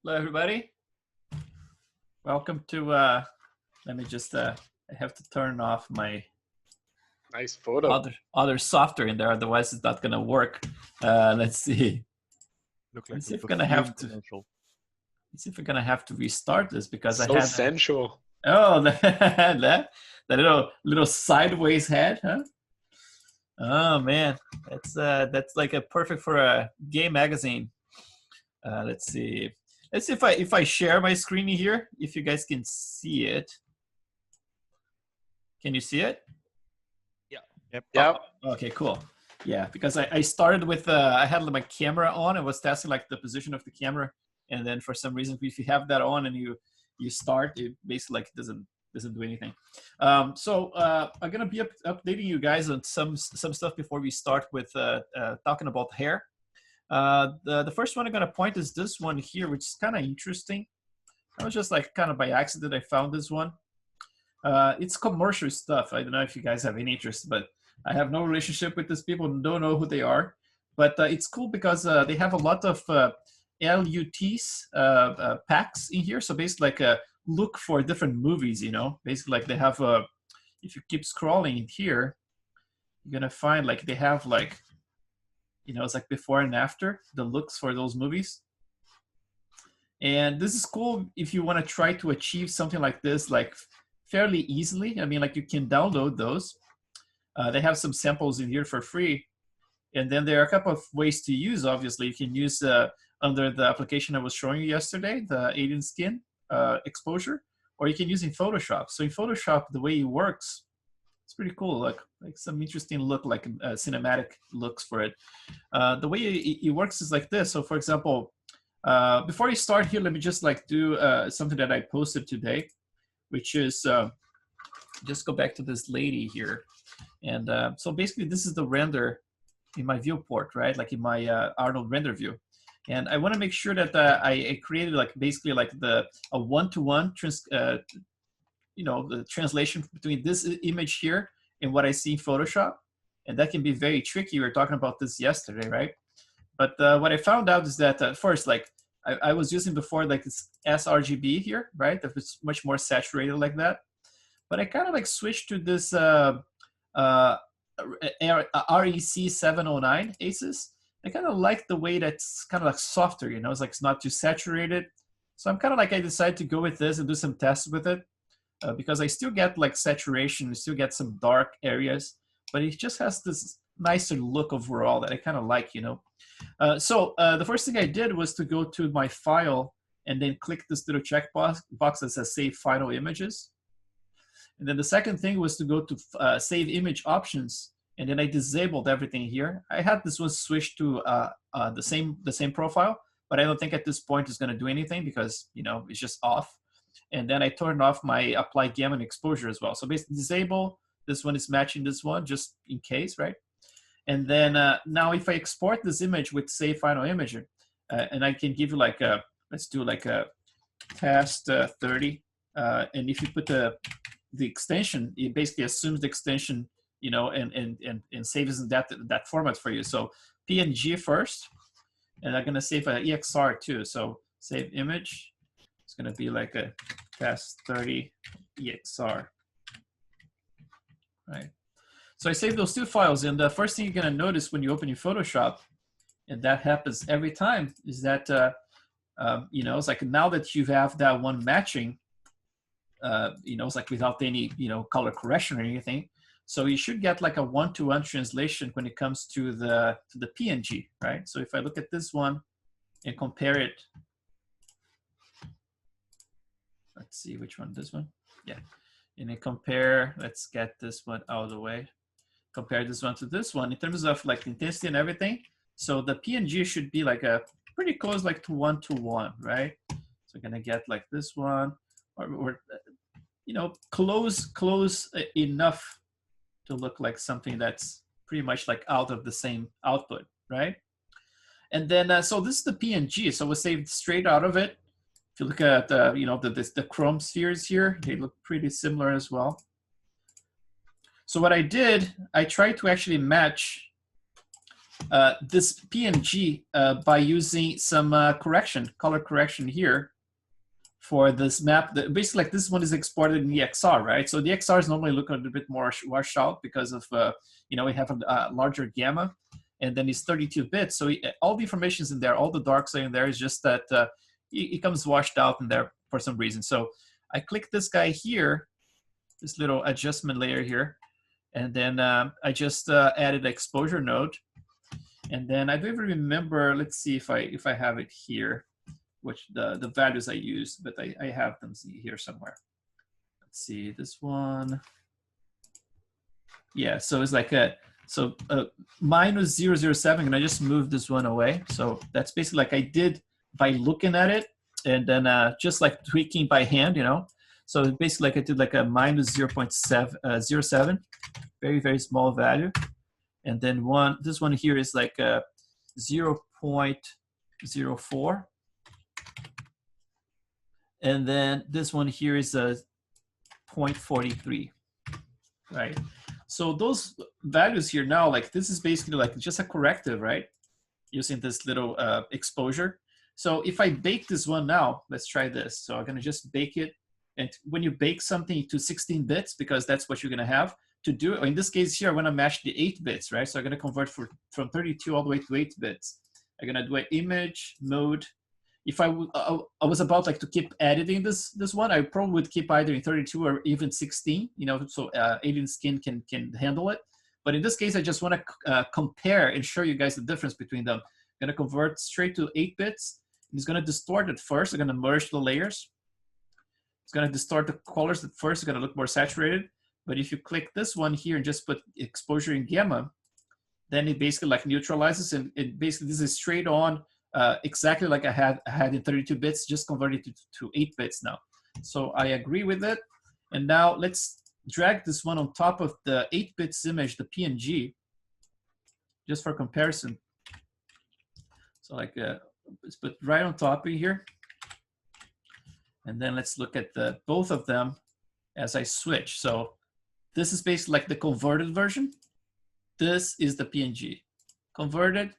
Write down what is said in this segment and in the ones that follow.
Hello, everybody. Welcome to, let me just, I have to turn off my nice photo. Other software in there, otherwise it's not going to work. Let's see. Let's see if we're going to have to. Let's see if we're going to have to restart this because so I had sensual. Oh, that little sideways head, huh? Oh man, that's like a perfect for a game magazine. Let's see. Let's see if I share my screen here, if you guys can see it. Can you see it? Yeah. Yep. Yep. Oh, okay, cool. Yeah, because I started with I had my camera on and was testing like the position of the camera, and then for some reason if you have that on and you start, it basically like doesn't do anything. So I'm gonna be updating you guys on some stuff before we start with talking about hair. The first one I'm gonna point is this one here, which is kind of interesting. I was just like kind of by accident I found this one. It's commercial stuff. I don't know if you guys have any interest, but I have no relationship with these people, don't know who they are. But it's cool because they have a lot of LUTs packs in here. So basically like look for different movies, you know. Basically like they have, if you keep scrolling in here, you're gonna find like they have like, you know, it's like before and after the looks for those movies. And this is cool if you want to try to achieve something like this, like fairly easily. I mean, like you can download those. They have some samples in here for free. And then there are a couple of ways to use, obviously. You can use under the application I was showing you yesterday, the alien skin exposure, or you can use in Photoshop. So in Photoshop, the way it works, it's pretty cool. Like some interesting look, like cinematic looks for it. The way it works is like this. So for example, before you start here, let me just like do something that I posted today, which is just go back to this lady here. And so basically this is the render in my viewport, right? Like in my Arnold render view. And I want to make sure that I created like basically like a one-to-one you know, the translation between this image here and what I see in Photoshop. And that can be very tricky. We were talking about this yesterday, right? But what I found out is that first, like I was using before like this sRGB here, right? That was much more saturated like that. But I kind of like switched to this REC 709 ACES. I kind of like the way that's kind of like softer, you know, it's like it's not too saturated. So I'm kind of like, I decided to go with this and do some tests with it because I still get like saturation, still get some dark areas, but it just has this nicer look overall that I kind of like, you know. So the first thing I did was to go to my file and then click this little checkbox that says Save Final Images. And then the second thing was to go to Save Image Options, and then I disabled everything here. I had this one switched to the same profile, but I don't think at this point it's going to do anything because, you know, it's just off. And then I turned off my Apply Gamma and Exposure as well. So basically disable, this one is matching this one just in case, right? And then now if I export this image with Save Final Image, and I can give you like a, let's do like a test 30. And if you put the extension, it basically assumes the extension, you know, and saves in that format for you. So PNG first, and I'm gonna save an EXR too. So save image, it's gonna be like a test 30 EXR, right? So I saved those two files, and the first thing you're gonna notice when you open your Photoshop, and that happens every time, is that you know, it's like now that you have that one matching, you know, it's like without any, you know, color correction or anything. So you should get like a one-to-one translation when it comes to the PNG, right? So if I look at this one and compare it, let's see which one, this one, yeah. And then compare, let's get this one out of the way. Compare this one to this one in terms of like intensity and everything. So the PNG should be like a pretty close, like to one-to-one, right? So we're gonna get like this one, or you know, close enough to look like something that's pretty much like out of the same output, right? And then, so this is the PNG. So we'll save straight out of it. If you look at, you know, the chrome spheres here, they look pretty similar as well. So what I did, I tried to actually match this PNG by using some color correction here for this map. Basically, like this one is exported in the XR, right? So the XR is normally looking a little bit more washed out because of, we have a larger gamma, and then it's 32 bits. So all the information is in there, all the darks are in there. It's just that it comes washed out in there for some reason. So I click this guy here, this little adjustment layer here, and then I just added the exposure node. And then I don't even remember, let's see if I have it here, which the values I used, but I have them here somewhere. Let's see, this one. Yeah, so it's like minus 007, and I just moved this one away. So that's basically like I did by looking at it, and then just like tweaking by hand, So basically like I did like a minus 0.07, very, very small value. And then this one here is like a 0.04. And then this one here is a 0.43, right? So those values here now, like this is basically like just a corrective, right? Using this little exposure. So if I bake this one now, let's try this. So I'm gonna just bake it. And when you bake something to 16 bits, because that's what you're gonna have to do, in this case here, I wanna match the 8 bits, right? So I'm gonna convert from 32 all the way to 8 bits. I'm gonna do an image mode. If I was about like to keep editing this one, I probably would keep either in 32 or even 16, so Alien Skin can handle it. But in this case, I just want to compare and show you guys the difference between them. I'm going to convert straight to 8 bits. It's going to distort it first. I'm going to merge the layers. It's going to distort the colors at first. It's going to look more saturated. But if you click this one here and just put exposure in gamma, then it basically like neutralizes, and it basically this is straight on. Exactly like I had in 32 bits, just converted to 8 bits now. So I agree with it. And now let's drag this one on top of the 8 bits image, the PNG, just for comparison. So like, let's put right on top of here. And then let's look at both of them as I switch. So this is basically like the converted version. This is the PNG. Converted,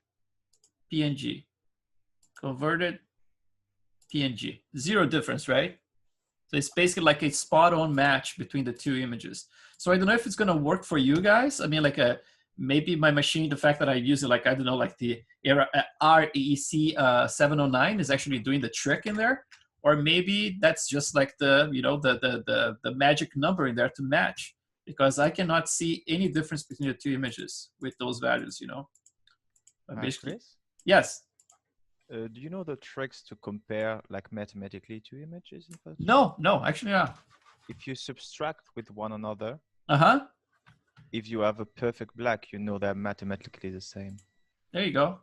PNG. Converted, PNG. Zero difference, right? So it's basically like a spot-on match between the two images. So I don't know if it's gonna work for you guys. I mean, like maybe my machine, the fact that I use it, like I don't know, like the REC 709 is actually doing the trick in there, or maybe that's just like the the magic number in there to match, because I cannot see any difference between the two images with those values. Basically, Chris? yes. Do you know the tricks to compare like mathematically two images in Photoshop? No, actually not. If you subtract with one another, if you have a perfect black, you know they're mathematically the same. There you go.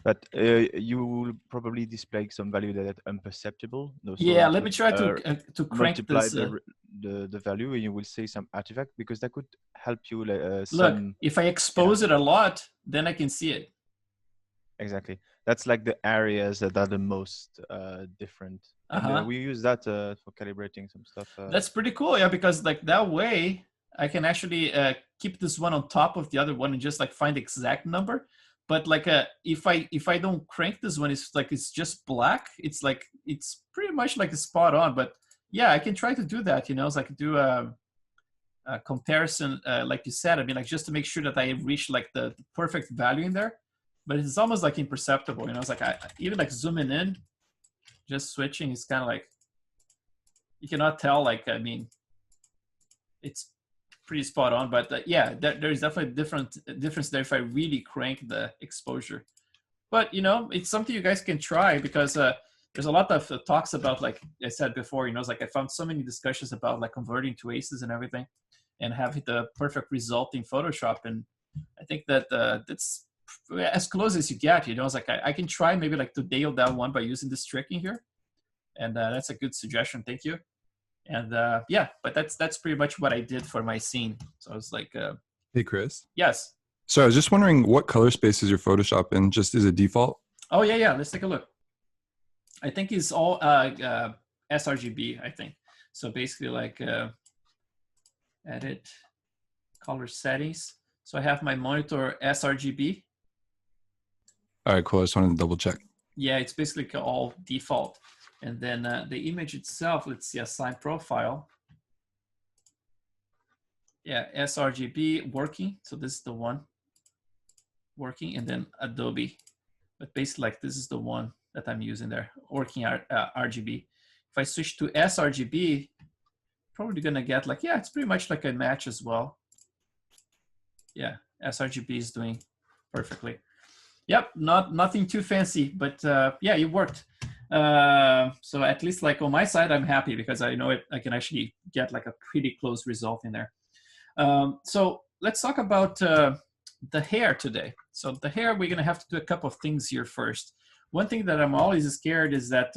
But you will probably display some value that is imperceptible. No, so yeah, let me try to crank multiply this. The value, and you will see some artifact, because that could help you. Look, if I expose it a lot, then I can see it. Exactly. That's like the areas that are the most different. And, we use that for calibrating some stuff. That's pretty cool, yeah, because like that way I can actually keep this one on top of the other one and just like find the exact number. But like if I don't crank this one, it's just black. It's like it's pretty much like a spot on. But yeah, I can try to do that. So I can do a comparison, like you said. I mean, like just to make sure that I reach like the perfect value in there. But it's almost like imperceptible, It's like even like zooming in, just switching is kind of like you cannot tell. Like I mean, it's pretty spot on. But yeah, there's definitely a difference there if I really crank the exposure. But it's something you guys can try, because there's a lot of talks about, like I said before, it's like I found so many discussions about like converting to aces and everything, and having the perfect result in Photoshop. And I think that that's as close as you get. It's like I can try maybe like to nail that one by using this trick in here, and that's a good suggestion. Thank you. And yeah, but that's pretty much what I did for my scene. So I was like, hey Chris. Yes. So I was just wondering, what color space is your Photoshop in? Just as a default? Oh yeah. Let's take a look. I think it's all sRGB. I think so. Basically, like edit color settings. So I have my monitor sRGB. All right, cool. I just wanted to double check. Yeah, it's basically all default. And then the image itself, let's see, assign profile. Yeah, sRGB working. So this is the one working, and then Adobe. But basically, like this is the one that I'm using there, working RGB. If I switch to sRGB, probably gonna get like, yeah, it's pretty much like a match as well. Yeah, sRGB is doing perfectly. Yep, nothing too fancy, but yeah, it worked. So at least like on my side, I'm happy because I know I can actually get like a pretty close result in there. So let's talk about the hair today. So the hair, we're gonna have to do a couple of things here first. One thing that I'm always scared is that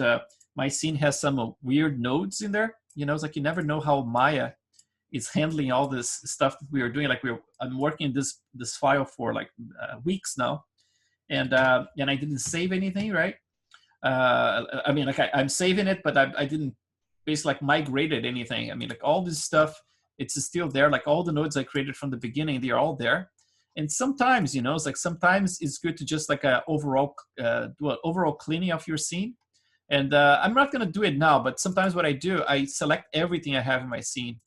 my scene has some weird nodes in there. You know, it's like you never know how Maya is handling all this stuff that we are doing. Like I'm working this file for like weeks now, and I didn't save anything, right? I mean, like I'm saving it, but I didn't basically like migrated anything. I mean, like all this stuff, it's still there. Like all the nodes I created from the beginning, they are all there. And sometimes, you know, it's like sometimes it's good to just like do an overall cleaning of your scene. And I'm not gonna do it now, but sometimes what I do, I select everything I have in my scene.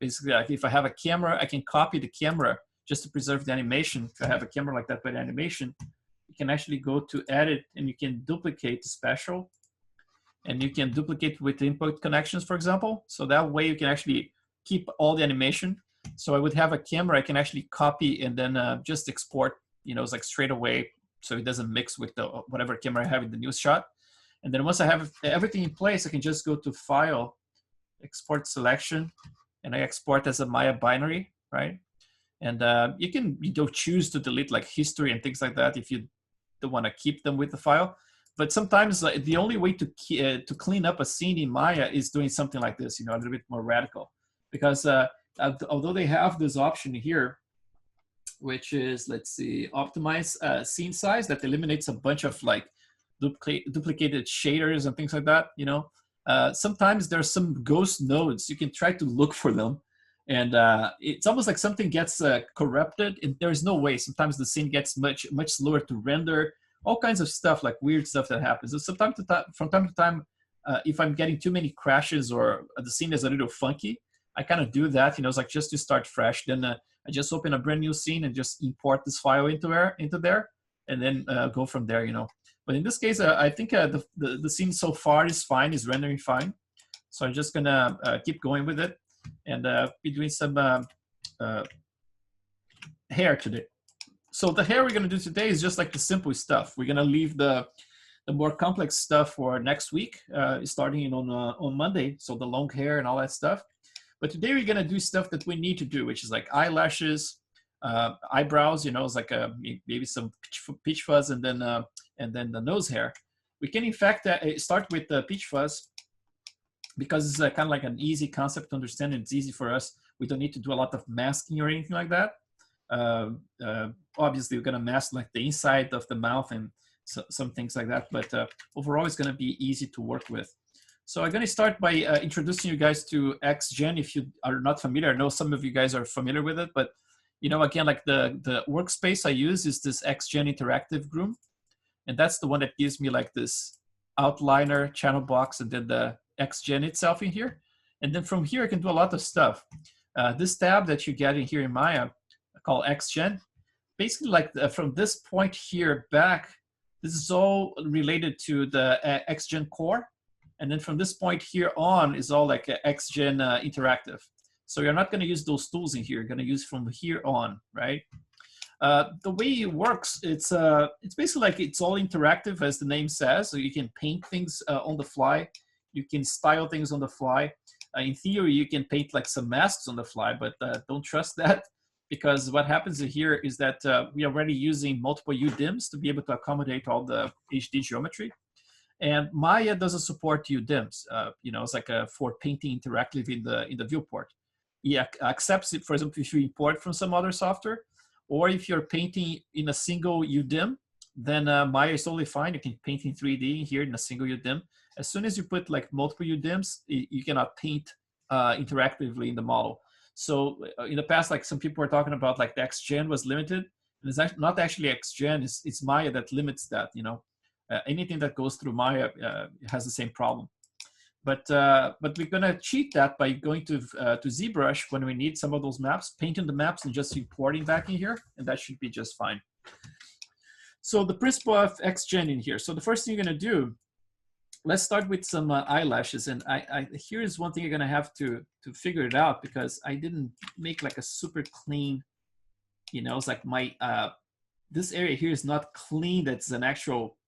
Basically, like if I have a camera, I can copy the camera just to preserve the animation. If I have a camera like that with animation, you can actually go to edit and you can duplicate the special, and you can duplicate with input connections, for example. So that way you can actually keep all the animation. So I would have a camera I can actually copy and then just export, you know, it's like straight away, so it doesn't mix with the whatever camera I have in the new shot. And then once I have everything in place, I can just go to File, Export Selection, and I export as a Maya binary, right? And you don't choose to delete like history and things like that if you don't want to keep them with the file. But sometimes the only way to clean up a scene in Maya is doing something like this, you know, a little bit more radical. Because although they have this option here, which is, let's see, optimize scene size, that eliminates a bunch of like duplicated shaders and things like that, you know. Sometimes there's some ghost nodes. You can try to look for them. And it's almost like something gets corrupted, and there's no way. Sometimes the scene gets much slower to render. All kinds of stuff, like weird stuff that happens. So from time to time, if I'm getting too many crashes or the scene is a little funky, I kind of do that. You know, it's like just to start fresh. Then I just open a brand new scene and just import this file into there, and then go from there. You know. But in this case, I think the scene so far is fine, is rendering fine. So I'm just gonna keep going with it and be doing some hair today. So the hair we're gonna do today is just like the simple stuff. We're gonna leave the more complex stuff for next week, starting on Monday. So the long hair and all that stuff. But today we're gonna do stuff that we need to do, which is like eyelashes, eyebrows. You know, it's like maybe some peach fuzz, and then the nose hair. We can in fact start with the peach fuzz because it's kind of like an easy concept to understand, and it's easy for us. We don't need to do a lot of masking or anything like that. Obviously, we're gonna mask like the inside of the mouth and some things like that, but overall, it's gonna be easy to work with. So I'm gonna start by introducing you guys to XGen. If you are not familiar, I know some of you guys are familiar with it, but you know, again, like the workspace I use is this XGen interactive groom. And that's the one that gives me like this outliner, channel box, and then the XGen itself in here. And then from here, I can do a lot of stuff. This tab that you get in here in Maya, called XGen, basically like from this point here back, this is all related to the XGen core. And then from this point here on is all like XGen interactive. So you're not gonna use those tools in here. You're gonna use from here on, right? The way it works, it's basically like it's all interactive, as the name says. So you can paint things on the fly. You can style things on the fly. In theory, you can paint like some masks on the fly, but don't trust that, because what happens here is that we are already using multiple UDIMs to be able to accommodate all the HD geometry. And Maya doesn't support UDIMs. You know, it's like for painting interactively in the viewport. It accepts it, for example, if you import from some other software, or if you're painting in a single UDIM, then Maya is totally fine. You can paint in 3D here in a single UDIM. As soon as you put like multiple UDIMs, you cannot paint interactively in the model. So in the past, like some people were talking about like the XGen was limited. And it's actually not actually XGen, it's Maya that limits that, you know. Anything that goes through Maya has the same problem. But we're gonna cheat that by going to ZBrush when we need some of those maps, painting the maps and just importing back in here, and that should be just fine. So the principle of XGen in here. So the first thing you're gonna do, let's start with some eyelashes. And here's one thing you're gonna have to figure it out, because I didn't make like a super clean, you know, it's like my, this area here is not clean. That's an actual,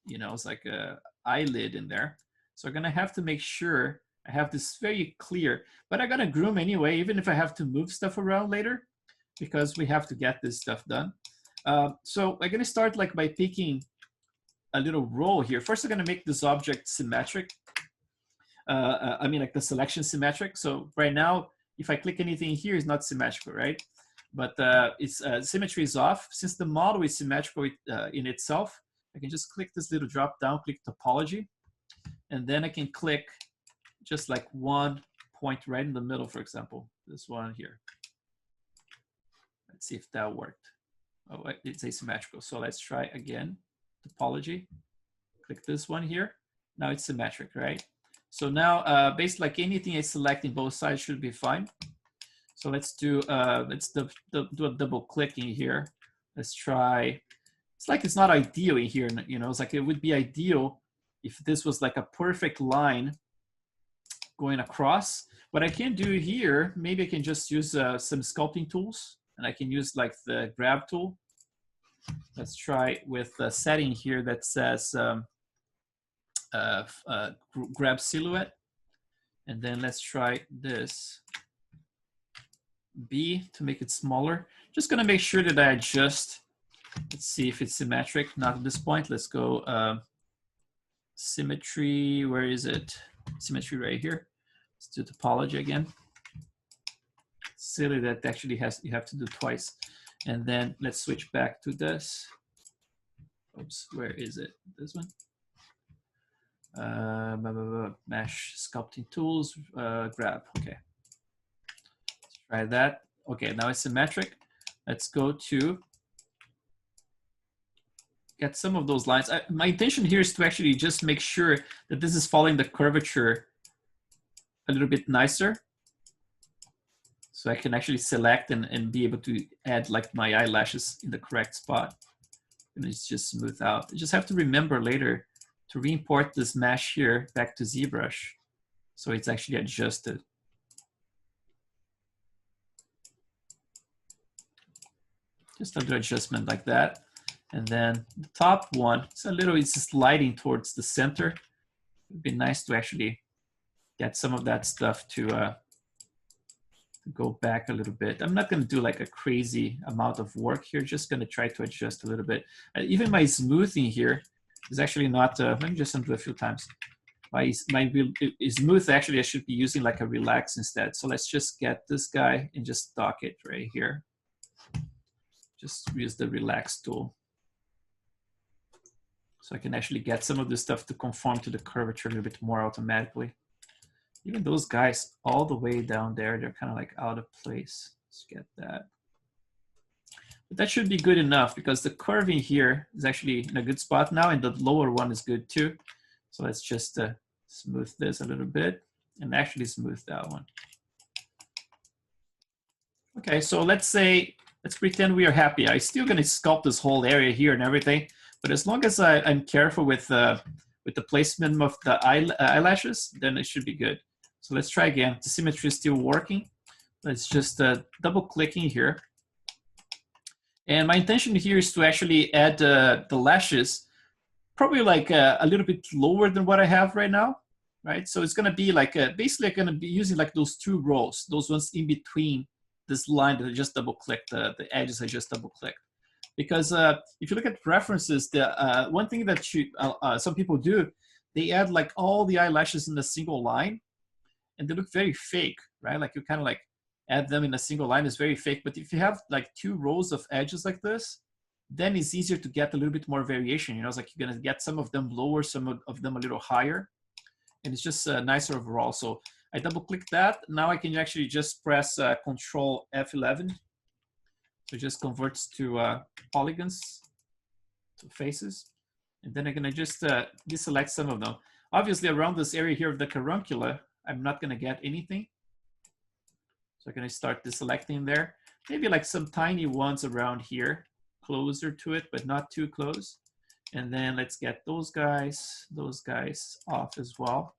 you know, it's like a eyelid in there. So I'm gonna have to make sure I have this very clear, but I'm gonna groom anyway, even if I have to move stuff around later, because we have to get this stuff done. So I'm gonna start like by picking a little row here. First, I'm gonna make this object symmetric. I mean like the selection symmetric. So right now, if I click anything here, it's not symmetrical, right? But its symmetry is off. Since the model is symmetrical in itself, I can just click this little drop down, click topology, and then I can click just like one point right in the middle, for example, this one here. Let's see if that worked. Oh, it's asymmetrical. So let's try again. Topology, click this one here. Now it's symmetric, right? So now, based like anything I select in both sides should be fine. So let's do a double click in here. Let's try. It's like it's not ideal in here, you know. It's like it would be ideal if this was like a perfect line going across. What I can do here, maybe I can just use some sculpting tools, and I can use like the grab tool. Let's try with a setting here that says grab silhouette. And then let's try this B to make it smaller. Just gonna make sure that I adjust. Let's see if it's symmetric. Not at this point. Let's go symmetry. Where is it? Symmetry right here. Let's do topology again. Silly that actually you have to do twice. And then let's switch back to this. Oops, where is it? This one. Mesh sculpting tools, grab. Okay. Let's try that. Okay, now it's symmetric. Let's go to get some of those lines. My intention here is to actually just make sure that this is following the curvature a little bit nicer. So I can actually select and be able to add like my eyelashes in the correct spot. And it's just smooth out. You just have to remember later to re-import this mesh here back to ZBrush so it's actually adjusted. Just a little adjustment like that. And then the top one, it's sliding towards the center. It'd be nice to actually get some of that stuff to go back a little bit. I'm not going to do like a crazy amount of work here. Just going to try to adjust a little bit. Even my smoothing here is actually not, let me just undo a few times. My smooth, actually I should be using like a relax instead. So let's just get this guy and just dock it right here. Just use the relax tool. So I can actually get some of this stuff to conform to the curvature a little bit more automatically. Even those guys all the way down there, they're kind of like out of place. Let's get that. But that should be good enough because the curving here is actually in a good spot now, and the lower one is good too. So let's just smooth this a little bit and actually smooth that one. Okay, so let's pretend we are happy. I'm still gonna sculpt this whole area here and everything, but as long as I'm careful with the placement of the eyelashes, then it should be good. So let's try again. The symmetry is still working. Let's just double clicking here. And my intention here is to actually add the lashes, probably like a little bit lower than what I have right now, right? So it's gonna be like, basically I'm gonna be using like those two rows, those ones in between this line that I just double clicked, the edges I just double clicked. Because if you look at references, the one thing that some people do, they add like all the eyelashes in a single line, and they look very fake, right? Like you kind of like add them in a single line, it's very fake. But if you have like two rows of edges like this, then it's easier to get a little bit more variation. You know, it's like you're gonna get some of them lower, some of them a little higher, and it's just nicer overall. So I double click that. Now I can actually just press Control F11 So it just converts to polygons, to faces. And then I'm gonna just deselect some of them. Obviously around this area here of the caruncula, I'm not gonna get anything. So I'm gonna start deselecting there. Maybe like some tiny ones around here, closer to it, but not too close. And then let's get those guys off as well.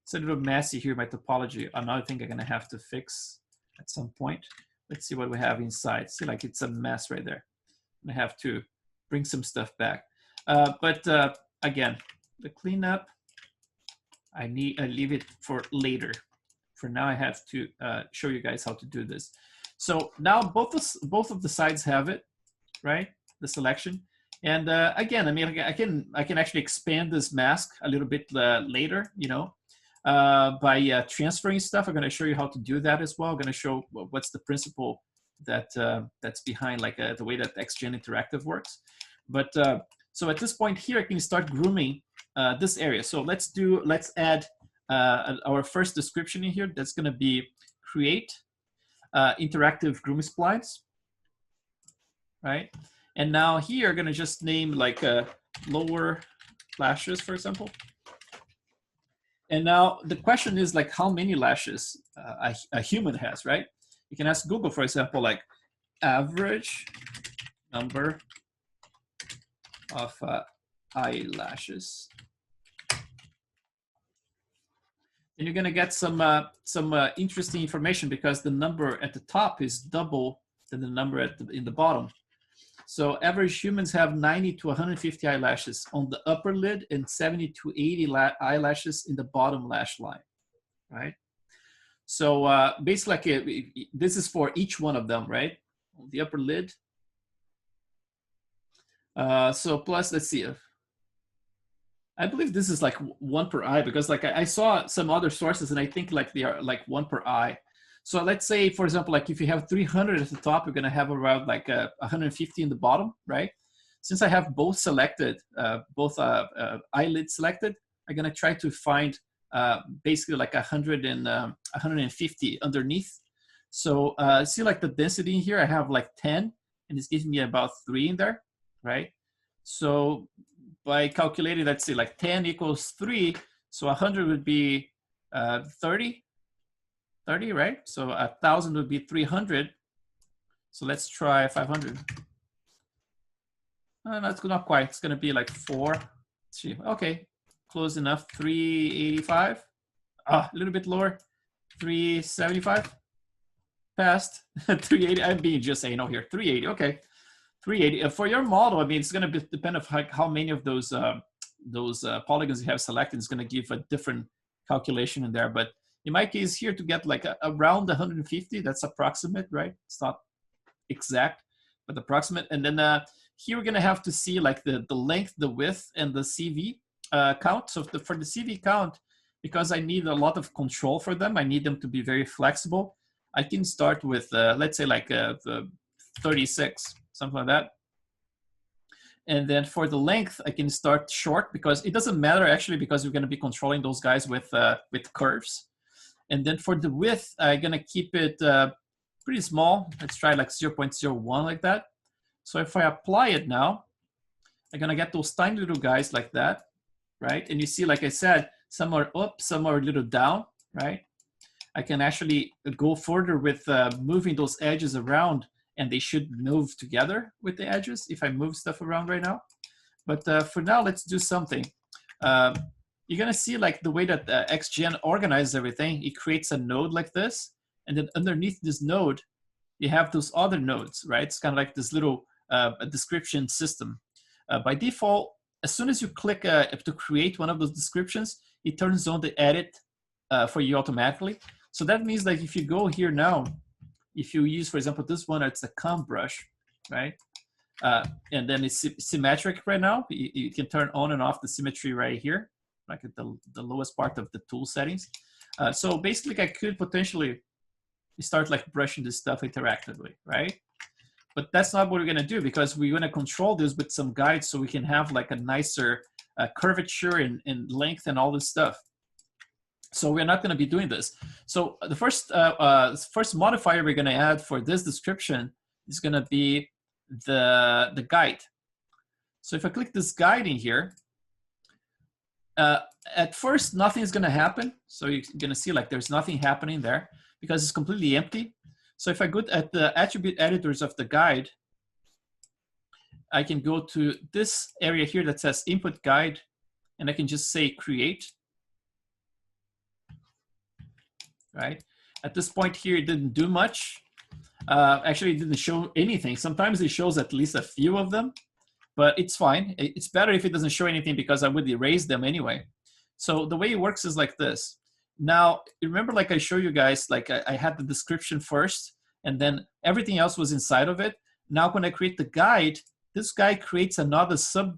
It's a little messy here, my topology. Another thing I'm gonna have to fix at some point. Let's see what we have inside. See, like it's a mess right there. I have to bring some stuff back. Again, the cleanup, I leave it for later. For now, I have to show you guys how to do this. So now both of the sides have it, right? The selection. And again, I mean, I can actually expand this mask a little bit later, you know, by transferring stuff. I'm going to show you how to do that as well. I'm going to show what's the principle that that's behind like the way that XGen Interactive works. But so at this point here, I can start grooming this area. So let's add our first description in here. That's going to be create interactive groom splines, right? And now here, I'm going to just name like lower lashes, for example. And now the question is like how many lashes a human has, right? You can ask Google, for example, like average number of eyelashes. And you're going to get some interesting information because the number at the top is double than the number in the bottom. So average humans have 90 to 150 eyelashes on the upper lid and 70 to 80 eyelashes in the bottom lash line, right? So basically, like this is for each one of them, right? On the upper lid. So plus, let's see. I believe this is like one per eye because like I saw some other sources and I think like they are like one per eye. So let's say, for example, like if you have 300 at the top, you're gonna have around like 150 in the bottom, right? Since I have both selected, both eyelids selected, I'm gonna try to find basically like 100 and 150 underneath. So see like the density in here, I have like 10 and it's giving me about 3 in there, right? So by calculating, let's see, like 10 equals 3, so 100 would be 30, right? So 1,000 would be 300. So let's try 500. That's not quite. It's going to be like 4. Let's see. Okay, close enough. 385. A little bit lower. 375. Passed. 380. I'm being just saying no here. 380. Okay. 380. For your model, I mean, it's going to depend on how many of those polygons you have selected. It's going to give a different calculation in there. But in my case here, to get like around 150, that's approximate, right? It's not exact, but approximate. And then here we're going to have to see like the length, the width, and the CV count. So for the CV count, because I need a lot of control for them, I need them to be very flexible. I can start with, let's say like the 36. Something like that. And then for the length, I can start short because it doesn't matter actually because we're going to be controlling those guys with curves. And then for the width, I'm going to keep it pretty small. Let's try like 0.01 like that. So if I apply it now, I'm going to get those tiny little guys like that, right? And you see, like I said, some are up, some are a little down, right? I can actually go further with moving those edges around, and they should move together with the edges if I move stuff around right now. But for now, let's do something. You're gonna see like the way that XGen organizes everything. It creates a node like this, and then underneath this node, you have those other nodes, right? It's kind of like this little description system. By default, as soon as you click to create one of those descriptions, it turns on the edit for you automatically. So that means like if you go here now, if you use, for example, this one, it's a comb brush, right? And then it's symmetric right now. You can turn on and off the symmetry right here, like at the lowest part of the tool settings. So basically, I could potentially start like brushing this stuff interactively, right? But that's not what we're gonna do because we're gonna control this with some guides so we can have like a nicer curvature and length and all this stuff. So we're not going to be doing this. So the first modifier we're going to add for this description is going to be the guide. So if I click this guide in here, at first nothing is going to happen. So you're going to see like there's nothing happening there because it's completely empty. So if I go at the attribute editors of the guide, I can go to this area here that says input guide, and I can just say create. Right? At this point here, it didn't do much. Actually, it didn't show anything. Sometimes it shows at least a few of them, but it's fine. It's better if it doesn't show anything because I would erase them anyway. So the way it works is like this. Now, remember like I showed you guys, like I had the description first, and then everything else was inside of it. Now, when I create the guide, this guy creates another sub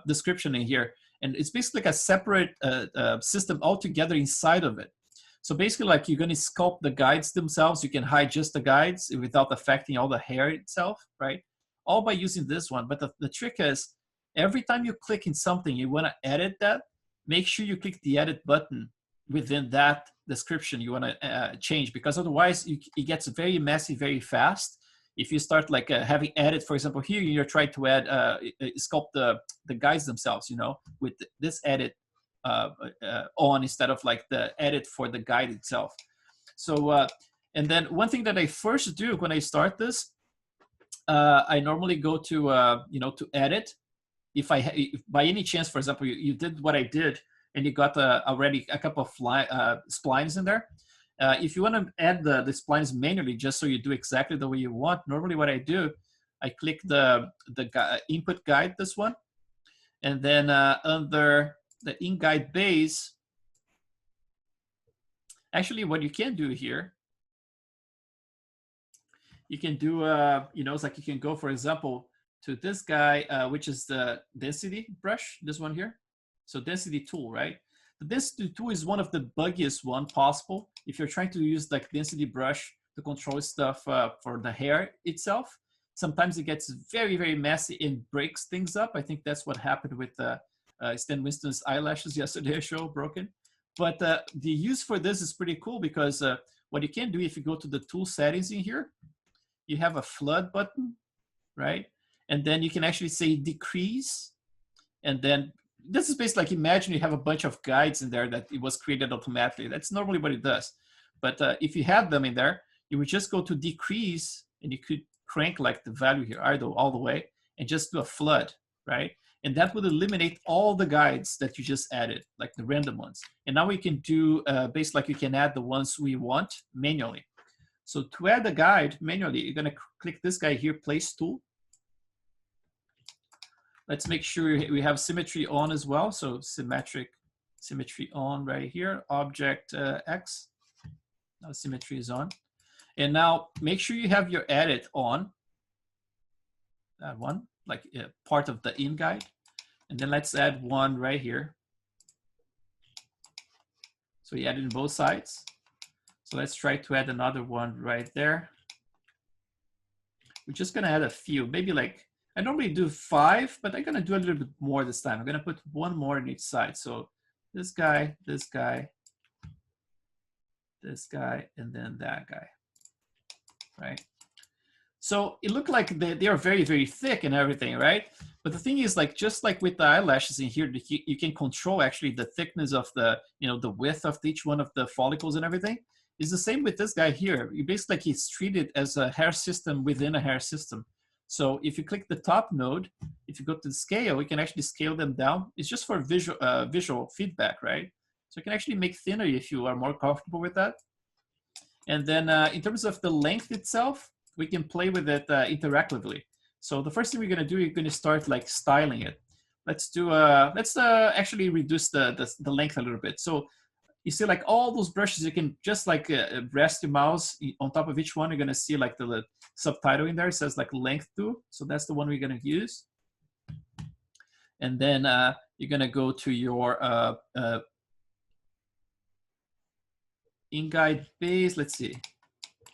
description in here. And it's basically like a separate system altogether inside of it. So basically, like you're going to sculpt the guides themselves. You can hide just the guides without affecting all the hair itself, right? All by using this one. But the trick is, every time you click in something, you want to edit that, make sure you click the edit button within that description you want to change, because otherwise it gets very messy very fast. If you start like having edit, for example, here you're trying to add, sculpt the guides themselves, you know, with this edit on instead of like the edit for the guide itself. So, and then one thing that I first do when I start this, I normally go to, you know, to edit. If by any chance, for example, you did what I did and you got already a couple of splines in there. If you want to add the splines manually, just so you do exactly the way you want, normally what I do, I click the input guide, this one, and then under the in guide base, actually what you can do here, you can do, you know, it's like you can go, for example, to this guy, which is the density brush, this one here. So density tool, right? The density tool is one of the buggiest one possible. If you're trying to use like density brush to control stuff for the hair itself, sometimes it gets very, very messy and breaks things up. I think that's what happened with Stan Winston's eyelashes yesterday, show broken. But the use for this is pretty cool because what you can do if you go to the tool settings in here, you have a flood button, right? And then you can actually say decrease. And then this is basically like, imagine you have a bunch of guides in there that it was created automatically. That's normally what it does. But if you have them in there, you would just go to decrease and you could crank like the value here, idle all the way, and just do a flood, right? And that would eliminate all the guides that you just added, like the random ones. And now we can do, basically like you can add the ones we want manually. So to add the guide manually, you're gonna click this guy here, place tool. Let's make sure we have symmetry on as well. So symmetry on right here, object X. Now symmetry is on. And now make sure you have your edit on, that one, like part of the in guide. And then let's add one right here. So we added in both sides. So let's try to add another one right there. We're just gonna add a few, maybe like, I normally do 5, but I'm gonna do a little bit more this time. I'm gonna put one more on each side. So this guy, this guy, this guy, and then that guy, right? So it looked like they are very, very thick and everything, right? But the thing is, like, just like with the eyelashes in here, you can control actually the thickness of the, you know, the width of each one of the follicles and everything. It's the same with this guy here. You basically, like, he's treated as a hair system within a hair system. So if you click the top node, if you go to the scale, we can actually scale them down. It's just for visual feedback, right? So you can actually make thinner if you are more comfortable with that. And then in terms of the length itself, we can play with it interactively. So the first thing we're gonna do, you're gonna start like styling it. Let's do, let's actually reduce the length a little bit. So you see like all those brushes, you can just like rest your mouse on top of each one. You're gonna see like the subtitle in there. It says like length to. So that's the one we're gonna use. And then you're gonna go to your in guide base. Let's see.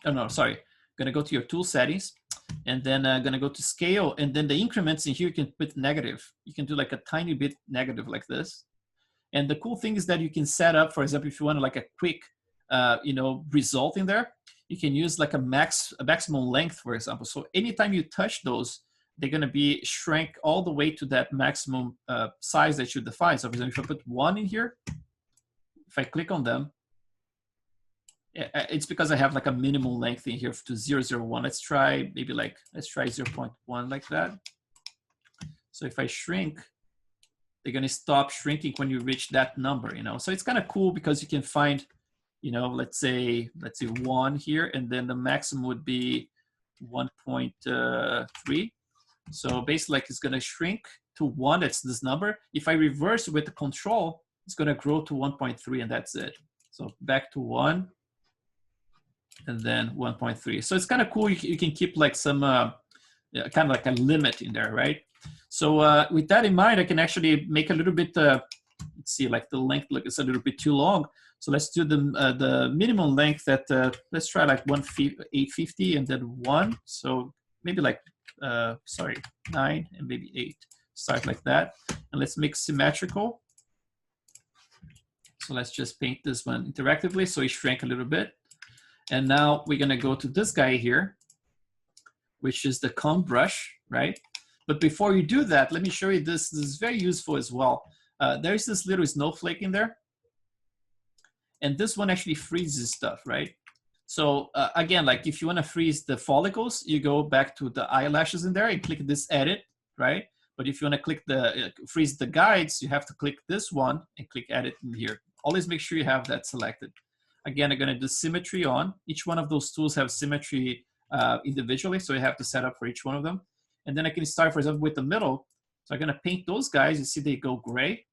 Oh no, sorry. Gonna go to your tool settings, and then gonna go to scale, and then the increments in here you can put negative. You can do like a tiny bit negative like this. And the cool thing is that you can set up, for example, if you want like a quick, you know, result in there, you can use like a maximum length, for example. So anytime you touch those, they're going to be shrank all the way to that maximum size that you define. So for example, if I put 1 in here, if I click on them, it's because I have like a minimal length in here to 0.001. Let's try maybe like, let's try 0.1 like that. So if I shrink, they're going to stop shrinking when you reach that number, you know. So it's kind of cool because you can find, you know, let's say 1 here, and then the maximum would be 1.3. So basically, like, it's going to shrink to 1. That's this number. If I reverse with the control, it's going to grow to 1.3, and that's it. So back to 1, and then 1.3. So it's kind of cool. You can keep like some kind of like a limit in there, right? So with that in mind, I can actually make a little bit. Let's see, like the length look is a little bit too long. So let's do the minimum length at let's try like 850 and then 1. So maybe like 9 and maybe 8. Start like that, and let's make symmetrical. So let's just paint this one interactively. So it shrank a little bit, and now we're gonna go to this guy here, which is the comb brush, right? But before you do that, let me show you this. This is very useful as well. There's this little snowflake in there. And this one actually freezes stuff, right? So again, like if you want to freeze the follicles, you go back to the eyelashes in there and click this edit, right? But if you want to click the freeze the guides, you have to click this one and click edit in here. Always make sure you have that selected. Again, I'm going to do symmetry on. Each one of those tools have symmetry individually, so you have to set up for each one of them. And then I can start, for example, with the middle. So I'm going to paint those guys. You see they go gray,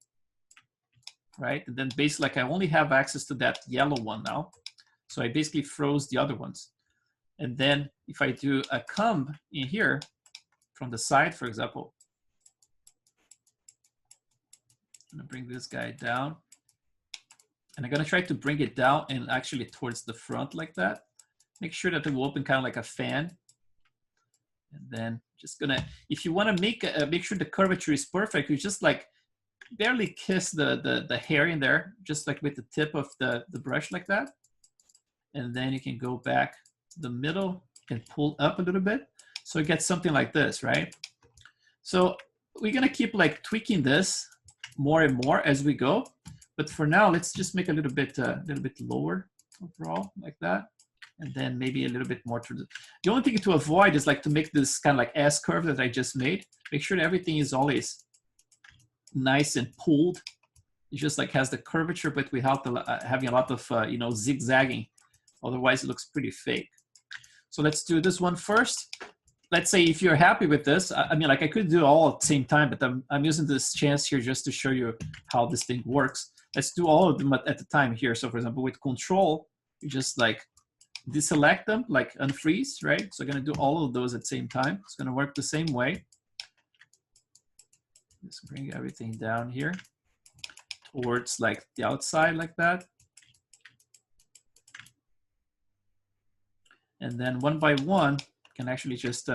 right? And then basically, like I only have access to that yellow one now. So I basically froze the other ones. And then if I do a comb in here from the side, for example, I'm going to bring this guy down. And I'm going to try to bring it down and actually towards the front like that. Make sure that it will open kind of like a fan. And then just gonna, if you want to make sure the curvature is perfect, you just like barely kiss the hair in there, just like with the tip of the brush like that. And then you can go back to the middle and pull up a little bit. So it gets something like this, right? So we're gonna keep like tweaking this more and more as we go. But for now, let's just make a little bit lower overall like that. And then maybe a little bit more to the only thing to avoid is like to make this kind of like S curve that I just made. Make sure that everything is always nice and pulled. It just like has the curvature, but without having a lot of you know, zigzagging. Otherwise, it looks pretty fake. So let's do this one first. Let's say if you're happy with this, I mean, like I could do it all at the same time, but I'm using this chance here just to show you how this thing works. Let's do all of them at the time here. So for example, with control, you just like deselect them, like unfreeze, right? So I'm gonna do all of those at the same time. It's gonna work the same way. Just bring everything down here towards like the outside like that. And then one by one, you can actually just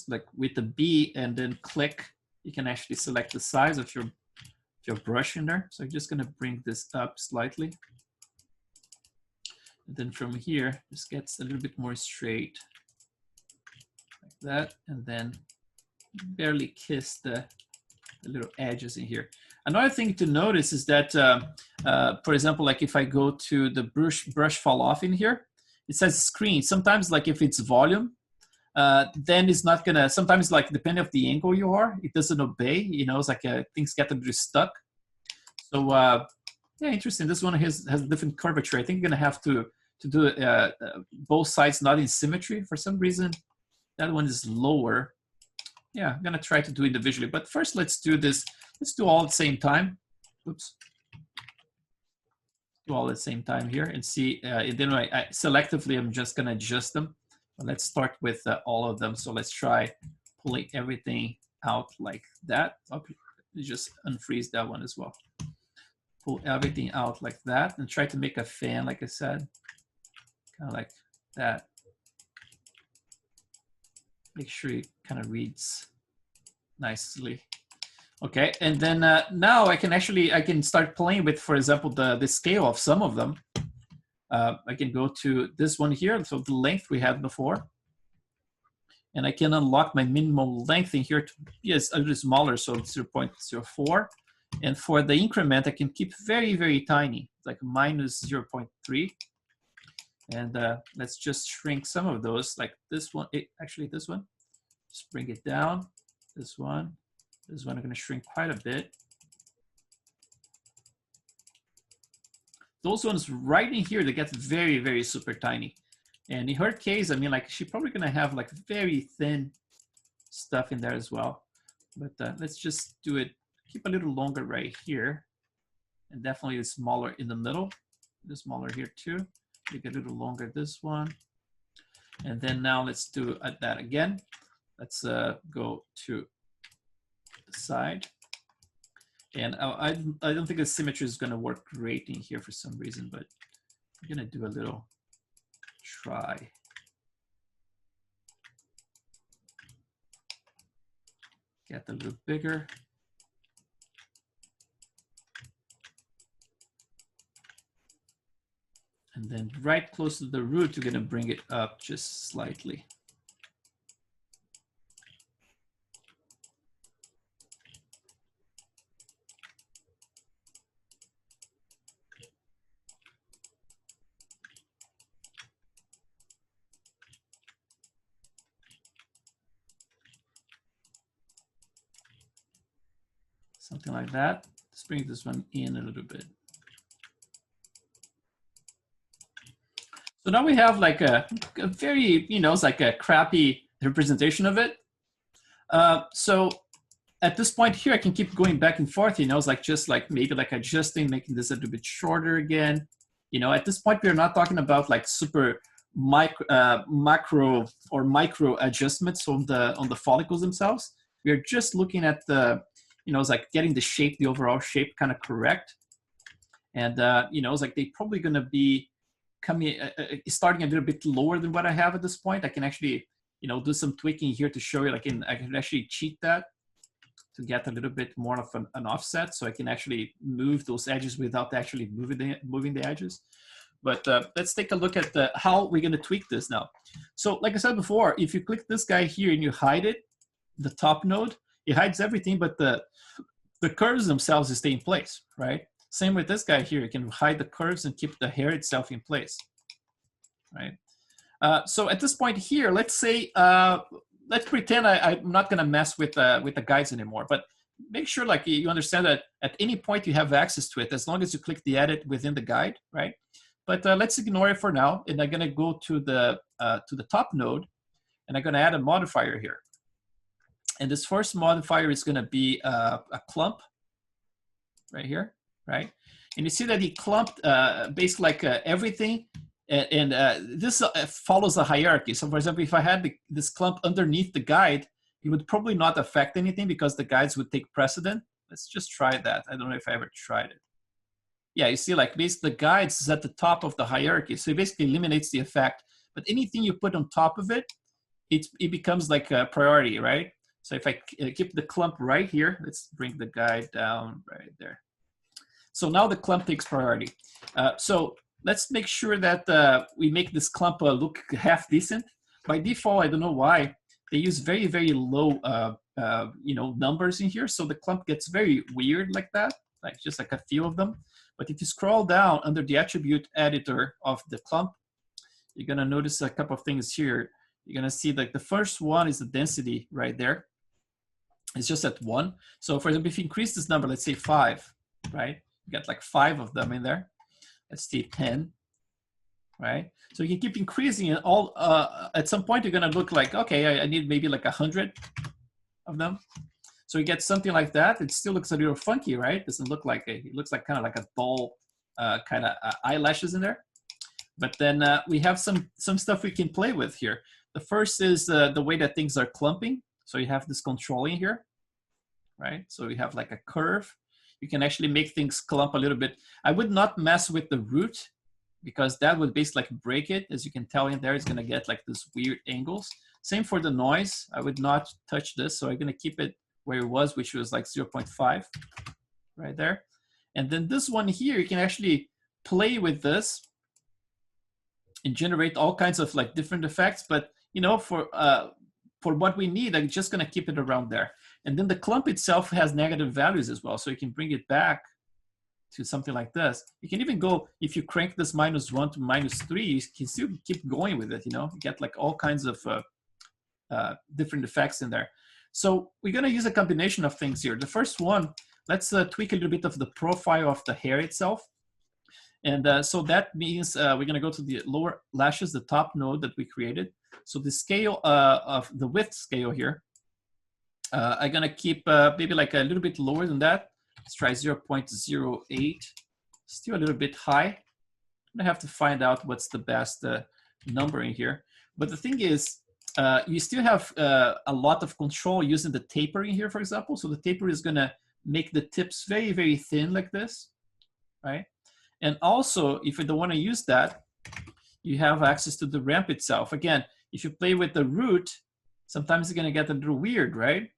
like with the B and then click, you can actually select the size of your brush in there. So I'm just gonna bring this up slightly. And then from here, this gets a little bit more straight, like that. And then barely kiss the little edges in here. Another thing to notice is that, for example, like if I go to the brush fall off in here, it says screen. Sometimes like if it's volume, then it's not gonna, sometimes like depending on the angle you are, it doesn't obey, you know, it's like things get a bit stuck. So yeah, interesting. This one has a different curvature. I think you're gonna have to do both sides not in symmetry for some reason. That one is lower. Yeah, I'm gonna try to do individually. But first, let's do this. Let's do all at the same time. Oops. Do all at the same time here and see. And then I selectively, I'm just gonna adjust them. But let's start with all of them. So let's try pulling everything out like that. Okay, just unfreeze that one as well. Pull everything out like that and try to make a fan, like I said, kind of like that. Make sure it kind of reads nicely. Okay, and then now I can start playing with, for example, the scale of some of them. I can go to this one here, so the length we had before. And I can unlock my minimum length in here to be a little smaller, so 0.04. And for the increment, I can keep very, very tiny, like minus 0.3. And let's just shrink some of those, like this one, actually this one. Just bring it down. This one I'm gonna shrink quite a bit. Those ones right in here, they get very, very super tiny. And in her case, I mean, like she's probably gonna have like very thin stuff in there as well. But let's just do it, keep a little longer right here. And definitely smaller in the middle. The smaller here too. Make it a little longer this one. And then now let's do that again. Let's go to the side. And I don't think the symmetry is gonna work great in here for some reason, but I'm gonna do a little try. Get a little bigger. And then right close to the root, you're gonna bring it up just slightly. Something like that. Let's bring this one in a little bit. So now we have like a very, you know, it's like a crappy representation of it. So at this point here, I can keep going back and forth, you know, it's like just like maybe like adjusting, making this a little bit shorter again. You know, at this point, we're not talking about like super macro or micro adjustments on the follicles themselves. We're just looking at the, you know, it's like getting the shape, the overall shape kind of correct. And, you know, it's like they're probably going to be coming, starting a little bit lower than what I have at this point. I can actually, you know, do some tweaking here to show you, like I can actually cheat that to get a little bit more of an offset. So I can actually move those edges without actually moving the edges. But let's take a look at how we're going to tweak this now. So like I said before, if you click this guy here and you hide it, the top node, it hides everything, but the curves themselves stay in place, right? Same with this guy here. You can hide the curves and keep the hair itself in place, right? So at this point here, let's say, let's pretend I'm not gonna mess with the guides anymore, but make sure like you understand that at any point you have access to it, as long as you click the edit within the guide, right? But let's ignore it for now. And I'm gonna go to the top node, and I'm gonna add a modifier here. And this first modifier is going to be a clump right here, right? And you see that he clumped basically like everything. And this follows a hierarchy. So for example, if I had this clump underneath the guide, it would probably not affect anything because the guides would take precedent. Let's just try that. I don't know if I ever tried it. Yeah, you see like basically the guides is at the top of the hierarchy. So it basically eliminates the effect. But anything you put on top of it, it becomes like a priority, right? So if I keep the clump right here, let's bring the guide down right there. So now the clump takes priority. So let's make sure that we make this clump look half decent. By default, I don't know why, they use very, very low you know, numbers in here. So the clump gets very weird like that, like just like a few of them. But if you scroll down under the attribute editor of the clump, you're gonna notice a couple of things here. You're gonna see like the first one is the density right there. It's just at 1. So for example, if you increase this number, let's say 5, right? You get like 5 of them in there. Let's say 10, right? So you can keep increasing it all. At some point, you're gonna look like, okay, I need maybe like 100 of them. So you get something like that. It still looks a little funky, right? It doesn't look like it looks like kind of like a dull kind of eyelashes in there. But then we have some stuff we can play with here. The first is the way that things are clumping. So you have this controlling here, right? So you have like a curve. You can actually make things clump a little bit. I would not mess with the root because that would basically like break it. As you can tell in there, it's gonna get like this weird angles. Same for the noise. I would not touch this. So I'm gonna keep it where it was, which was like 0.5 right there. And then this one here, you can actually play with this and generate all kinds of like different effects. But you know, for what we need, I'm just gonna keep it around there. And then the clump itself has negative values as well, so you can bring it back to something like this. You can even go, if you crank this -1 to -3, you can still keep going with it, you know, you get like all kinds of different effects in there. So we're gonna use a combination of things here. The first one, let's tweak a little bit of the profile of the hair itself. And so that means we're gonna go to the lower lashes, the top node that we created. So the scale of the width scale here, I'm gonna keep maybe like a little bit lower than that. Let's try 0.08, still a little bit high. I'm gonna have to find out what's the best number in here. But the thing is, you still have a lot of control using the taper in here, for example. So the taper is gonna make the tips very, very thin like this, right? And also, if you don't wanna use that, you have access to the ramp itself. Again, if you play with the root, sometimes it's gonna get a little weird, right?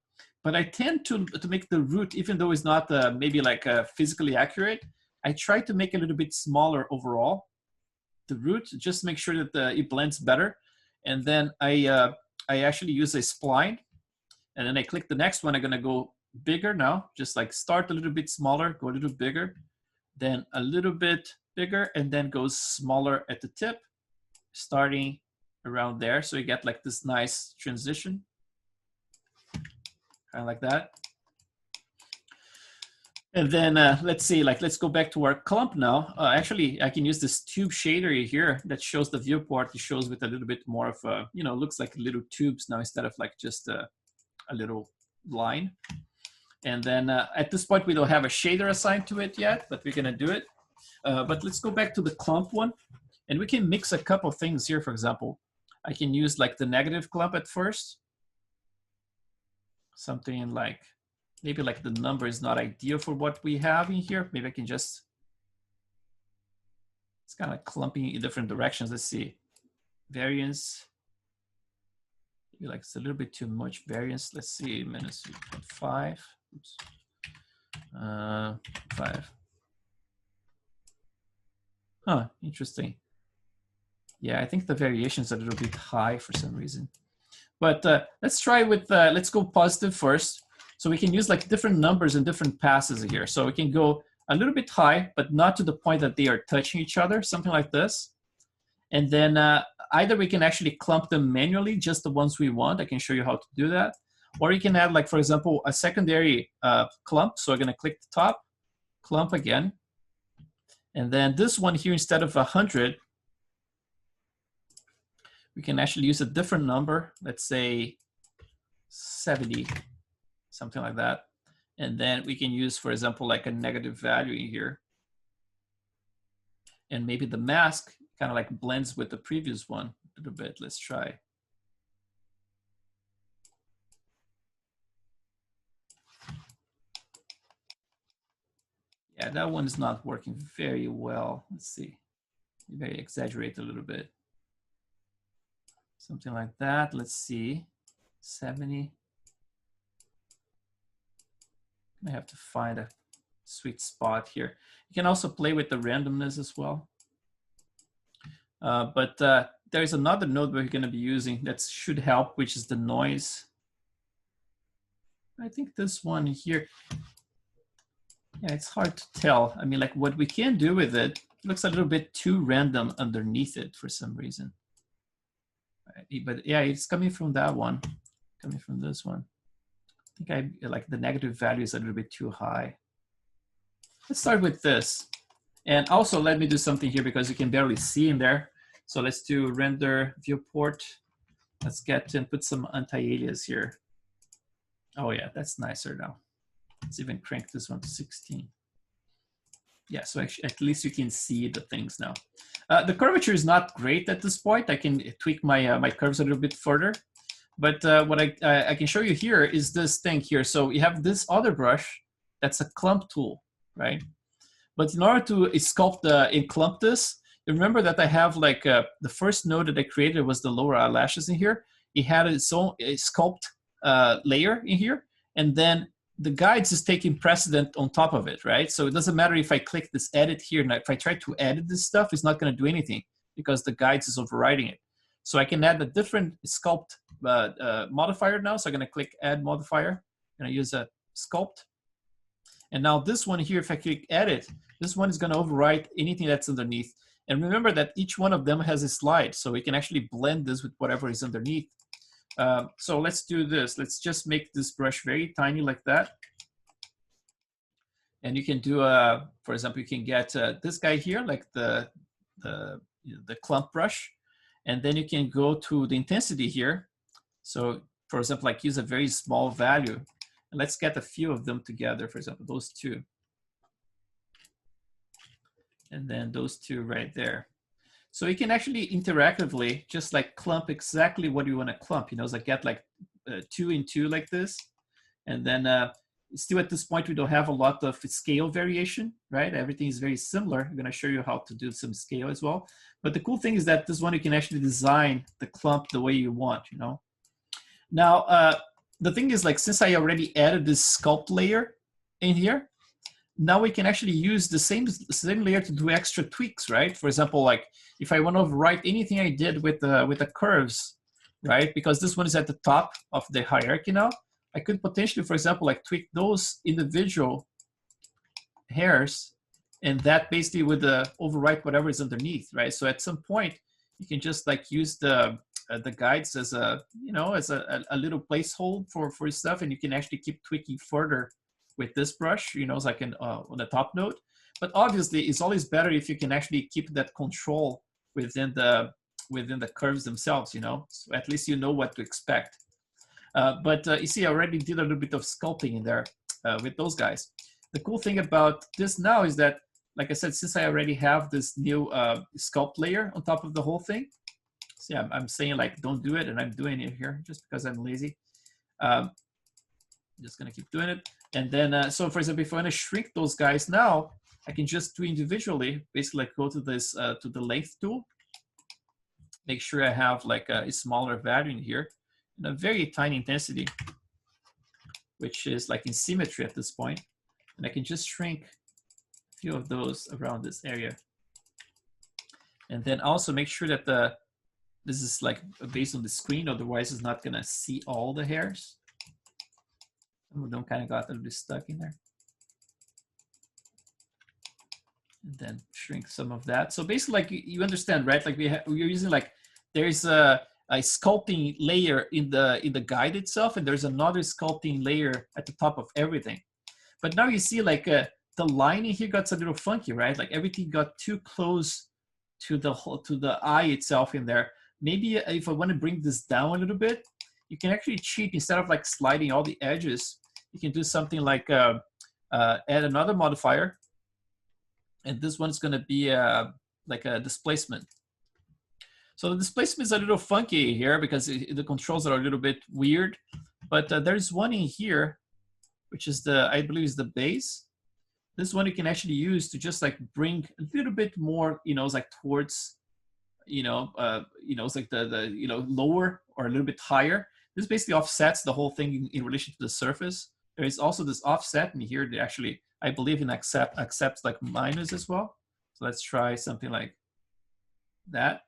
But I tend to make the root, even though it's not maybe like physically accurate, I try to make it a little bit smaller overall, the root, just to make sure that it blends better. And then I actually use a spline, and then I click the next one. I'm gonna go bigger now, just like start a little bit smaller, go a little bigger, then a little bit bigger, and then go smaller at the tip, starting around there. So you get like this nice transition. Kind of like that. And then let's see, like, let's go back to our clump now. Actually, I can use this tube shader here that shows the viewport. It shows with a little bit more of a, you know, looks like little tubes now instead of like just a little line. And then at this point, we don't have a shader assigned to it yet, but we're gonna do it. But let's go back to the clump one. And we can mix a couple things here. For example, I can use like the negative clump at first. Something like, maybe like the number is not ideal for what we have in here. Maybe I can just, it's kind of clumping in different directions. Let's see, variance. Maybe like it's a little bit too much variance. Let's see, -3.5. Oops. 5. Huh, interesting. Yeah, I think the variation is a little bit high for some reason. But let's try with, let's go positive first. So we can use like different numbers and different passes here. So we can go a little bit high, but not to the point that they are touching each other, something like this. And then either we can actually clump them manually, just the ones we want. I can show you how to do that. Or you can add like, for example, a secondary clump. So I'm gonna click the top, clump again. And then this one here, instead of 100, we can actually use a different number. Let's say 70, something like that. And then we can use, for example, like a negative value in here. And maybe the mask kind of like blends with the previous one a little bit. Let's try. Yeah, that one is not working very well. Let's see. Maybe I exaggerate a little bit. Something like that. Let's see. 70. I have to find a sweet spot here. You can also play with the randomness as well. But there's another node we're going to be using that should help, which is the noise. I think this one here, yeah, it's hard to tell. I mean, like what we can do with it, it looks a little bit too random underneath it for some reason. Right. But yeah, it's coming from that one, coming from this one. I think I like the negative value is a little bit too high. Let's start with this. And also let me do something here because you can barely see in there. So let's do render viewport. Let's get and put some anti-alias here. Oh yeah, that's nicer now. Let's even crank this one to 16. Yeah, so actually, at least you can see the things now. The curvature is not great at this point. I can tweak my, my curves a little bit further. But what I can show you here is this thing here. So you have this other brush that's a clump tool, right? But in order to sculpt and clump this, you remember that I have like the first node that I created was the lower eyelashes in here. It had its own sculpt layer in here. And then the guides is taking precedent on top of it, right? So it doesn't matter if I click this edit here, and if I try to edit this stuff, it's not gonna do anything because the guides is overriding it. So I can add a different sculpt modifier now. So I'm gonna click add modifier, and I use a sculpt. And now this one here, if I click edit, this one is gonna override anything that's underneath. And remember that each one of them has a slide, so we can actually blend this with whatever is underneath. So let's do this. Let's just make this brush very tiny like that. And you can do, for example, you can get this guy here, like the clump brush. And then you can go to the intensity here. So for example, like use a very small value. And let's get a few of them together, for example, those two. And then those two right there. So you can actually interactively just like clump exactly what you want to clump, you know, so get like 2 and 2 like this. And then still at this point, we don't have a lot of scale variation, right? Everything is very similar. I'm gonna show you how to do some scale as well. But the cool thing is that this one, you can actually design the clump the way you want, you know? Now, the thing is like, since I already added this sculpt layer in here, now we can actually use the same layer to do extra tweaks, right? For example, like if I want to overwrite anything I did with the curves, right? Because this one is at the top of the hierarchy now, I could potentially, for example, like tweak those individual hairs, and that basically would overwrite whatever is underneath, right? So at some point, you can just like use the guides as a, you know, as a little placeholder for stuff, and you can actually keep tweaking further with this brush, you know, it's like on the top node. But obviously, it's always better if you can actually keep that control within the curves themselves, you know, so at least you know what to expect. But you see, I already did a little bit of sculpting in there with those guys. The cool thing about this now is that, like I said, since I already have this new sculpt layer on top of the whole thing, see, I'm saying like, don't do it, and I'm doing it here just because I'm lazy. I'm just gonna keep doing it. And then, so for example, if I want to shrink those guys now, I can just do individually, basically like go to this, to the length tool, make sure I have like a smaller value in here, and a very tiny intensity, which is like in symmetry at this point. And I can just shrink a few of those around this area. And then also make sure that this is like based on the screen, otherwise it's not gonna see all the hairs. Some of them kind of got a little bit stuck in there. And then shrink some of that. So basically, like you understand, right? Like we're using like, there's a sculpting layer in the guide itself, and there's another sculpting layer at the top of everything. But now you see like the lining here got a little funky, right? Like everything got too close to the eye itself in there. Maybe if I want to bring this down a little bit, you can actually cheat. Instead of like sliding all the edges, you can do something like add another modifier. And this one's going to be like a displacement. So the displacement is a little funky here because the controls are a little bit weird. But there's one in here, which is I believe is the base. This one you can actually use to just like bring a little bit more, you know, it's like towards, it's like the lower or a little bit higher. This basically offsets the whole thing in relation to the surface. There is also this offset in here that actually, I believe in accepts like minus as well. So let's try something like that.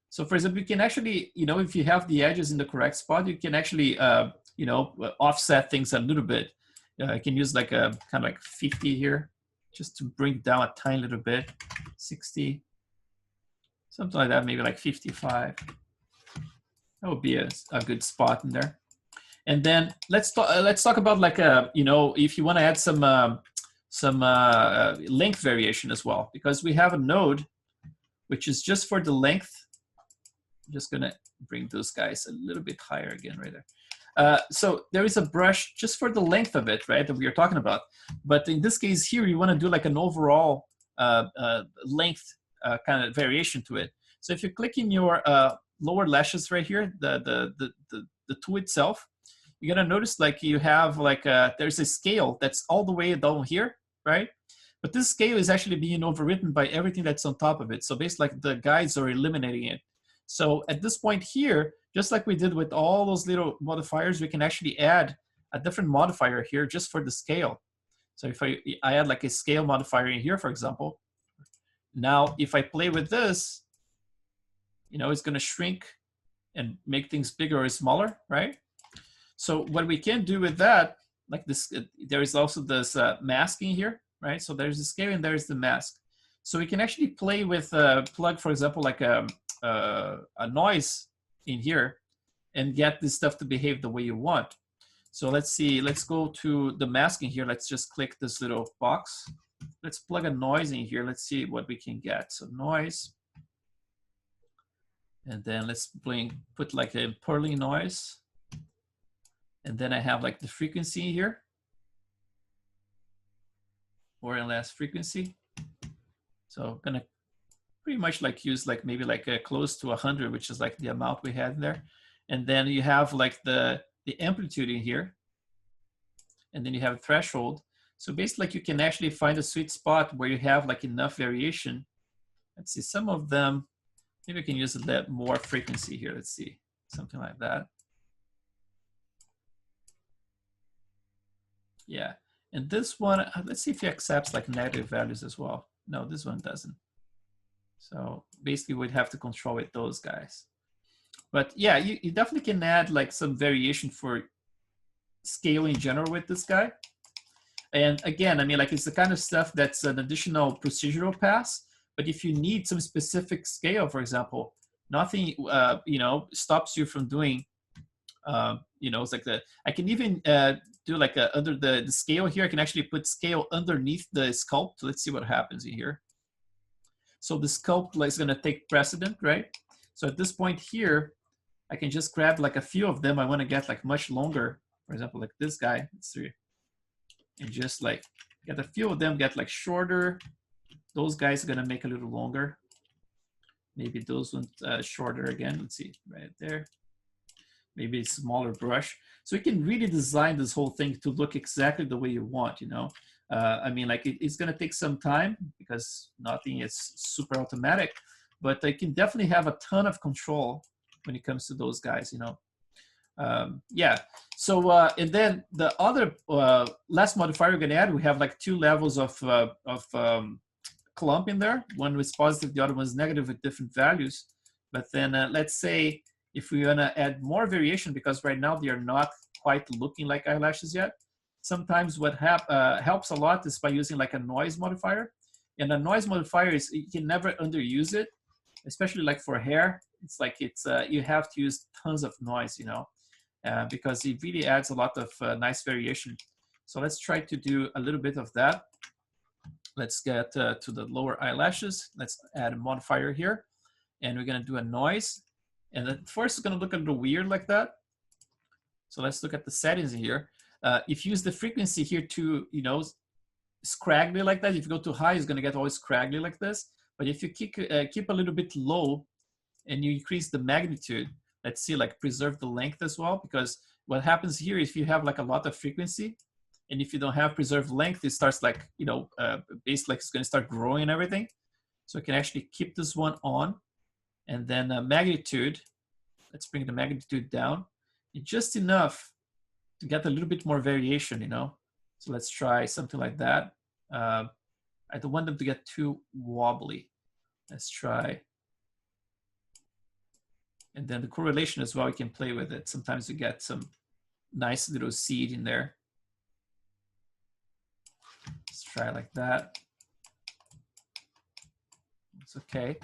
So for example, you can actually, you know, if you have the edges in the correct spot, you can actually, offset things a little bit. I can use like a kind of like 50 here, just to bring down a tiny little bit, 60, something like that, maybe like 55. That would be a good spot in there. And then let's talk about like if you want to add some length variation as well, because we have a node which is just for the length. I'm just gonna bring those guys a little bit higher again right there. So there is a brush just for the length of it, right, that we are talking about. But in this case here, you want to do like an overall length kind of variation to it. So if you click in your lower lashes right here, the tool itself, you're gonna notice like you have like there's a scale that's all the way down here, right? But this scale is actually being overwritten by everything that's on top of it. So basically like the guides are eliminating it. So at this point here, just like we did with all those little modifiers, we can actually add a different modifier here just for the scale. So if I add like a scale modifier in here, for example, now if I play with this, you know, it's going to shrink and make things bigger or smaller, right? So what we can do with that, like this, there is also this masking here, right? So there's the scale and there's the mask. So we can actually play with plug, for example, like a noise in here and get this stuff to behave the way you want. So let's see, let's go to the masking here. Let's just click this little box. Let's plug a noise in here. Let's see what we can get. So noise. And then let's put like a purling noise. And then I have like the frequency here. More and less frequency. So I'm gonna pretty much like use like maybe like close to 100, which is like the amount we had in there. And then you have like the amplitude in here. And then you have a threshold. So basically like you can actually find a sweet spot where you have like enough variation. Let's see, some of them, maybe I can use a little more frequency here. Let's see, something like that. Yeah, and this one, let's see if it accepts like negative values as well. No, this one doesn't. So basically we'd have to control with those guys. But yeah, you definitely can add like some variation for scale in general with this guy. And again, I mean, like it's the kind of stuff that's an additional procedural pass. But if you need some specific scale, for example, nothing, you know, stops you from doing, you know, it's like I can even do like under the scale here. I can actually put scale underneath the sculpt. Let's see what happens in here. So the sculpt is going to take precedent, right? So at this point here, I can just grab like a few of them. I want to get like much longer. For example, like this guy, let's see, and just like get a few of them, get like shorter. Those guys are gonna make a little longer. Maybe those ones shorter again. Let's see, right there. Maybe a smaller brush. So you can really design this whole thing to look exactly the way you want, you know. I mean, like it's gonna take some time because nothing is super automatic, but I can definitely have a ton of control when it comes to those guys, you know. Yeah, so and then the other last modifier we're gonna add, we have like 2 levels of clump in there. One was positive, the other one is negative with different values. But then let's say if we wanna add more variation, because right now they are not quite looking like eyelashes yet. Sometimes what helps a lot is by using like a noise modifier. And a noise modifier is, you can never underuse it, especially like for hair. It's like you have to use tons of noise, you know. Because it really adds a lot of nice variation. So let's try to do a little bit of that. Let's get to the lower eyelashes. Let's add a modifier here. And we're gonna do a noise. And then first it's gonna look a little weird like that. So let's look at the settings here. If you use the frequency here to, you know, scraggly like that, if you go too high, it's gonna get always scraggly like this. But if you keep a little bit low and you increase the magnitude, let's see, like preserve the length as well, because what happens here, if you have like a lot of frequency, and if you don't have preserved length, it starts like, you know, basically like it's gonna start growing and everything. So I can actually keep this one on, and then magnitude, let's bring the magnitude down, just enough to get a little bit more variation, you know. So let's try something like that. I don't want them to get too wobbly. Let's try. And then the correlation as well, you can play with it. Sometimes you get some nice little seed in there. Let's try like that. It's okay.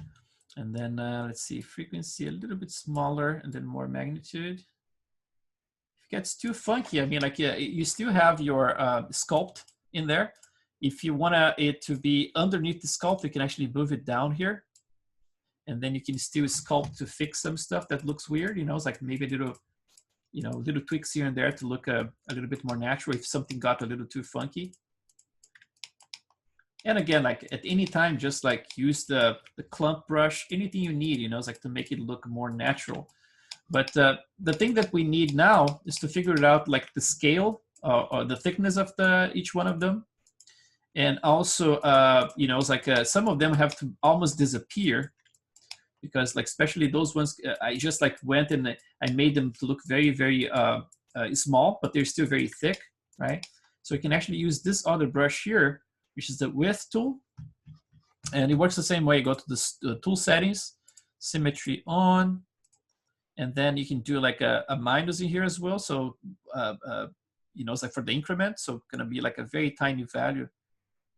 And then let's see, frequency a little bit smaller and then more magnitude. If it gets too funky, I mean, like you still have your sculpt in there. If you want it to be underneath the sculpt, you can actually move it down here. And then you can still sculpt to fix some stuff that looks weird, you know, it's like maybe a little, you know, little tweaks here and there to look a little bit more natural if something got a little too funky. And again, like at any time, just like use the clump brush, anything you need, you know, it's like to make it look more natural. But the thing that we need now is to figure it out, like the scale or the thickness of each one of them. And also, you know, it's like some of them have to almost disappear, because like especially those ones, I just like went and I made them to look very, very small, but they're still very thick, right? So you can actually use this other brush here, which is the width tool. And it works the same way. Go to the tool settings, symmetry on, and then you can do like a minus in here as well. So, you know, it's like for the increment. So it's gonna be like a very tiny value,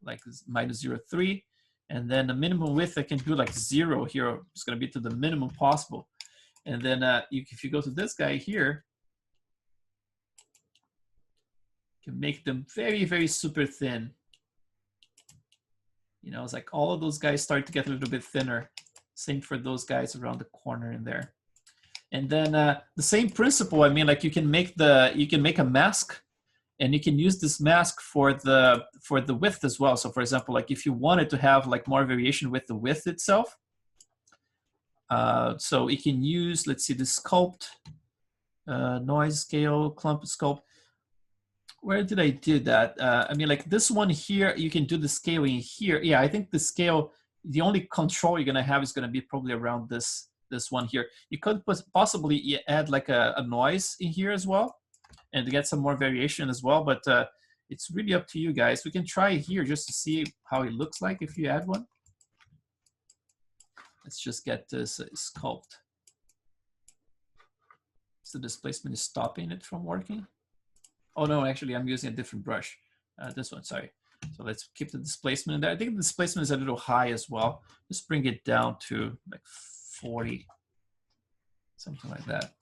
like minus 0.3. And then the minimum width, I can do like 0 here. It's gonna be to the minimum possible. And then if you go to this guy here, you can make them very, very super thin. You know, it's like all of those guys start to get a little bit thinner. Same for those guys around the corner in there. And then the same principle, I mean, like you can make a mask, and you can use this mask for the width as well. So for example, like if you wanted to have like more variation with the width itself, so you can use, let's see, the sculpt, noise scale, clump sculpt. Where did I do that? I mean, like this one here, you can do the scaling here. Yeah, I think the scale, the only control you're gonna have is gonna be probably around this one here. You could possibly add like a noise in here as well, and to get some more variation as well. But it's really up to you guys. We can try here just to see how it looks like if you add one. Let's just get this sculpt. So the displacement is stopping it from working. Oh no, actually I'm using a different brush. This one, sorry. So let's keep the displacement in there. I think the displacement is a little high as well. Just bring it down to like 40, something like that.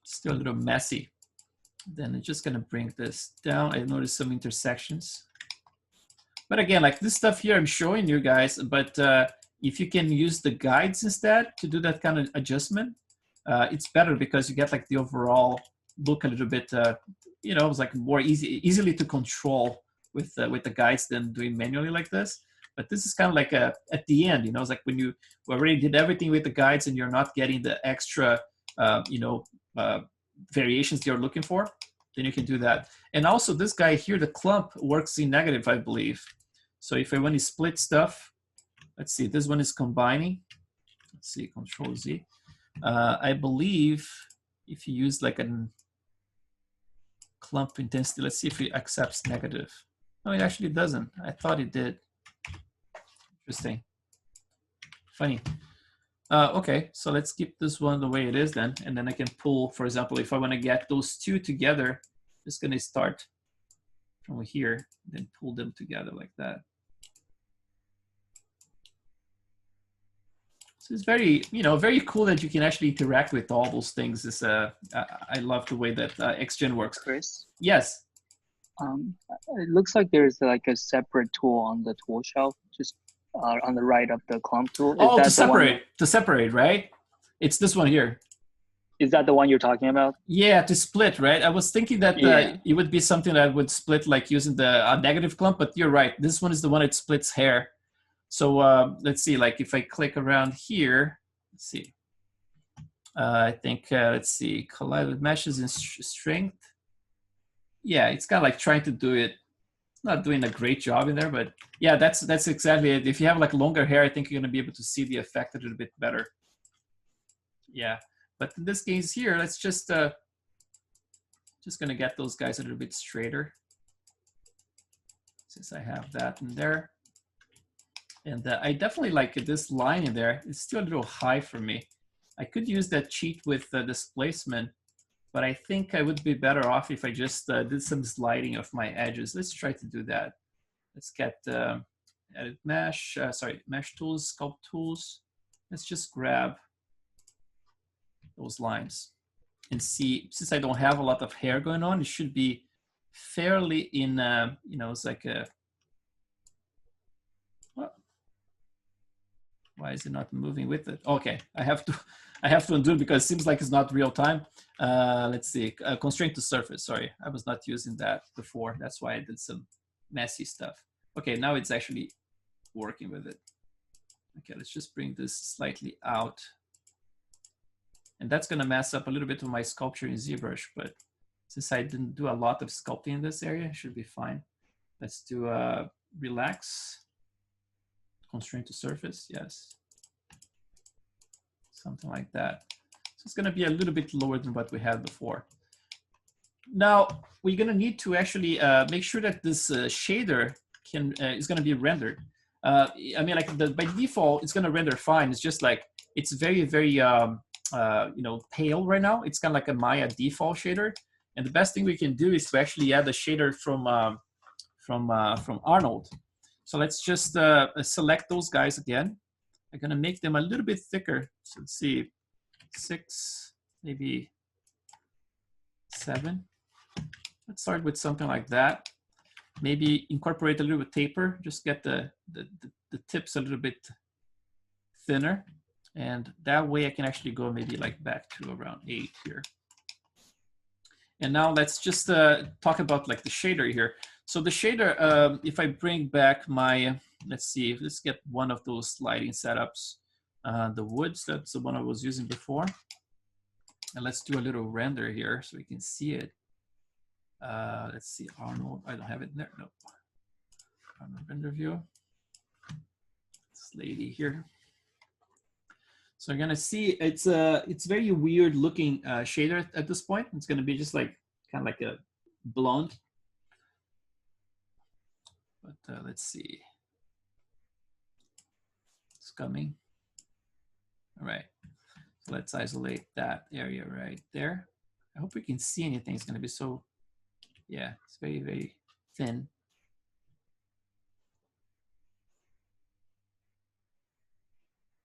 Still a little messy. Then it's just gonna bring this down. I noticed some intersections. But again, like this stuff here I'm showing you guys, but if you can use the guides instead to do that kind of adjustment, it's better because you get like the overall look a little bit, you know, it's like more easily to control with the guides than doing manually like this. But this is kind of like at the end, you know, it's like when you already did everything with the guides and you're not getting the extra, you know, variations you're looking for, then you can do that. And also this guy here, the clump works in negative, I believe. So if I want to split stuff, let's see, this one is combining. Let's see, Control Z. I believe if you use like a clump intensity, let's see if it accepts negative. No, it actually doesn't. I thought it did. Interesting. Funny. Okay, so let's keep this one the way it is then. And then I can pull, for example, if I want to get those two together, just going to start from here, then pull them together like that. So it's very, you know, very cool that you can actually interact with all those things. It's, I love the way that XGen works. Chris? Yes. It looks like there's like a separate tool on the tool shelf, just on the right of the clump tool. Oh, to separate, right? It's this one here. Is that the one you're talking about? Yeah, to split, right? I was thinking that it would be something that would split like using the negative clump, but you're right. This one is the one that splits hair. So let's see, like if I click around here, let's see. I think, let's see, collide with meshes and strength. Yeah, it's kind of like trying to do it. Not doing a great job in there, but yeah, that's exactly it. If you have like longer hair, I think you're gonna be able to see the effect a little bit better. Yeah, but in this case here, let's just gonna get those guys a little bit straighter. Since I have that in there. And I definitely like this line in there. It's still a little high for me. I could use that cheat with displacement, but I think I would be better off if I just did some sliding of my edges. Let's try to do that. Let's get edit mesh, mesh tools, sculpt tools. Let's just grab those lines and see, since I don't have a lot of hair going on, it should be fairly in, you know, it's like a, why is it not moving with it? Okay, I have to undo it because it seems like it's not real time. Let's see, constraint to surface. Sorry, I was not using that before. That's why I did some messy stuff. Okay, now it's actually working with it. Okay, let's just bring this slightly out. And that's gonna mess up a little bit of my sculpture in ZBrush, but since I didn't do a lot of sculpting in this area, it should be fine. Let's do relax. Constraint to surface, yes. Something like that. So it's gonna be a little bit lower than what we had before. Now, we're gonna need to actually make sure that this shader is gonna be rendered. I mean, like by default, it's gonna render fine. It's just like, it's very, very, you know, pale right now. It's kind of like a Maya default shader. And the best thing we can do is to actually add a shader from Arnold. So let's just select those guys again. I'm gonna make them a little bit thicker. So let's see, 6, maybe 7. Let's start with something like that. Maybe incorporate a little bit taper, just get the tips a little bit thinner. And that way I can actually go maybe like back to around 8 here. And now let's just talk about like the shader here. So the shader, if I bring back my, let's see, let's get one of those sliding setups. The woods, that's the one I was using before. And let's do a little render here so we can see it. Let's see, Arnold, I don't have it there, no. Arnold render view. This lady here. So you're gonna see it's very weird looking shader at this point. It's gonna be just like kind of like a blonde. But let's see. It's coming. All right. So let's isolate that area right there. I hope we can see anything. It's gonna be so, yeah, it's very, very thin.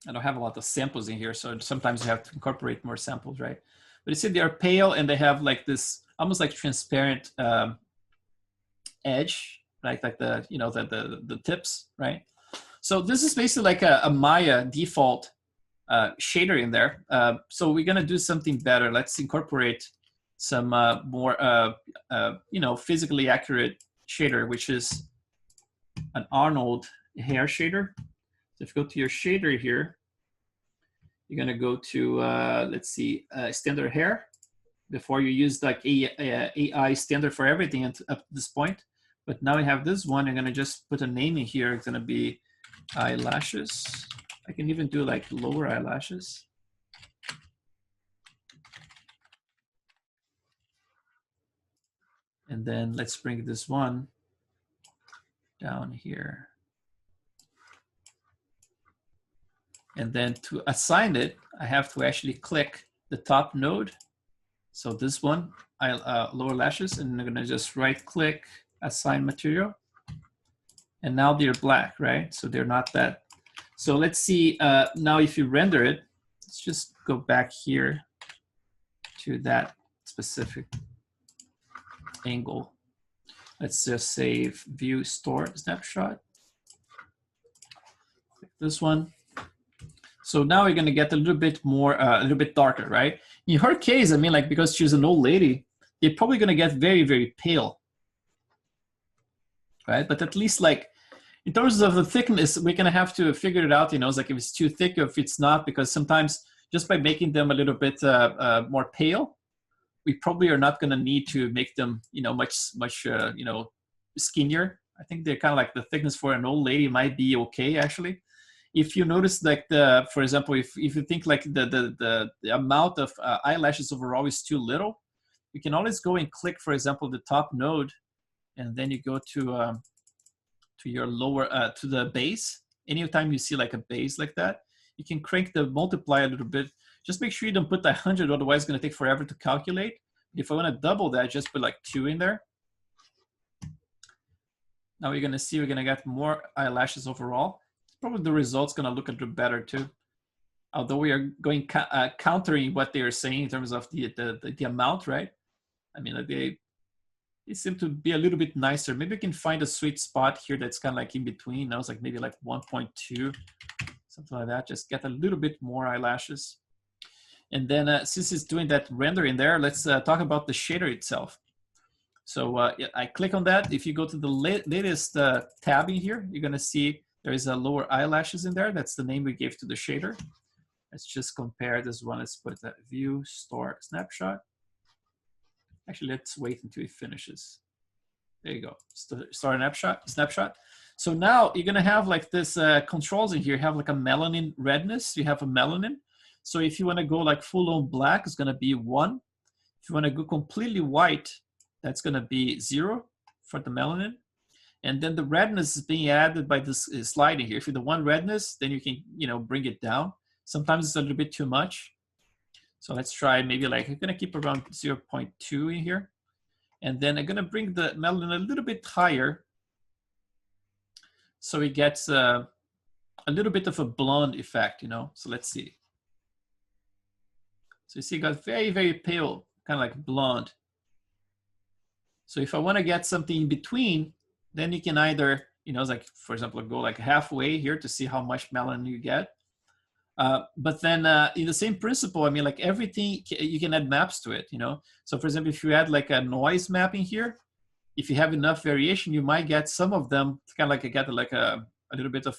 I don't have a lot of samples in here, so sometimes you have to incorporate more samples, right? But you see they are pale and they have like this almost like transparent edge, right? Like the, you know, the tips, right? So this is basically like a Maya default shader in there. So we're gonna do something better. Let's incorporate some more, you know, physically accurate shader, which is an Arnold hair shader. So if you go to your shader here, you're gonna go to, let's see, standard hair. Before you used like AI standard for everything up to this point. But now we have this one, I'm gonna just put a name in here. It's gonna be eyelashes. I can even do like lower eyelashes. And then let's bring this one down here. And then to assign it, I have to actually click the top node. So this one, lower lashes, and I'm gonna just right click, assign material. And now they're black, right? So they're not that. So let's see, now if you render it, let's just go back here to that specific angle. Let's just save view store snapshot. Click this one. So now you're gonna get a little bit more, a little bit darker, right? In her case, I mean, like because she's an old lady, they're probably gonna get very, very pale, right? But at least like in terms of the thickness, we're gonna have to figure it out, you know, it's like if it's too thick or if it's not, because sometimes just by making them a little bit more pale, we probably are not gonna need to make them, you know, much, you know, skinnier. I think they're kind of like the thickness for an old lady might be okay, actually. If you notice like the, for example, if you think like the amount of eyelashes overall is too little, you can always go and click, for example, the top node, and then you go to your lower, to the base. Anytime you see like a base like that, you can crank the multiply a little bit. Just make sure you don't put 100, otherwise it's gonna take forever to calculate. If I wanna double that, just put like 2 in there. Now you're gonna see we're gonna get more eyelashes overall. Probably the result's gonna look a little better too. Although we are going countering what they are saying in terms of the amount, right? I mean, they seem to be a little bit nicer. Maybe we can find a sweet spot here that's kind of like in between. Now it's like maybe like 1.2, something like that. Just get a little bit more eyelashes. And then since it's doing that render in there, let's talk about the shader itself. So I click on that. If you go to the latest tab in here, you're gonna see there is a lower eyelashes in there. That's the name we gave to the shader. Let's just compare this one. Let's put that view store snapshot. Actually, let's wait until it finishes. There you go, store snapshot. So now you're gonna have like this controls in here. You have like a melanin redness. You have a melanin. So if you wanna go like full on black, it's gonna be 1. If you wanna go completely white, that's gonna be 0 for the melanin. And then the redness is being added by this sliding here. If you're the 1 redness, then you can, you know, bring it down. Sometimes it's a little bit too much. So let's try maybe like, I'm gonna keep around 0.2 in here. And then I'm gonna bring the melanin a little bit higher so it gets a little bit of a blonde effect, you know? So let's see. So you see it got very, very pale, kind of like blonde. So if I wanna get something in between, then you can either, you know, like for example, go like halfway here to see how much melanin you get. But then in the same principle, I mean, like everything, you can add maps to it, you know? So for example, if you add like a noise mapping here, if you have enough variation, you might get some of them kind of like get like a little bit of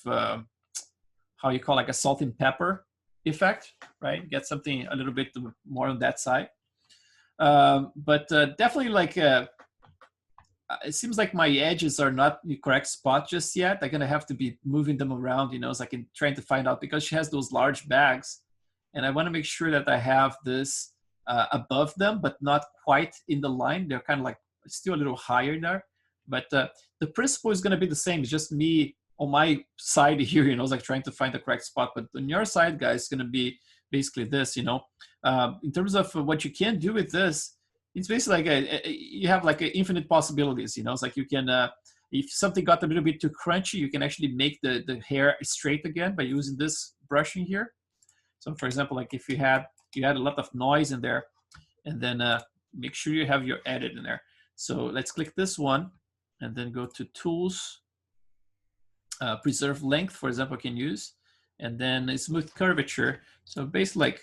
how you call like a salt and pepper effect, right? Get something a little bit more on that side. But definitely like, it seems like my edges are not the correct spot just yet. I'm gonna have to be moving them around, you know, so I can trying to find out, because she has those large bags and I wanna make sure that I have this above them, but not quite in the line. They're kind of like still a little higher there. But the principle is gonna be the same. It's just me on my side here, you know, it's like trying to find the correct spot. But on your side, guys, it's gonna be basically this, you know. In terms of what you can do with this, it's basically like you have like infinite possibilities, you know. It's like you can, if something got a little bit too crunchy, you can actually make the hair straight again by using this brushing here. So for example, like if you had a lot of noise in there, and then make sure you have your edit in there. So let's click this one and then go to tools, preserve length, for example, I can use, and then smooth curvature. So basically like,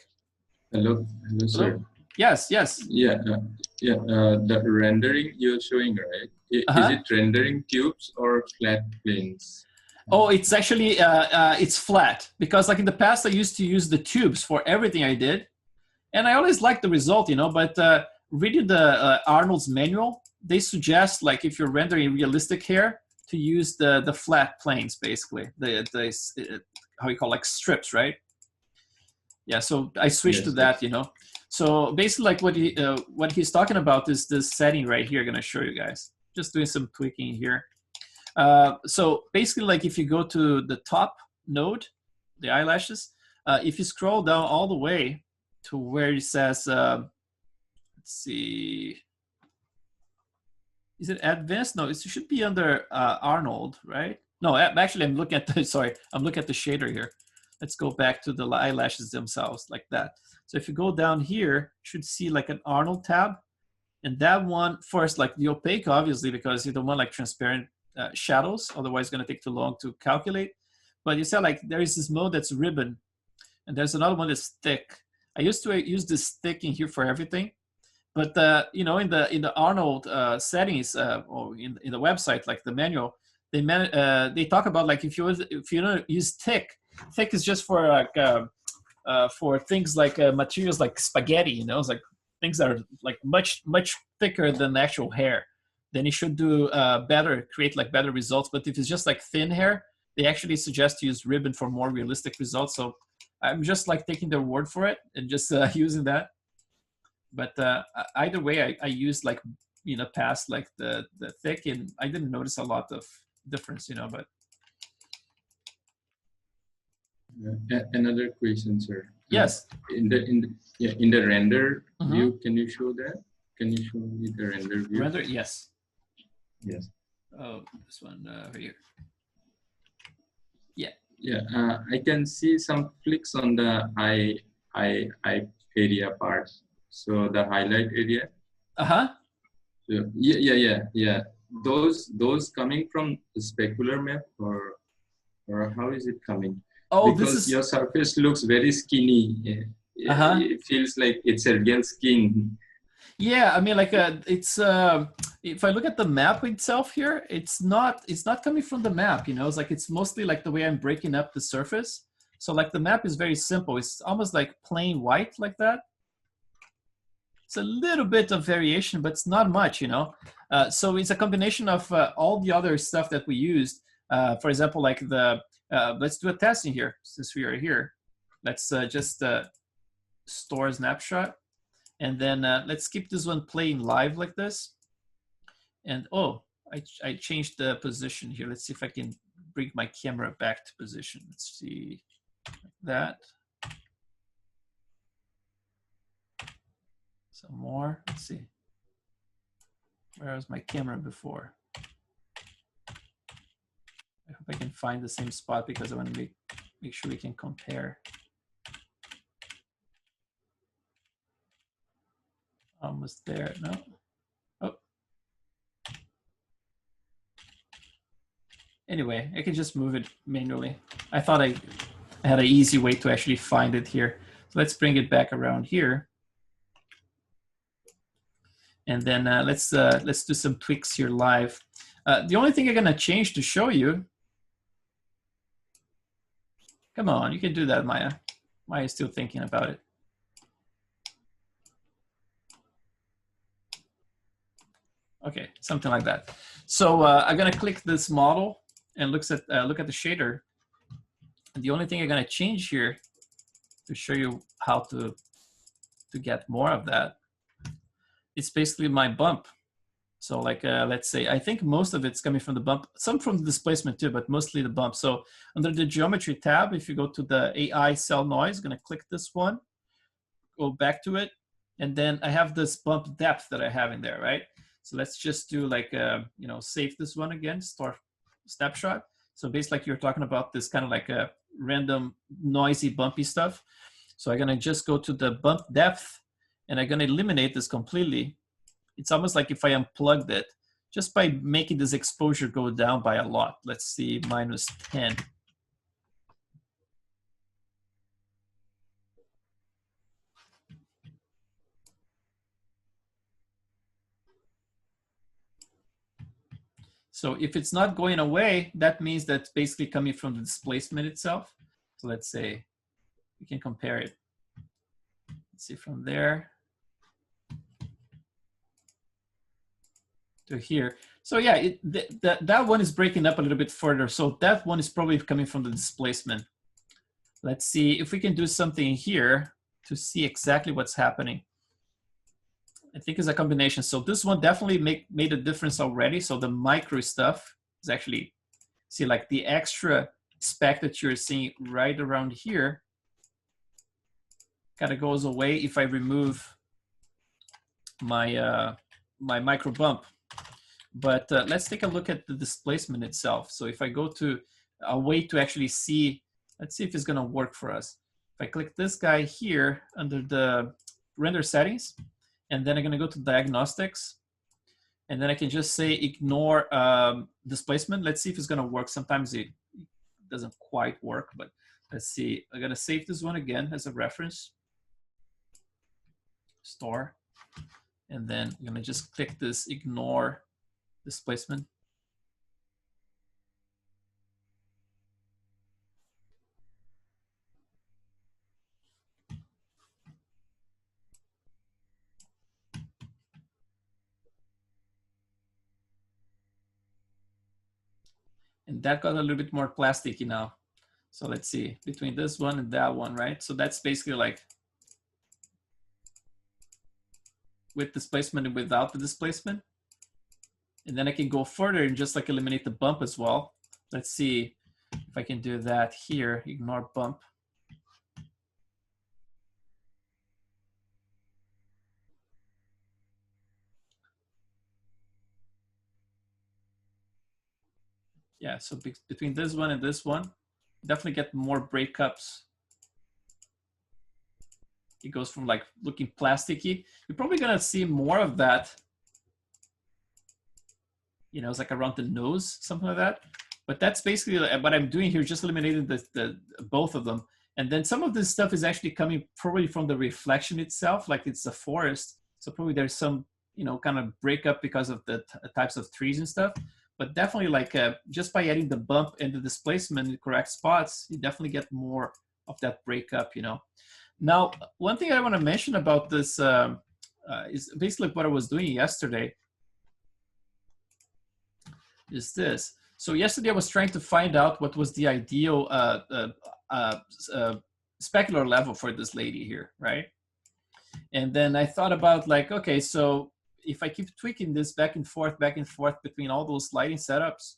hello, sir. Yes, yes. Yeah, the rendering you're showing, right? Is it rendering tubes or flat planes? Oh, it's actually, it's flat, because like in the past, I used to use the tubes for everything I did. And I always liked the result, you know, but reading the Arnold's manual, they suggest like if you're rendering realistic hair to use the flat planes, basically, the how you call like strips, right? Yeah, so I switched to that, you know. So basically like what he's talking about is this setting right here. I'm gonna show you guys, just doing some tweaking here. So basically like if you go to the top node, the eyelashes, if you scroll down all the way to where it says, let's see, is it advanced? No, it should be under Arnold, right? No, actually I'm looking at the, sorry, I'm looking at the shader here. Let's go back to the eyelashes themselves like that. So if you go down here, you should see like an Arnold tab. And that one first, like the opaque, obviously, because you don't want like transparent shadows, otherwise it's gonna take too long to calculate. But you see like there is this mode that's ribbon, and there's another one that's thick. I used to use this thick in here for everything. But you know, in the Arnold settings or in the website, like the manual, they talk about like if you don't use thick is just for like for things like materials like spaghetti, you know, it's like things that are like much thicker than the actual hair. Then you should do create like better results. But if it's just like thin hair, they actually suggest to use ribbon for more realistic results. So I'm just like taking their word for it and just using that. But either way, I used like, you know, past like the thick, and I didn't notice a lot of difference, you know. But another question, sir. Yes. In the render view, can you show that? Can you show me the render view? Render, yes. Yes. Oh, this one right here. Yeah. Yeah, I can see some flicks on the eye area part. So the highlight area. So, yeah. Those coming from the specular map, or how is it coming? Oh, because your surface looks very skinny. It feels like it's a real skin. Yeah, I mean, like it's if I look at the map itself here, it's not coming from the map, you know. It's like it's mostly like the way I'm breaking up the surface. So like the map is very simple. It's almost like plain white like that. It's a little bit of variation, but it's not much, you know. So it's a combination of all the other stuff that we used. For example, like the let's do a test in here since we are here. Let's just store a snapshot. And then let's keep this one playing live like this. And oh, I changed the position here. Let's see if I can bring my camera back to position. Let's see, like that. Some more, let's see. Where was my camera before? I hope I can find the same spot because I want to make sure we can compare. Almost there, no? Oh. Anyway, I can just move it manually. I thought I had an easy way to actually find it here. So let's bring it back around here. And then let's do some tweaks here live. The only thing I'm gonna change to show you, come on, you can do that, Maya. Maya's still thinking about it. Okay, something like that. So I'm gonna click this model and look at the shader. And the only thing I'm gonna change here to show you how to get more of that, it's basically my bump. So like, let's say, I think most of it's coming from the bump, some from the displacement too, but mostly the bump. So under the geometry tab, if you go to the AI cell noise, I'm gonna click this one, go back to it. And then I have this bump depth that I have in there, right? So let's just do like, you know, save this one again, start snapshot. So basically like you're talking about this kind of like a random noisy bumpy stuff. So I'm gonna just go to the bump depth and I'm gonna eliminate this completely. It's almost like if I unplugged it, just by making this exposure go down by a lot. Let's see, -10. So if it's not going away, that means that's basically coming from the displacement itself. So let's say we can compare it. Let's see from there to here. So yeah, that one is breaking up a little bit further. So that one is probably coming from the displacement. Let's see if we can do something here to see exactly what's happening. I think it's a combination. So this one definitely made a difference already. So the micro stuff is actually, see like the extra speck that you're seeing right around here kind of goes away if I remove my, my micro bump. But let's take a look at the displacement itself. So if I go to a way to actually see, let's see if it's gonna work for us. If I click this guy here under the render settings, and then I'm gonna go to diagnostics, and then I can just say ignore displacement. Let's see if it's gonna work. Sometimes it doesn't quite work, but let's see. I'm gonna save this one again as a reference, store, and then I'm gonna just click this ignore displacement. And that got a little bit more plasticky now. So let's see, between this one and that one, right? So that's basically like with displacement and without the displacement. And then I can go further and just like eliminate the bump as well. Let's see if I can do that here, ignore bump. Yeah, so between this one and this one, definitely get more breakups. It goes from like looking plasticky. You're probably gonna see more of that. You know, it's like around the nose, something like that. But that's basically what I'm doing here, just eliminating both of them. And then some of this stuff is actually coming probably from the reflection itself, like it's a forest. So probably there's some, you know, kind of breakup because of the types of trees and stuff. But definitely like just by adding the bump and the displacement in the correct spots, you definitely get more of that breakup, you know. Now, one thing I want to mention about this is basically what I was doing yesterday is this. So yesterday I was trying to find out what was the ideal specular level for this lady here, right? And then I thought about like, okay, so if I keep tweaking this back and forth between all those lighting setups,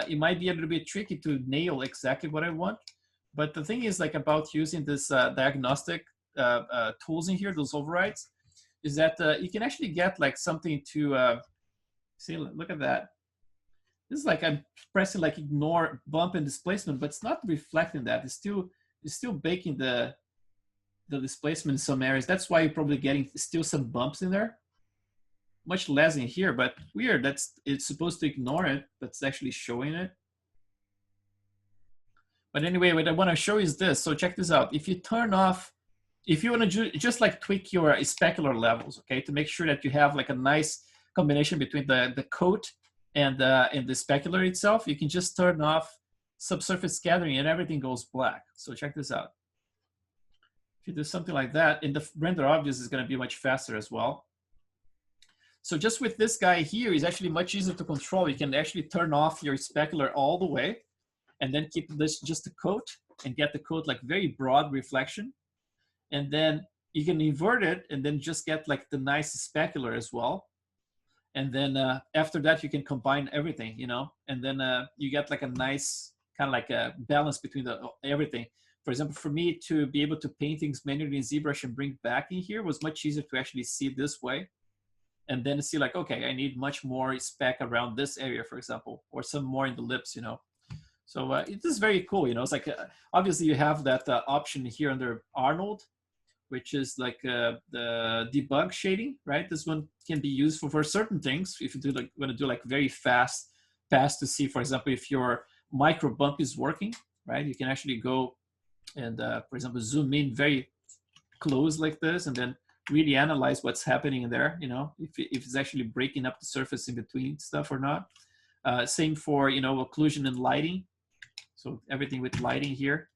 it might be a little bit tricky to nail exactly what I want. But the thing is like about using this diagnostic tools in here, those overrides, is that you can actually get like something to see. Look at that. This is like I'm pressing like ignore bump and displacement, but it's not reflecting that. It's still baking the displacement in some areas. That's why you're probably getting still some bumps in there. Much less in here, but weird. It's supposed to ignore it, but it's actually showing it. But anyway, what I want to show is this. So check this out. If you turn off, if you want to just like tweak your specular levels, okay, to make sure that you have like a nice combination between the coat and the specular itself, you can just turn off subsurface scattering and everything goes black. So check this out. If you do something like that, and the render obvious is going to be much faster as well. So just with this guy here, is actually much easier to control. You can actually turn off your specular all the way and then keep this just a coat and get the coat like very broad reflection. And then you can invert it and then just get like the nice specular as well. And then after that, you can combine everything, you know, and then you get like a nice kind of like a balance between everything. For example, for me to be able to paint things manually in ZBrush and bring back in here was much easier to actually see this way. And then see like, okay, I need much more spec around this area, for example, or some more in the lips, you know. So it is very cool, you know. It's like, obviously you have that option here under Arnold, which is like the debug shading, right? This one can be useful for certain things. If you do like want to do like very fast to see, for example, if your micro bump is working, right? You can actually go and, for example, zoom in very close like this, and then really analyze what's happening in there, you know, if it's actually breaking up the surface in between stuff or not. Same for, you know, occlusion and lighting. So everything with lighting here,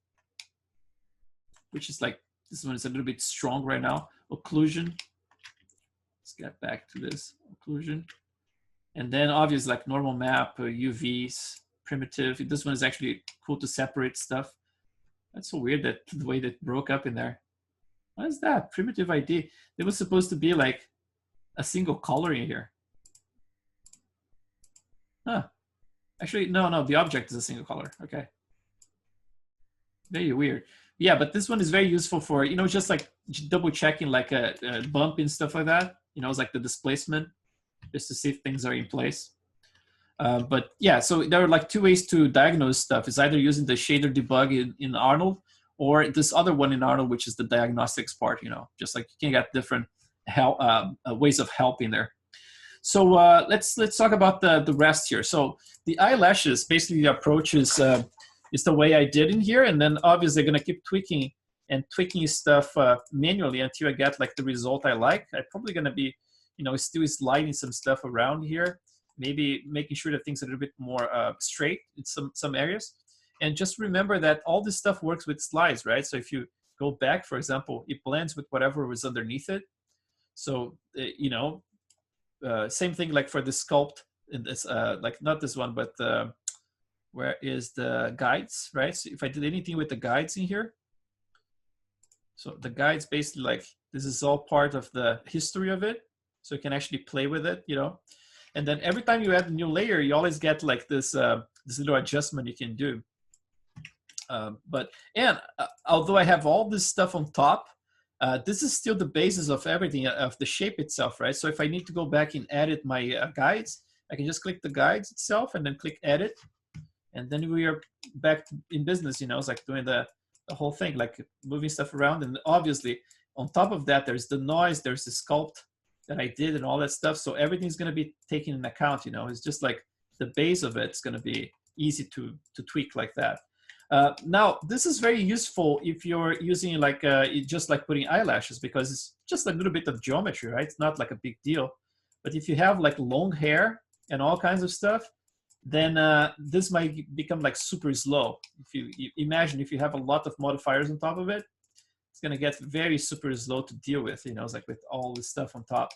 which is like, this one is a little bit strong right now. Occlusion, let's get back to this, occlusion. And then obviously like normal map, UVs, primitive. This one is actually cool to separate stuff. That's so weird that the way that broke up in there. What is that? Primitive ID. It was supposed to be like a single color in here. Huh. Actually, no, the object is a single color. Okay. Very weird. Yeah, but this one is very useful for, you know, just like double checking like a bump and stuff like that. You know, it's like the displacement, just to see if things are in place. But yeah, so there are like two ways to diagnose stuff. It's either using the shader debug in Arnold, or this other one in Arnold, which is the diagnostics part, you know, just like you can get different help, ways of helping there. So let's talk about the rest here. So the eyelashes, basically the approach is the way I did in here. And then obviously I'm gonna keep tweaking stuff manually until I get like the result I like. I'm probably gonna be, you know, still sliding some stuff around here, maybe making sure that things are a little bit more straight in some areas. And just remember that all this stuff works with slides, right? So if you go back, for example, it blends with whatever was underneath it. So, you know, same thing like for the sculpt in this, like not this one, but where is the guides, right? So if I did anything with the guides in here, so the guides basically like, this is all part of the history of it. So you can actually play with it, you know? And then every time you add a new layer, you always get like this, this little adjustment you can do. Although I have all this stuff on top, this is still the basis of everything, of the shape itself, right? So if I need to go back and edit my guides, I can just click the guides itself and then click edit. And then we are back in business, you know, it's like doing the whole thing, like moving stuff around. And obviously on top of that, there's the noise, there's the sculpt that I did and all that stuff. So everything's going to be taken into account, you know, it's just like the base of it's going to be easy to tweak like that. Now, this is very useful if you're using like just like putting eyelashes, because it's just a little bit of geometry, right? It's not like a big deal. But if you have like long hair and all kinds of stuff, then this might become like super slow. If you imagine if you have a lot of modifiers on top of it, it's going to get very super slow to deal with, you know, it's like with all this stuff on top.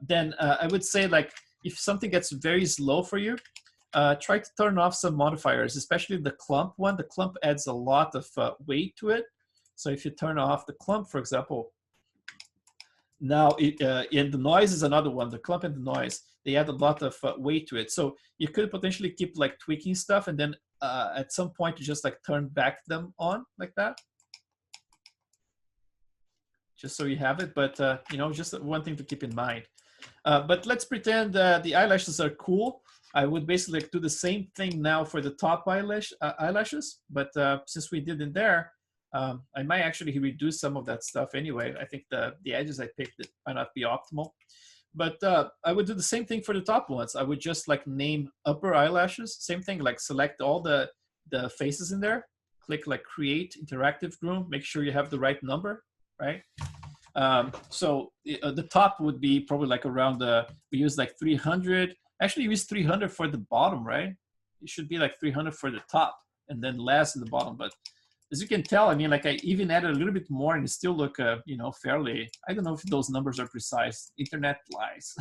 Then I would say like if something gets very slow for you, try to turn off some modifiers, especially the clump one. The clump adds a lot of weight to it. So if you turn off the clump, for example, now and the noise is another one, the clump and the noise, they add a lot of weight to it. So you could potentially keep like tweaking stuff and then at some point you just like turn back them on like that. just so you have it. But you know, just one thing to keep in mind. But let's pretend the eyelashes are cool. I would basically do the same thing now for the top eyelashes. But since we did in there, I might actually reduce some of that stuff anyway. I think the edges I picked might not be optimal. But I would do the same thing for the top ones. I would just like name upper eyelashes. Same thing, like select all the faces in there. Click like create interactive groom. Make sure you have the right number, right? So the top would be probably like around we use like 300. Actually, we use 300 for the bottom, right? It should be like 300 for the top and then less in the bottom. But as you can tell, I mean, like I even added a little bit more and it still look, you know, fairly, I don't know if those numbers are precise. Internet lies.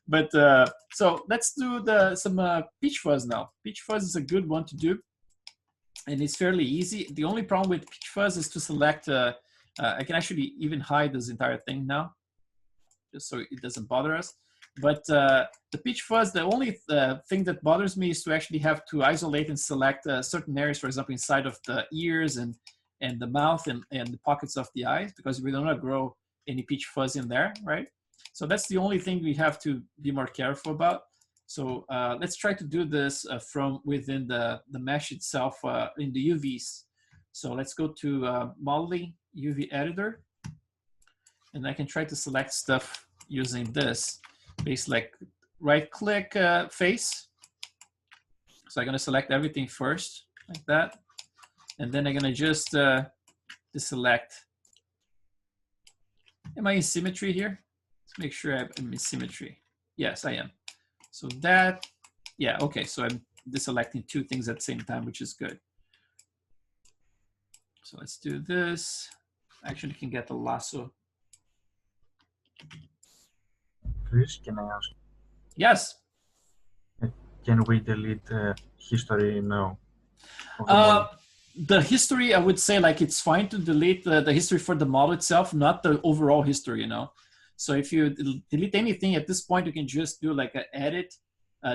But so let's do some peach fuzz now. Peach fuzz is a good one to do. And it's fairly easy. The only problem with peach fuzz is to select, I can actually even hide this entire thing now, just so it doesn't bother us. But the peach fuzz, the only thing that bothers me is to actually have to isolate and select certain areas, for example, inside of the ears and the mouth and the pockets of the eyes, because we don't want to grow any peach fuzz in there, right? So that's the only thing we have to be more careful about. So let's try to do this from within the mesh itself in the UVs. So let's go to modeling UV editor, and I can try to select stuff using this. Basically, like right click face. So I'm gonna select everything first, like that. And then I'm gonna just deselect. Am I in symmetry here? Let's make sure I'm in symmetry. Yes, I am. So that, yeah, okay. So I'm deselecting two things at the same time, which is good. So let's do this. Actually, can get the lasso. Chris, can I ask? Yes. Can we delete history now? The history, I would say, like it's fine to delete the history for the model itself, not the overall history, you know. So if you delete anything at this point, you can just do like an edit,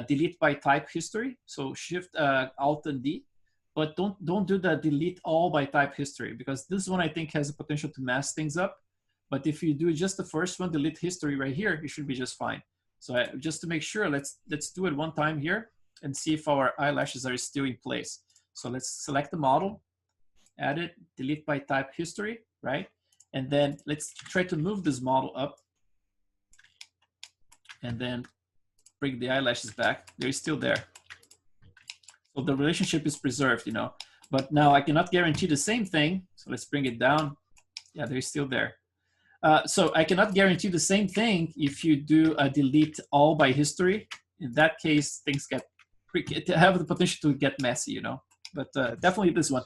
delete by type history. So Shift, Alt, and D. But don't do the delete all by type history, because this one I think has the potential to mess things up. But if you do just the first one, delete history right here, you should be just fine. So just to make sure, let's do it one time here and see if our eyelashes are still in place. So let's select the model, add it, delete by type history, right? And then let's try to move this model up and then bring the eyelashes back. They're still there. So the relationship is preserved, you know. But now I cannot guarantee the same thing. So let's bring it down. Yeah, they're still there. So I cannot guarantee the same thing if you do a delete all by history. In that case, things have the potential to get messy, you know. But definitely this one.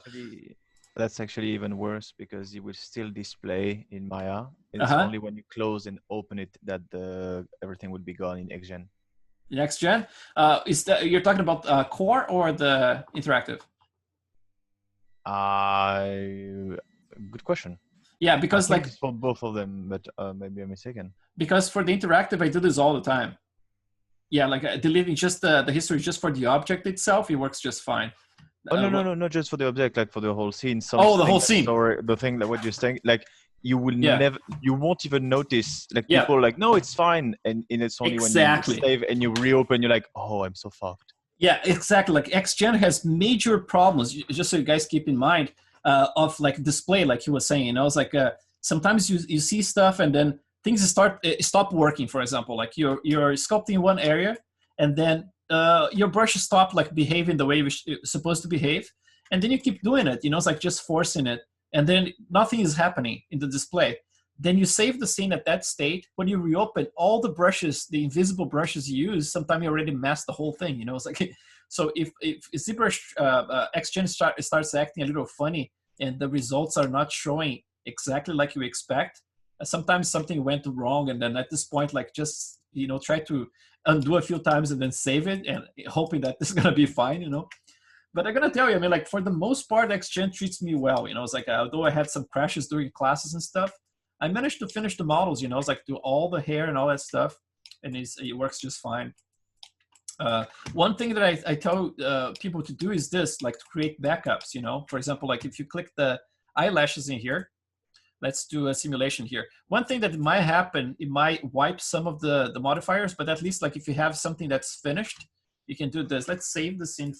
That's actually even worse, because it will still display in Maya. It's only when you close and open it that everything would be gone in XGen. In XGen? Is that, you're talking about core or the interactive? Good question. Yeah, because like it's for both of them, but maybe I'm mistaken. Because for the interactive, I do this all the time. Yeah, like deleting just the history just for the object itself, it works just fine. Oh no, not just for the object, like for the whole scene. The whole scene. Or the thing that what you're saying, like you will never, you won't even notice. Like people are like, no, it's fine, and it's only when you save and you reopen, you're like, oh, I'm so fucked. Yeah, exactly. Like XGen has major problems. Just so you guys keep in mind. Of like display, like he was saying, you know, it's like sometimes you see stuff and then things stop working. For example, like you're sculpting one area and then your brush stop like behaving the way it's supposed to behave, and then you keep doing it. You know, it's like just forcing it, and then nothing is happening in the display. Then you save the scene at that state. When you reopen, all the brushes, the invisible brushes you use, sometimes you already masked the whole thing. You know, it's like. So if ZBrush XGen starts acting a little funny and the results are not showing exactly like you expect, sometimes something went wrong, and then at this point, like just, you know, try to undo a few times and then save it and hoping that this is gonna be fine, you know. But I'm gonna tell you, I mean, like for the most part, XGen treats me well. You know, it's like although I had some crashes during classes and stuff, I managed to finish the models. You know, it's like do all the hair and all that stuff, and it works just fine. One thing that I tell people to do is this, like to create backups, you know. For example, like if you click the eyelashes in here, let's do a simulation here. One thing that might happen, it might wipe some of the modifiers, but at least like if you have something that's finished, you can do this. Let's save the scene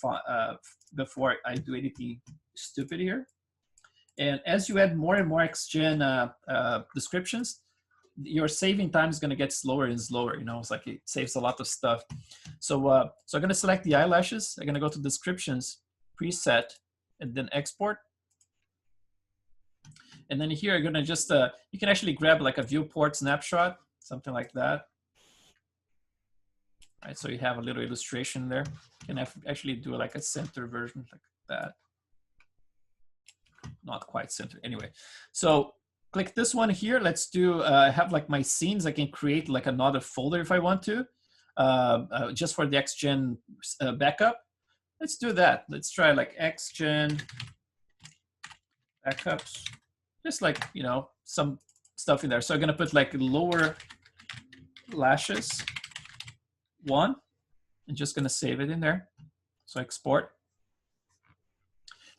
before I do anything stupid here. And as you add more and more XGen descriptions, your saving time is going to get slower and slower. You know, it's like it saves a lot of stuff. So, so I'm going to select the eyelashes. I'm going to go to descriptions, preset, and then export. And then here, I'm going to just, you can actually grab like a viewport snapshot, something like that. All right, so you have a little illustration there. You can actually do like a center version like that. Not quite center, anyway. So click this one here. Let's do, have like my scenes. I can create like another folder if I want to, just for the XGen backup. Let's do that. Let's try like XGen backups. Just like, you know, some stuff in there. So I'm gonna put like lower lashes 1. I'm just gonna save it in there. So export.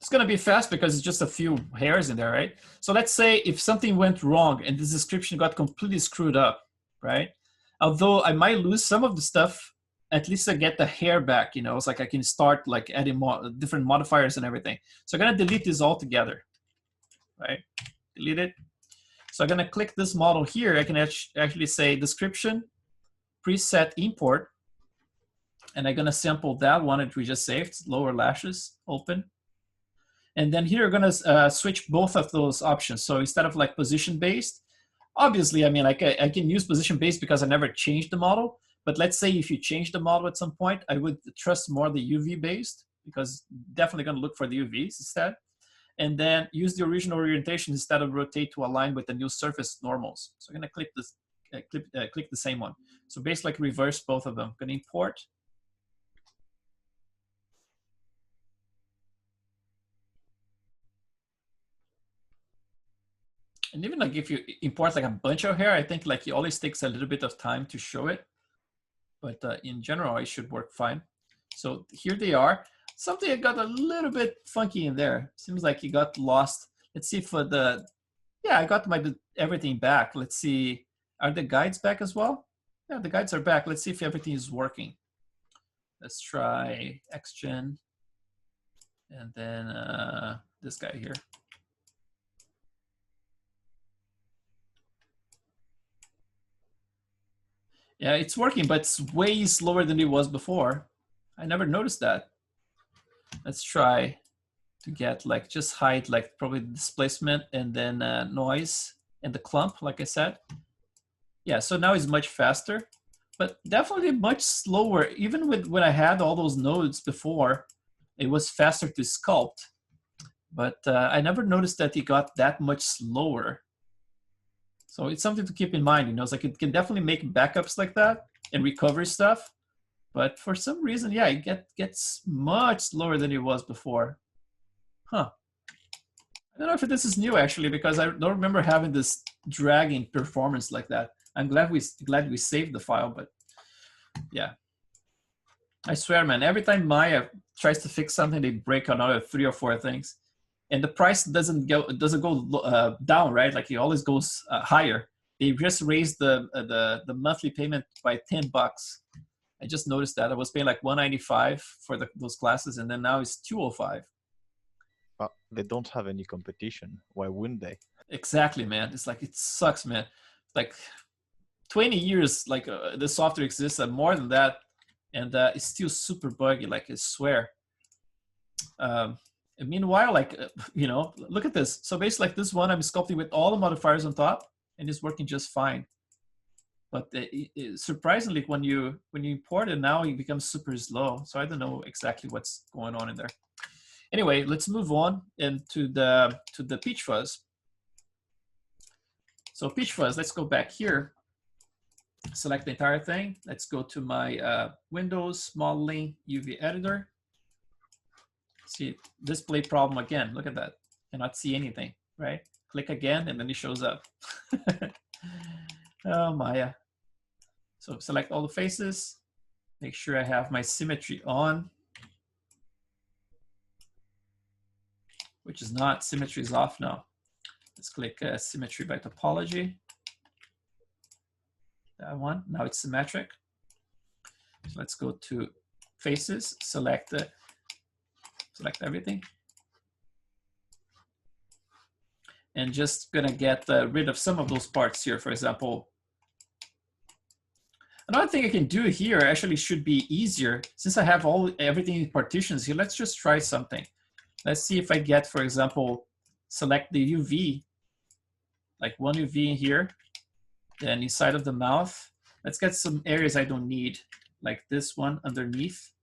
It's gonna be fast because it's just a few hairs in there, right? So let's say if something went wrong and this description got completely screwed up, right? Although I might lose some of the stuff, at least I get the hair back, you know? It's like I can start like adding more different modifiers and everything. So I'm gonna delete this all together, right? Delete it. So I'm gonna click this model here. I can actually say description, preset import, and I'm gonna sample that one that we just saved, lower lashes, open. And then here we're gonna switch both of those options. So instead of like position-based, obviously, I mean, like I can use position-based because I never changed the model. But let's say if you change the model at some point, I would trust more the UV-based because definitely gonna look for the UVs instead. And then use the original orientation instead of rotate to align with the new surface normals. So I'm gonna click this, click the same one. So basically like reverse both of them. I'm gonna import. And even like if you import like a bunch of hair, I think like it always takes a little bit of time to show it. But in general, it should work fine. So here they are. Something that got a little bit funky in there. Seems like it got lost. Let's see for the, yeah, I got my everything back. Let's see, are the guides back as well? Yeah, the guides are back. Let's see if everything is working. Let's try XGen. And then this guy here. Yeah, it's working, but it's way slower than it was before. I never noticed that. Let's try to get like, just hide like probably displacement and then noise and the clump, like I said. Yeah, so now it's much faster, but definitely much slower. Even with when I had all those nodes before, it was faster to sculpt, but I never noticed that it got that much slower. So it's something to keep in mind, you know, it's like it can definitely make backups like that and recover stuff. But for some reason, yeah, it gets much slower than it was before. Huh. I don't know if this is new actually, because I don't remember having this dragging performance like that. I'm glad we saved the file, but yeah. I swear, man, every time Maya tries to fix something, they break another 3 or 4 things. And the price doesn't go down, right? Like it always goes higher. They just raised the monthly payment by $10. I just noticed that I was paying like $195 for those classes, and then now it's $205. They don't have any competition. Why wouldn't they? Exactly, man. It's like, it sucks, man. Like 20 years, like the software exists, and more than that, and it's still super buggy. Like I swear. And meanwhile, like you know, look at this. So basically, like this one, I'm sculpting with all the modifiers on top, and it's working just fine. But surprisingly, when you import it, now it becomes super slow. So I don't know exactly what's going on in there. Anyway, let's move on into the Peach Fuzz. So Peach Fuzz, let's go back here. Select the entire thing. Let's go to my Windows Modeling UV Editor. See, display problem again. Look at that. Cannot see anything, right? Click again, and then it shows up. Oh, Maya. So select all the faces. Make sure I have my symmetry on, which is not. Symmetry is off now. Just click symmetry by topology. That one. Now it's symmetric. So let's go to faces. Select everything. And just gonna get rid of some of those parts here. For example, another thing I can do here actually should be easier. Since I have everything in partitions here, let's just try something. Let's see if I get, for example, select the UV, like one UV in here, then inside of the mouth. Let's get some areas I don't need, like this one underneath.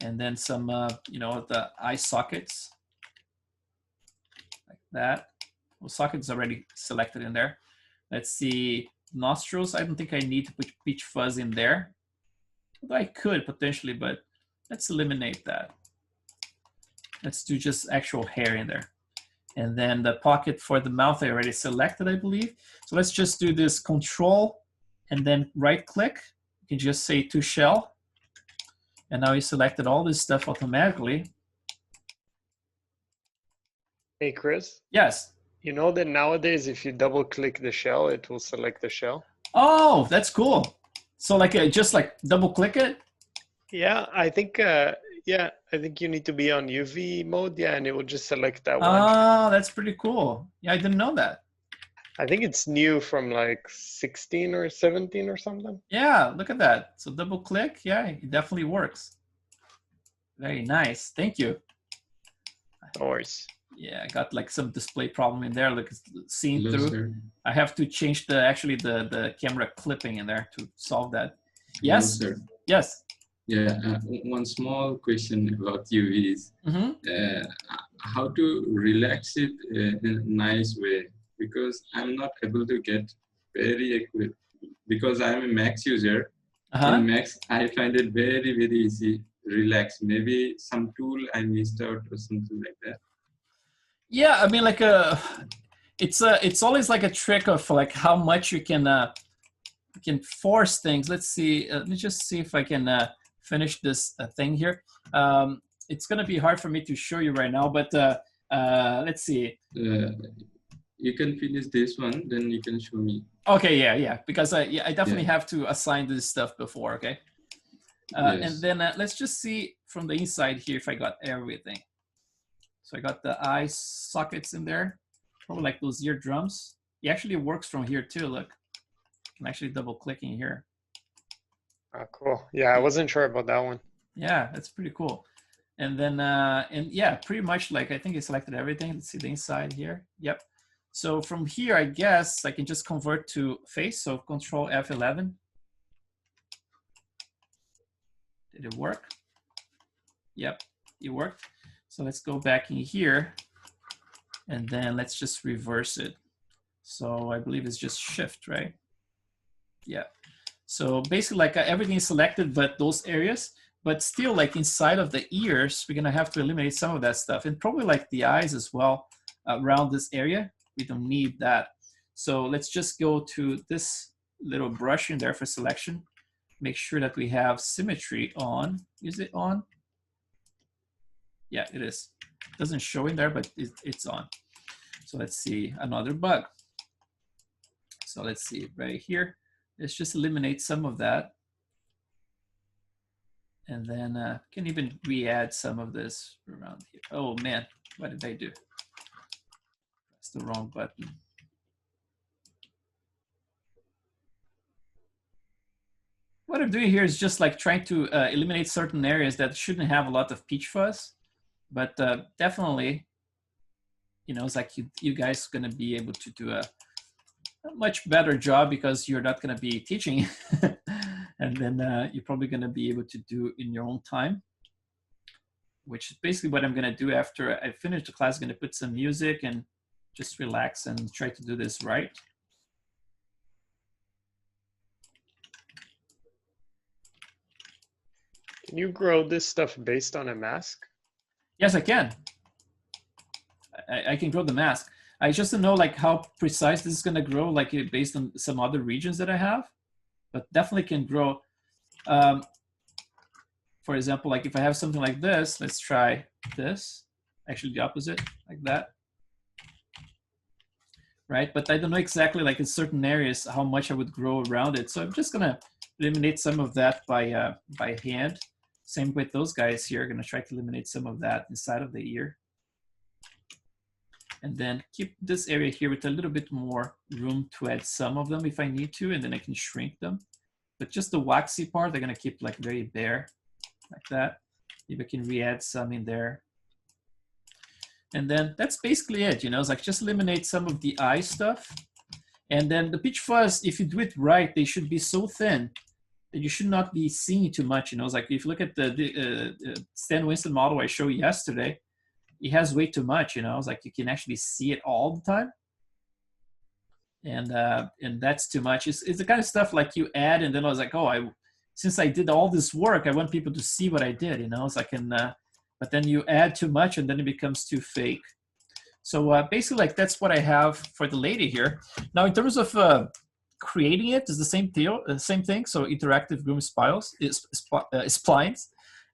And then some, you know, the eye sockets, like that. Well, socket is already selected in there. Let's see, nostrils. I don't think I need to put peach fuzz in there. Although I could potentially, but let's eliminate that. Let's do just actual hair in there. And then the pocket for the mouth I already selected, I believe. So let's just do this control and then right click. You can just say to shell. And now you selected all this stuff automatically. Hey, Chris. Yes. You know that nowadays, if you double click the shell, it will select the shell? Oh, that's cool. So like just like double click it? Yeah, I think I think you need to be on UV mode, yeah, and it will just select that one. Oh, that's pretty cool. Yeah, I didn't know that. I think it's new from like 16 or 17 or something. Yeah, look at that. So double click, yeah, it definitely works. Very nice, thank you. No worries. Yeah, I got like some display problem in there. Look, it's seen through. Sir. I have to change the camera clipping in there to solve that. Yes. Hello, sir. Yes. Yeah, one small question about UVs. How to relax it in a nice way? Because I'm not able to get very accurate. Because I'm a Max user. In Max, I find it very, very easy. Relax. Maybe some tool I missed out or something like that. Yeah, I mean, like it's always like a trick of like how much you can force things. Let's see. Let me just see if I can finish this thing here. It's gonna be hard for me to show you right now, but let's see. You can finish this one, then you can show me. Okay, yeah, because I definitely have to assign this stuff before. Okay, yes. And then let's just see from the inside here if I got everything. So I got the eye sockets in there, probably like those eardrums. It actually works from here too. Look, I'm actually double clicking here. Oh, cool. Yeah, I wasn't sure about that one. Yeah, that's pretty cool. And then, and yeah, pretty much like I think I selected everything. Let's see the inside here. Yep. So from here, I guess I can just convert to face. So Control F11. Did it work? Yep, it worked. So let's go back in here and then let's just reverse it. So I believe it's just shift, right? Yeah. So basically like everything is selected, but those areas, but still like inside of the ears, we're gonna have to eliminate some of that stuff and probably like the eyes as well around this area. We don't need that. So let's just go to this little brush in there for selection. Make sure that we have symmetry on. Is it on? Yeah, it is. It doesn't show in there, but it's on. So let's see another bug. So let's see right here. Let's just eliminate some of that. And then can even re-add some of this around here. Oh man, what did I do? That's the wrong button. What I'm doing here is just like trying to eliminate certain areas that shouldn't have a lot of peach fuzz. But definitely, you know, it's like you guys are going to be able to do a much better job because you're not going to be teaching. And then you're probably going to be able to do in your own time, which is basically what I'm going to do after I finish the class. I'm going to put some music and just relax and try to do this right. Can you grow this stuff based on a mask? Yes, I can. I can grow the mask. I just don't know like how precise this is going to grow, like based on some other regions that I have, but definitely can grow. For example, like if I have something like this, let's try this. Actually, the opposite, like that. right? But I don't know exactly like in certain areas how much I would grow around it. So I'm just gonna eliminate some of that by hand. Same with those guys here. I'm gonna try to eliminate some of that inside of the ear. And then keep this area here with a little bit more room to add some of them if I need to, and then I can shrink them. But just the waxy part, I'm gonna keep like very bare, like that. Maybe I can re-add some in there. And then that's basically it, you know, it's like just eliminate some of the eye stuff. And then the pitch fuzz, if you do it right, they should be so thin that you should not be seeing too much. You know, it's like if you look at the Stan Winston model I showed yesterday, it has way too much, you know, it's like you can actually see it all the time. And that's too much. It's the kind of stuff like you add, and then I was like, oh, since I did all this work, I want people to see what I did, you know, it's like, but then you add too much and then it becomes too fake. So basically, like that's what I have for the lady here. Now, in terms of creating it, it's the same thing. So interactive groom splines,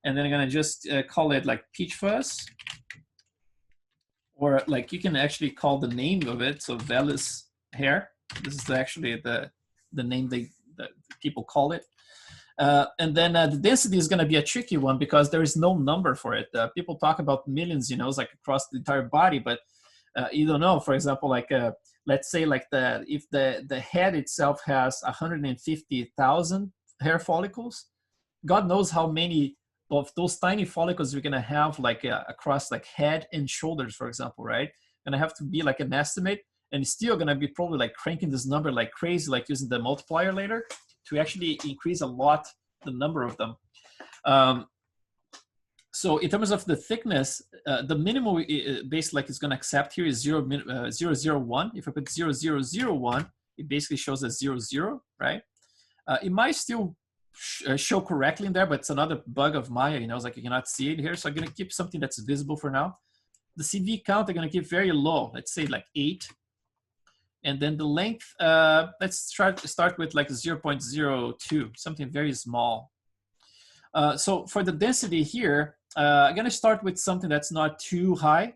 and then I'm gonna just call it like peach fuzz, or like you can actually call the name of it. So vellus hair. This is actually the name that people call it. And then the density is going to be a tricky one because there is no number for it. People talk about millions, you know, it's like across the entire body, but you don't know. For example, like let's say like if the head itself has 150,000 hair follicles, God knows how many of those tiny follicles we're going to have like across like head and shoulders, for example, right? And I have to be like an estimate, and it's still going to be probably like cranking this number like crazy, like using the multiplier later to actually increase a lot the number of them. So in terms of the thickness, the minimum basically like it's going to accept here is 0.001. If I put 0.001, it basically shows as 0.0, right? It might still show correctly in there, but it's another bug of Maya, you know, it's like you cannot see it here. So I'm going to keep something that's visible for now. The CV count, I'm going to keep very low. Let's say like 8. And then the length, let's try to start with like 0.02, something very small. So for the density here, I'm gonna start with something that's not too high.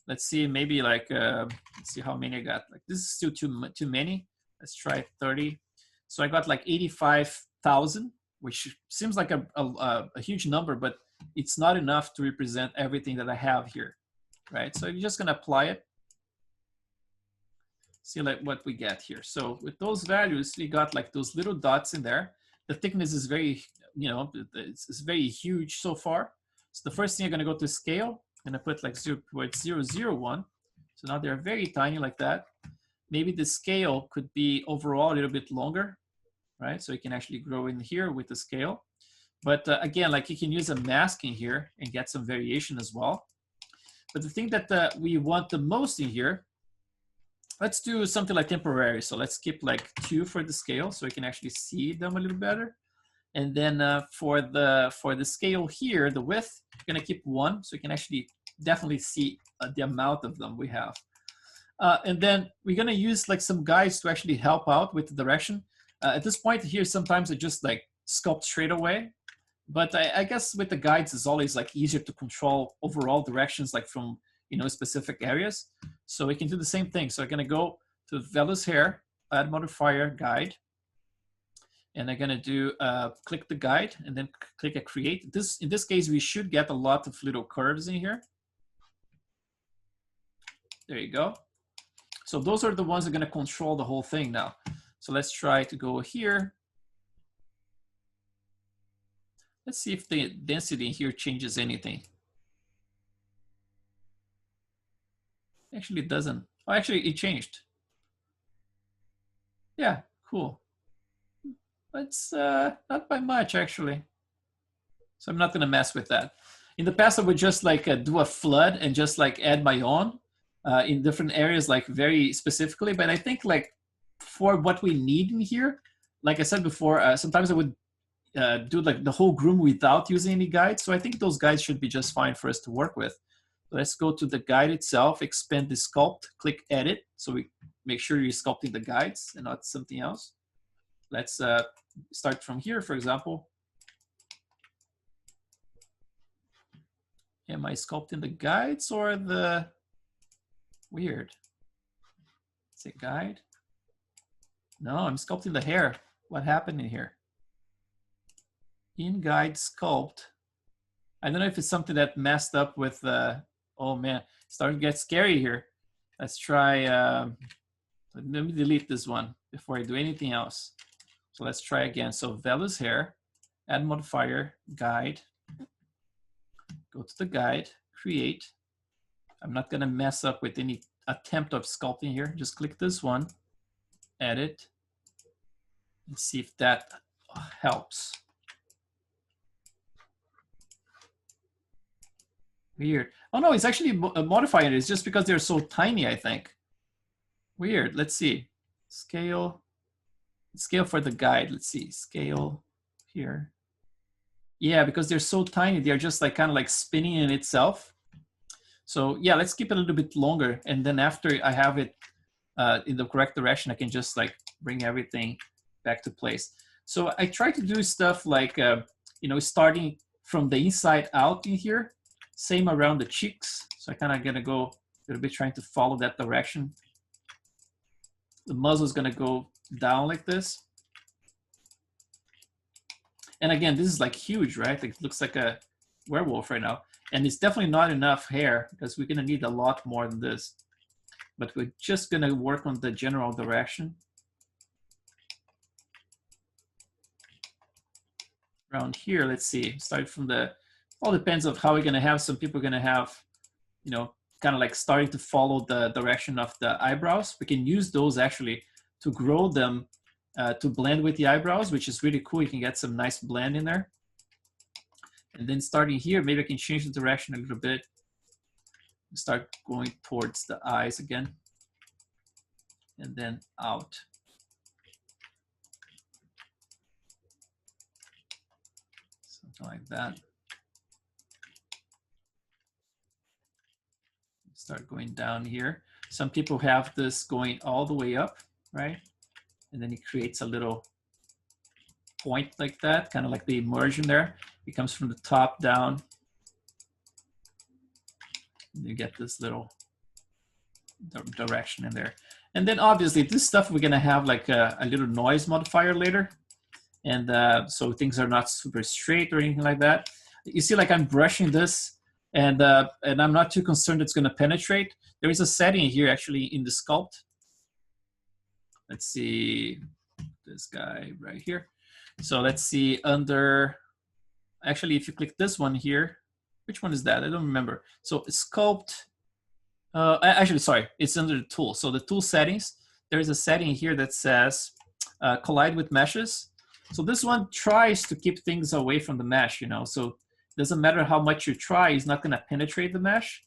Let's see, maybe like, let's see how many I got. Like this is still too many. Let's try 30. So I got like 85,000, which seems like a huge number, but it's not enough to represent everything that I have here, right? So you're just gonna apply it. See like what we get here. So with those values, we got like those little dots in there. The thickness is very, you know, it's very huge so far. So the first thing I'm gonna go to scale, and I put like 0.001. So now they're very tiny like that. Maybe the scale could be overall a little bit longer, right? So you can actually grow in here with the scale. But again, like you can use a mask in here and get some variation as well. But the thing that we want the most in here, let's do something like temporary. So let's keep like 2 for the scale so we can actually see them a little better. And then for the scale here, the width, we're gonna keep 1 so you can actually definitely see the amount of them we have. And then we're gonna use like some guides to actually help out with the direction. At this point here, sometimes I just like sculpt straight away. But I guess with the guides, it's always like easier to control overall directions, like from, you know, specific areas. So we can do the same thing. So I'm gonna go to vellus hair, add modifier guide. And I'm gonna do, click the guide and then click a create. In this case, we should get a lot of little curves in here. There you go. So those are the ones that are gonna control the whole thing now. So let's try to go here. Let's see if the density in here changes anything. Actually, it doesn't. Oh, actually, it changed. Yeah, cool. It's not by much, actually. So I'm not going to mess with that. In the past, I would just like do a flood and just like add my own in different areas, like very specifically. But I think like for what we need in here, like I said before, sometimes I would do like the whole groom without using any guides. So I think those guides should be just fine for us to work with. Let's go to the guide itself, expand the sculpt, click edit. So we make sure you're sculpting the guides and not something else. Let's start from here, for example. Am I sculpting the guides or the weird? say guide. No, I'm sculpting the hair. What happened in here? In guide sculpt. I don't know if it's something that messed up with, oh man, it's starting to get scary here. Let's try, let me delete this one before I do anything else. So let's try again. So Velu's hair, add modifier, guide, go to the guide, create. I'm not gonna mess up with any attempt of sculpting here. Just click this one, edit, and see if that helps. Weird. Oh no, it's actually modifying it. It's just because they're so tiny, I think. Weird. Let's see. Scale. Scale for the guide. Let's see. Scale here. Yeah, because they're so tiny, they're just like kind of like spinning in itself. So yeah, let's keep it a little bit longer. And then after I have it in the correct direction, I can just like bring everything back to place. So I try to do stuff like, you know, starting from the inside out in here. Same around the cheeks. So I kind of gonna go a little bit trying to follow that direction. The muzzle is gonna go down like this. And again, this is like huge, right? It looks like a werewolf right now. And it's definitely not enough hair because we're gonna need a lot more than this. But we're just gonna work on the general direction. Around here, let's see, start from the, all depends of how we're gonna have. Some people are gonna have, you know, kind of like starting to follow the direction of the eyebrows. We can use those actually to grow them to blend with the eyebrows, which is really cool. You can get some nice blend in there. And then starting here, maybe I can change the direction a little bit. Start going towards the eyes again. And then out. Something like that. Start going down here. Some people have this going all the way up, right? And then it creates a little point like that, kind of like the immersion there. It comes from the top down. And you get this little direction in there. And then obviously this stuff we're gonna have like a little noise modifier later. And so things are not super straight or anything like that. You see like I'm brushing this and I'm not too concerned it's gonna penetrate. There is a setting here actually in the sculpt. Let's see this guy right here. So let's see under, actually if you click this one here, which one is that? I don't remember. So sculpt, actually, sorry, it's under the tool. So the tool settings, there's a setting here that says collide with meshes. So this one tries to keep things away from the mesh, you know, so it doesn't matter how much you try, it's not gonna penetrate the mesh,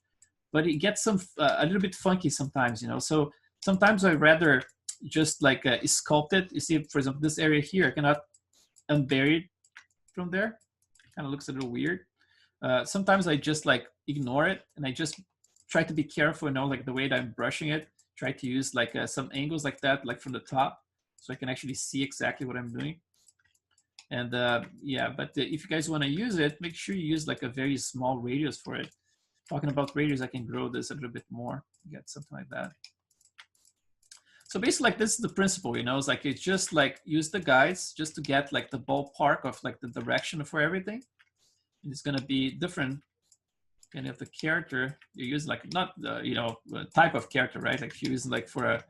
but it gets some, a little bit funky sometimes, you know. So sometimes I'd rather just like sculpt it. You see, for example, this area here, I cannot unbury it from there. Kind of looks a little weird. Sometimes I just like ignore it and I just try to be careful, you know, like the way that I'm brushing it, try to use like some angles like that, like from the top, so I can actually see exactly what I'm doing. And yeah, but if you guys want to use it, make sure you use like a very small radius for it. Talking about radius, I can grow this a little bit more, get something like that. So basically like this is the principle, you know, it's like it's just like use the guides just to get like the ballpark of like the direction for everything. And it's gonna be different kind of the character you use, like not the, you know, type of character, right? Like if you use like for a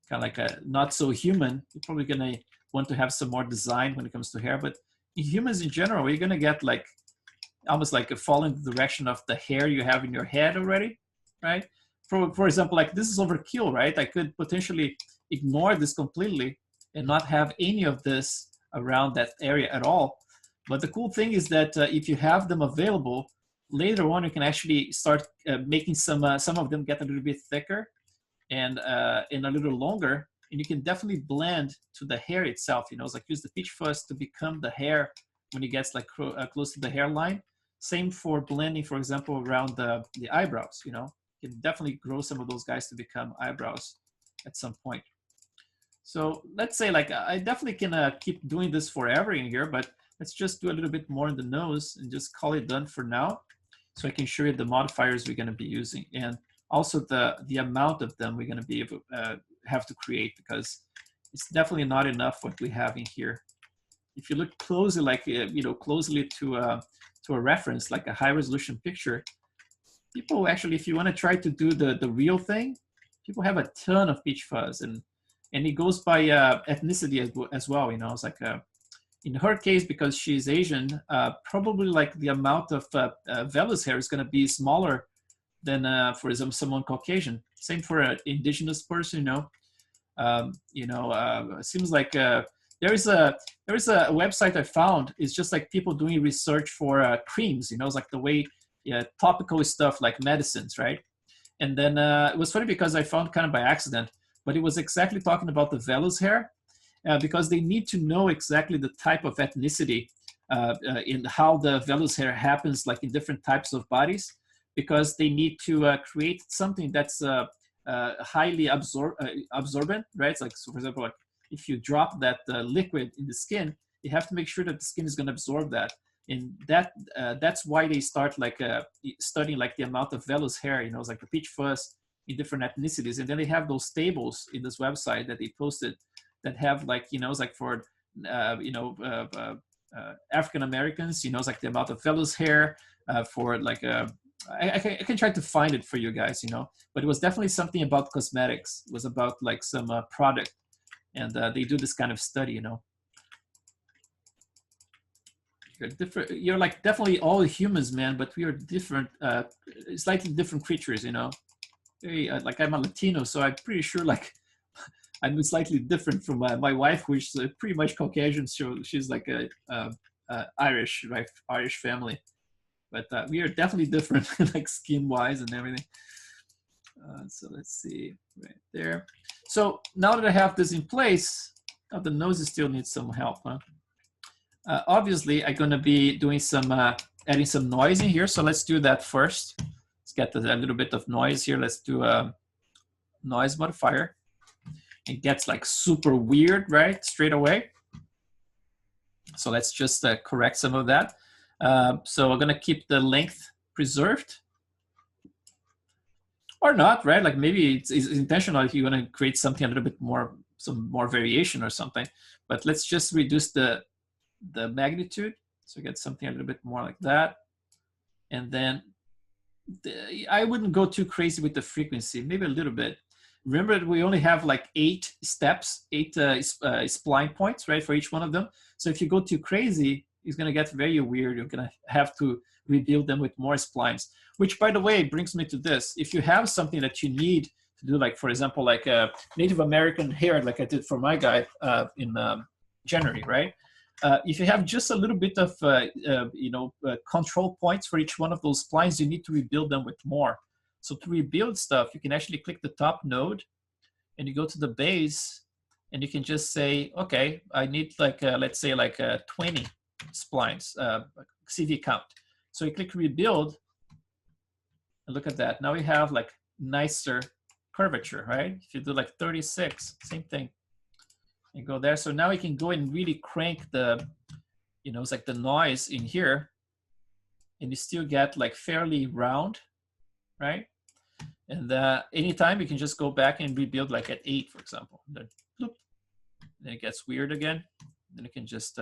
kind of like a not so human, you're probably gonna want to have some more design when it comes to hair. But in humans in general, you're gonna get like almost like following the direction of the hair you have in your head already, right? For example, like this is overkill, right? I could potentially ignore this completely and not have any of this around that area at all. But the cool thing is that if you have them available, later on you can actually start making some of them get a little bit thicker and a little longer, and you can definitely blend to the hair itself. You know, it's like use the peach fuzz to become the hair when it gets like close to the hairline. Same for blending, for example, around the eyebrows. You know, you can definitely grow some of those guys to become eyebrows at some point. So let's say like I definitely can keep doing this forever in here, but let's just do a little bit more in the nose and just call it done for now. So I can show you the modifiers we're going to be using and also the amount of them we're going to be have to create, because it's definitely not enough what we have in here. If you look closely, like closely to a reference, like a high resolution picture, people actually, if you want to try to do the real thing, people have a ton of pitch fuzz, and it goes by ethnicity as well. It's like in her case, because she's Asian, probably like the amount of vellus hair is going to be smaller than, for example, someone Caucasian. Same for an indigenous person. It seems like there is a website I found. It's just like people doing research for creams. It's like the way topical stuff like medicines, right? And then it was funny because I found kind of by accident, but it was exactly talking about the vellus hair, because they need to know exactly the type of ethnicity in how the vellus hair happens, like in different types of bodies, because they need to create something that's highly absorbent, right? It's like, so for example, like if you drop that liquid in the skin, you have to make sure that the skin is going to absorb that. And that's why they start like studying like the amount of vellus hair, it's like the pitch fuzz in different ethnicities. And then they have those tables in this website that they posted that have like, it's like for, African Americans, it's like the amount of vellus hair for like, I can try to find it for you guys, but it was definitely something about cosmetics. It was about like some product, and they do this kind of study, You're different. You're like definitely all humans, man, but we are different, slightly different creatures, Very, like I'm a Latino, so I'm pretty sure like I'm slightly different from my wife, who's pretty much Caucasian. So she's like a Irish, right? Irish family, but we are definitely different, like skin-wise and everything. So let's see right there. So now that I have this in place, the nose still needs some help, huh? Obviously, I'm going to be doing some adding some noise in here. So let's do that first. Let's get a little bit of noise here. Let's do a noise modifier. It gets like super weird, right? Straight away. So let's just correct some of that. So we're going to keep the length preserved. Or not, right? Like maybe it's intentional if you want to create something a little bit more, some more variation or something. But let's just reduce the magnitude, so get something a little bit more like that. And then I wouldn't go too crazy with the frequency, maybe a little bit. Remember that we only have like 8 steps, 8 spline points, right, for each one of them. So if you go too crazy, it's going to get very weird. You're going to have to rebuild them with more splines, which, by the way, brings me to this. If you have something that you need to do, like, for example, like a Native American hair, like I did for my guy in January, right? If you have just a little bit of, control points for each one of those splines, you need to rebuild them with more. So to rebuild stuff, you can actually click the top node and you go to the base and you can just say, okay, I need like, let's say like 20 splines, CV count. So you click rebuild and look at that. Now we have like nicer curvature, right? If you do like 36, same thing. And go there. So now we can go and really crank the, it's like the noise in here, and you still get like fairly round, right? And anytime you can just go back and rebuild like at 8, for example. Then, bloop, then it gets weird again. Then you can just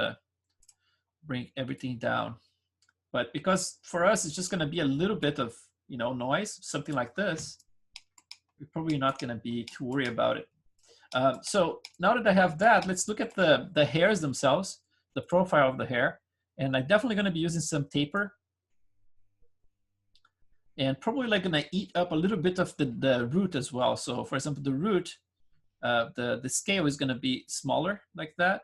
bring everything down. But because for us, it's just going to be a little bit of, noise, something like this, we're probably not going to be too worried about it. So now that I have that, let's look at the hairs themselves, the profile of the hair. And I'm definitely going to be using some taper. And probably like going to eat up a little bit of the root as well. So for example, the root, the scale is going to be smaller like that.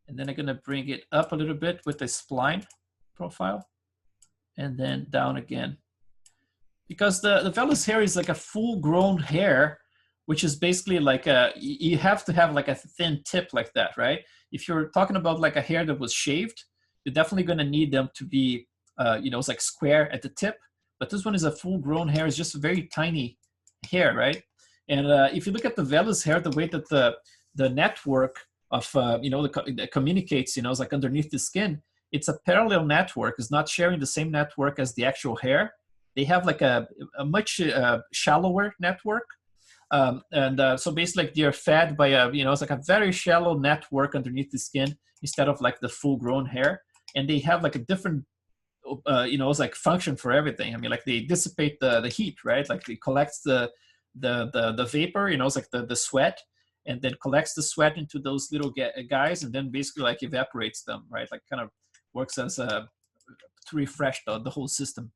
And then I'm going to bring it up a little bit with the spline profile. And then down again. Because the vellus hair is like a full-grown hair, which is basically like you have to have like a thin tip like that, right? If you're talking about like a hair that was shaved, you're definitely going to need them to be, it's like square at the tip. But this one is a full-grown hair. It's just a very tiny hair, right? And if you look at the vellus hair, the way that the network of, that communicates, it's like underneath the skin, it's a parallel network. It's not sharing the same network as the actual hair. They have like a much shallower network. So basically, like, they're fed by a, you know, it's like a very shallow network underneath the skin instead of like the full-grown hair, and they have like a different, you know, it's like function for everything. I mean, like, they dissipate the heat, right? Like, it collects the vapor, you know, it's like the sweat, and then collects the sweat into those little guys, and then basically like evaporates them, right? Like, kind of works as a to refresh the whole system.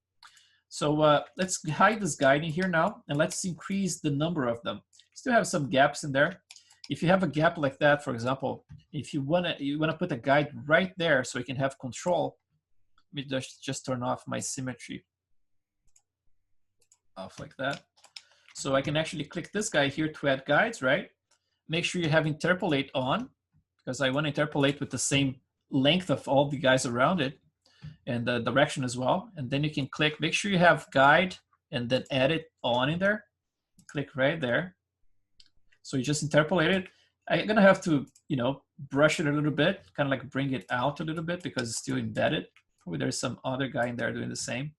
So let's hide this guide in here now, and let's increase the number of them. Still have some gaps in there. If you have a gap like that, for example, if you wanna put a guide right there so you can have control. Let me just turn off my symmetry. Off like that. So I can actually click this guy here to add guides, right? Make sure you have interpolate on, because I want to interpolate with the same length of all the guys around it, and the direction as well. And then you can click, make sure you have guide, and then add it on in there. Click right there. So you just interpolate it. I'm gonna have to, you know, brush it a little bit, kind of like bring it out a little bit because it's still embedded. Probably there's some other guy in there doing the same.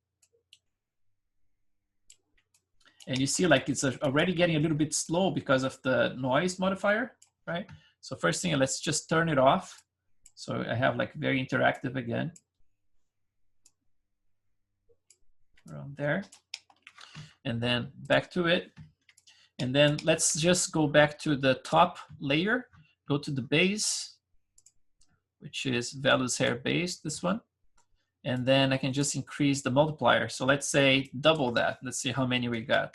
And you see like it's already getting a little bit slow because of the noise modifier, right? So first thing, let's just turn it off. So I have like very interactive again. Around there. And then back to it. And then let's just go back to the top layer, go to the base, which is Velu's hair base, this one. And then I can just increase the multiplier. So let's say double that. Let's see how many we got.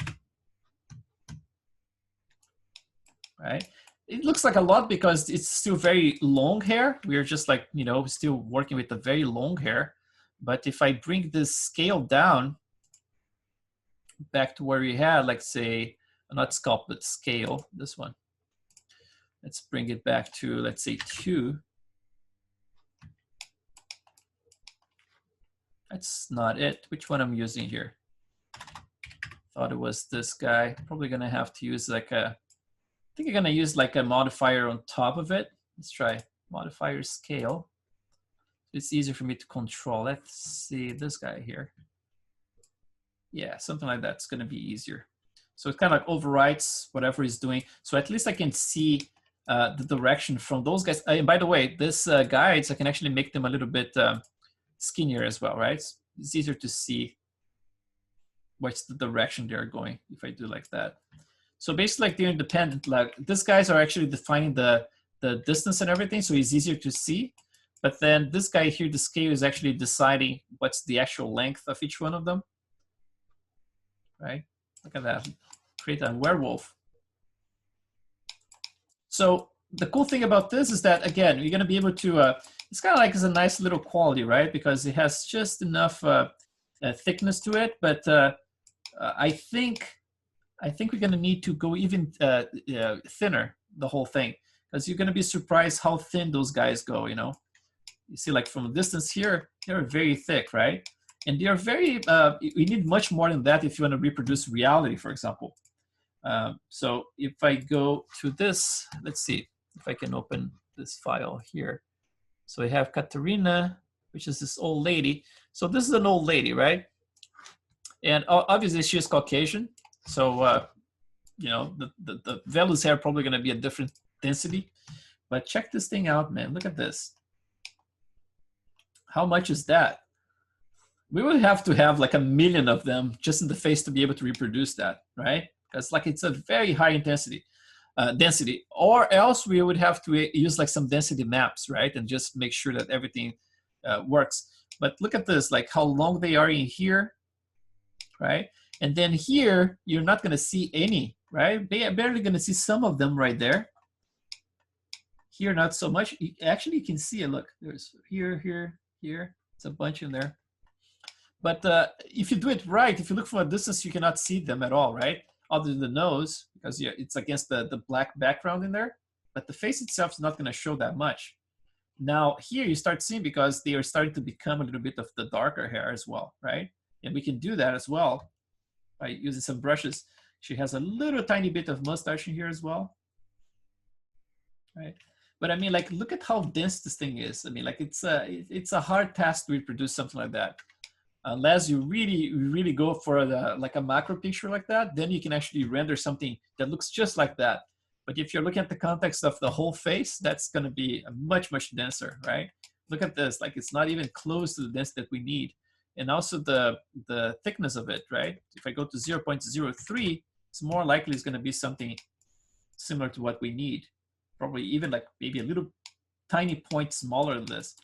Right? It looks like a lot because it's still very long hair. We're just like, you know, still working with the very long hair. But if I bring this scale down back to where we had, like say, not scalp, but scale, this one. Let's bring it back to, let's say 2. That's not it. Which one I'm using here? Thought it was this guy. Probably gonna have to use like a, I think I'm gonna use like a modifier on top of it. Let's try modifier scale. It's easier for me to control. Let's see this guy here. Yeah, something like that's gonna be easier. So it kind of like overwrites whatever he's doing. So at least I can see the direction from those guys. And by the way, this guides, I can actually make them a little bit skinnier as well, right? It's easier to see what's the direction they're going if I do like that. So basically like they're independent, like these guys are actually defining the distance and everything, so it's easier to see. But then this guy here, the scale is actually deciding what's the actual length of each one of them, right? Look at that, create a werewolf. So the cool thing about this is that, again, you're gonna be able to, it's kind of like it's a nice little quality, right? Because it has just enough thickness to it, but I think we're gonna need to go even thinner, the whole thing, because you're gonna be surprised how thin those guys go, you know? You see like from a distance here, they're very thick, right? And they are very, you need much more than that if you wanna reproduce reality, for example. So if I go to this, let's see if I can open this file here. So I have Katerina, which is this old lady. So this is an old lady, right? And obviously she is Caucasian. So, you know, the Velu's hair probably gonna be a different density. But check this thing out, man. Look at this. How much is that? We would have to have like 1 million of them just in the face to be able to reproduce that, right? Because like it's a very high intensity density, or else we would have to use like some density maps, right? And just make sure that everything works. But look at this, like how long they are in here, right? And then here, you're not gonna see any, right? They are barely gonna see some of them right there. Here, not so much. Actually, you can see it, look, there's here, here, here. It's a bunch in there. But if you do it right, if you look from a distance, you cannot see them at all, right? Other than the nose, because yeah, it's against the black background in there. But the face itself is not going to show that much. Now here you start seeing, because they are starting to become a little bit of the darker hair as well, right? And we can do that as well by using some brushes. She has a little tiny bit of mustache in here as well, right? But I mean, like, look at how dense this thing is. I mean, like, it's a hard task to reproduce something like that. Unless you really go for like a macro picture like that, then you can actually render something that looks just like that. But if you're looking at the context of the whole face, that's going to be much denser, right? Look at this, like it's not even close to the density that we need. And also the thickness of it, right? If I go to 0.03, it's more likely it's going to be something similar to what we need. Probably even like maybe a little tiny point smaller than this.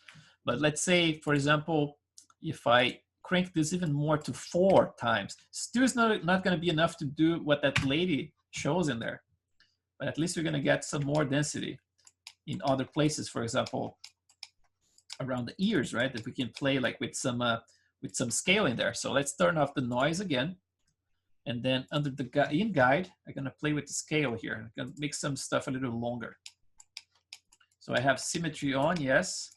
But let's say, for example, if I crank this even more to 4 times, still is not going to be enough to do what that lady shows in there. But at least we're going to get some more density in other places, for example, around the ears, right? That we can play like with some scale in there. So let's turn off the noise again. And then under the in guide, I'm going to play with the scale here. I'm going to make some stuff a little longer. So I have symmetry on, yes.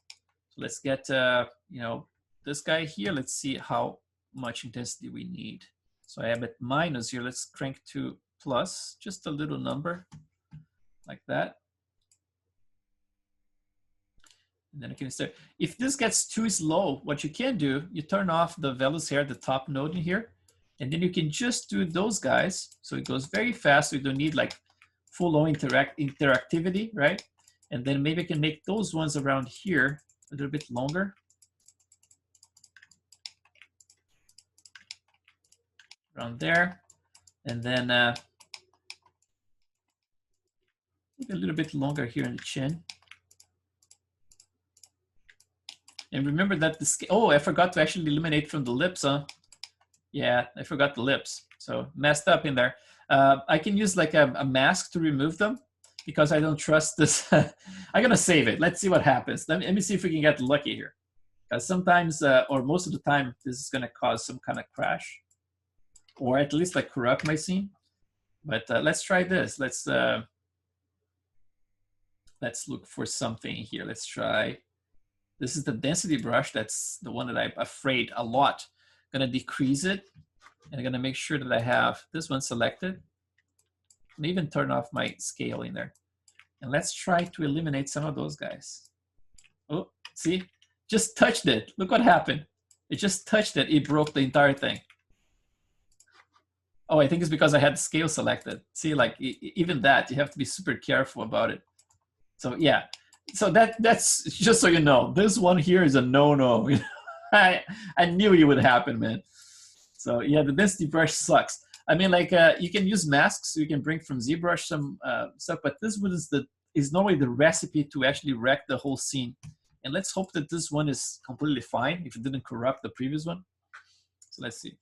So let's get, you know, this guy here. Let's see how much intensity we need. So I am at minus here. Let's crank to plus, just a little number like that. And then I can start. If this gets too slow, what you can do, you turn off the velus here, the top node in here, and then you can just do those guys. So it goes very fast. We don't need like full-on interactivity, right? And then maybe I can make those ones around here a little bit longer. Around there. And then maybe a little bit longer here in the chin. And remember that the scale, oh, I forgot to actually eliminate from the lips, huh? Yeah, I forgot the lips. So messed up in there. I can use like a mask to remove them because I don't trust this. I'm gonna save it. Let's see what happens. Let me see if we can get lucky here. Because sometimes, or most of the time, this is gonna cause some kind of crash. Or at least like corrupt my scene. But let's try this. Let's look for something here. Let's try. This is the density brush. That's the one that I'm afraid a lot. I'm gonna decrease it, and I'm gonna make sure that I have this one selected. And even turn off my scale in there. And let's try to eliminate some of those guys. Oh, see? Just touched it. Look what happened. It just touched it. It broke the entire thing. Oh, I think it's because I had scale selected. See, like even that, you have to be super careful about it. So yeah. So that's just so you know, this one here is a no-no. I knew it would happen, man. So yeah, the density brush sucks. I mean, like you can use masks. You can bring from ZBrush some stuff, but this one is normally the recipe to actually wreck the whole scene. And let's hope that this one is completely fine if it didn't corrupt the previous one. So let's see.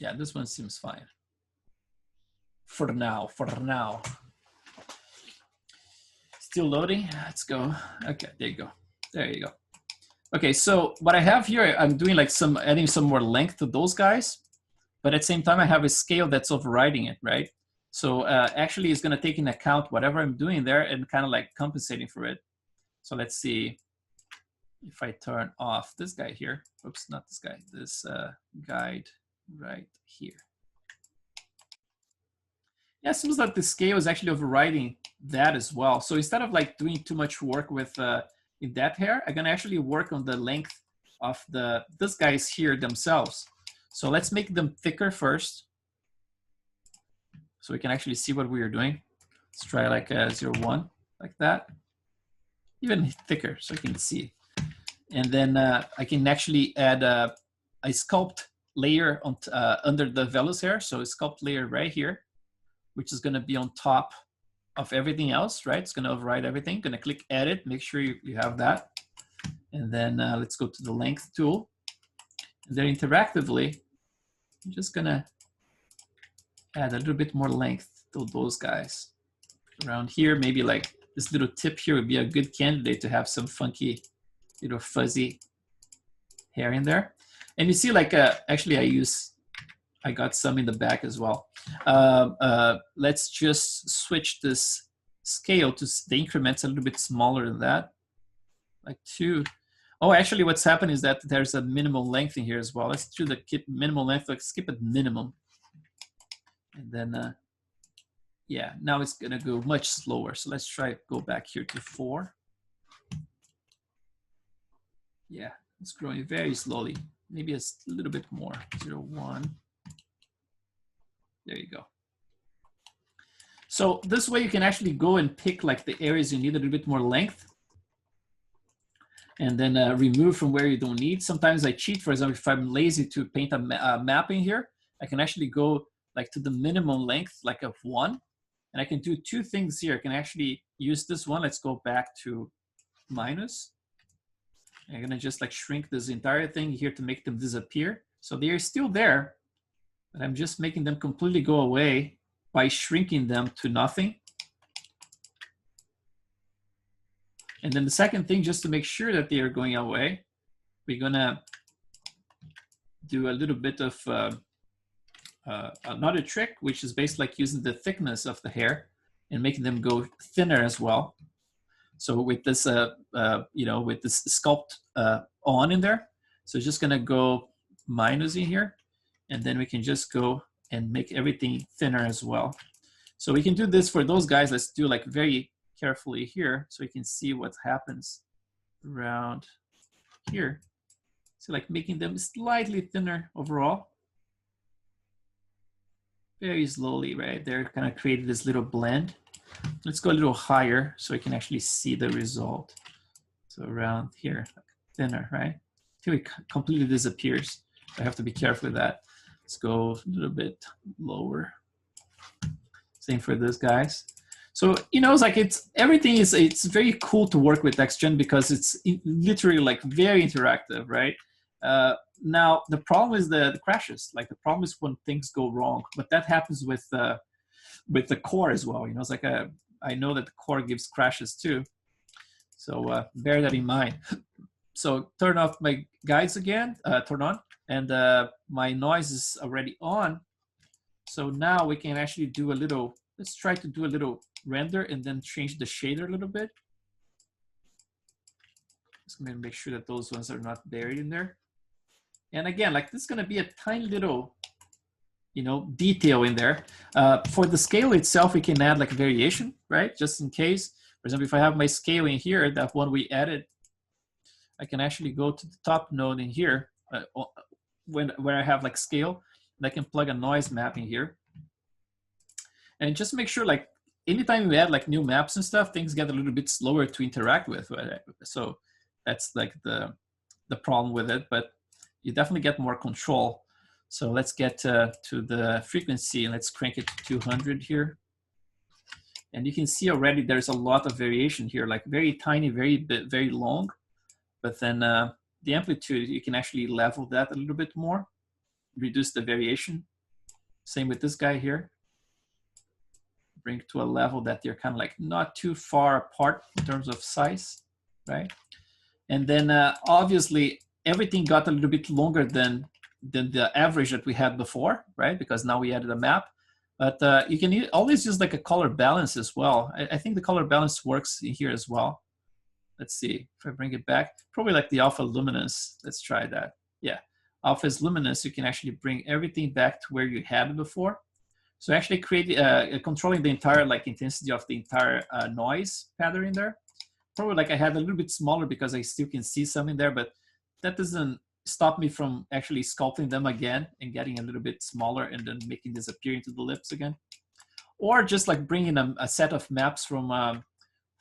Yeah, this one seems fine. For now, Still loading, let's go. Okay, there you go. There you go. Okay, so what I have here, I'm doing like adding some more length to those guys, but at the same time I have a scale that's overriding it, right? So actually it's gonna take into account whatever I'm doing there and kind of like compensating for it. So let's see if I turn off this guy here. Oops, not this guy, this guide right here. Yeah, it seems like the scale is actually overriding that as well. So instead of like doing too much work with in that hair, I'm gonna actually work on the length of these guys here themselves. So let's make them thicker first, so we can actually see what we are doing. Let's try like a 0.1 like that, even thicker, so you can see. And then I can actually add a sculpt layer on under the velus hair. So a sculpt layer right here, which is going to be on top of everything else, right? It's going to override everything. Going to click edit, make sure you have that. And then let's go to the length tool. And then interactively, I'm just going to add a little bit more length to those guys. Around here, maybe like this little tip here would be a good candidate to have some funky little fuzzy hair in there. And you see like, actually I got some in the back as well. Let's just switch this scale to the increments a little bit smaller than that, like 2. Oh, actually what's happened is that there's a minimal length in here as well. Let's do the minimal length, like skip at minimum. And then Yeah, now it's gonna go much slower. So let's try go back here to 4. Yeah, it's growing very slowly. Maybe a little bit more, 0, 1. There you go. So this way you can actually go and pick like the areas you need a little bit more length, and then remove from where you don't need. Sometimes I cheat. For example, if I'm lazy to paint a map in here, I can actually go like to the minimum length, like of 1. And I can do 2 things here. I can actually use this one. Let's go back to minus. I'm gonna just like shrink this entire thing here to make them disappear. So they are still there, but I'm just making them completely go away by shrinking them to nothing. And then the second thing, just to make sure that they are going away, we're gonna do a little bit of another trick, which is basically like using the thickness of the hair and making them go thinner as well. So with this, you know, with this sculpt on in there, so just gonna go minus in here, and then we can just go and make everything thinner as well. So we can do this for those guys. Let's do like very carefully here so you can see what happens around here. So like making them slightly thinner overall. Very slowly, right? They're kind of creating this little blend. Let's go a little higher so you can actually see the result. So around here, like thinner, right? Until it completely disappears. I have to be careful with that. Let's go a little bit lower. Same for those guys. So, you know, it's like everything is, it's very cool to work with XGen because it's literally like very interactive, right? Now, the problem is the crashes. Like the problem is when things go wrong, but that happens with the core as well. You know, it's like I know that the core gives crashes too. So bear that in mind. So turn off my guides again, turn on, and my noise is already on. So now we can actually do a little, let's try to do a little render and then change the shader a little bit. Just gonna make sure that those ones are not buried in there. And again, like this is gonna be a tiny little, you know, detail in there. For the scale itself, we can add like a variation, right? Just in case. For example, if I have my scale in here, that one we added, I can actually go to the top node in here where I have like scale, and I can plug a noise map in here. And just make sure like anytime we add like new maps and stuff, things get a little bit slower to interact with. So that's like the problem with it, but you definitely get more control. So let's get to the frequency and let's crank it to 200 here. And you can see already there's a lot of variation here, like very tiny, very long. But then the amplitude, you can actually level that a little bit more, reduce the variation. Same with this guy here. Bring to a level that they're kind of like not too far apart in terms of size, right? And then obviously everything got a little bit longer than the average that we had before, right? Because now we added a map. But you can always use like a color balance as well. I think the color balance works in here as well. Let's see if I bring it back. Probably like the alpha luminance. Let's try that. Yeah, alpha is luminous. You can actually bring everything back to where you had it before. So actually controlling the entire like intensity of the entire noise pattern in there. Probably like I had a little bit smaller because I still can see some in there, but that doesn't stop me from actually sculpting them again and getting a little bit smaller and then making this appear into the lips again. Or just like bringing a set of maps from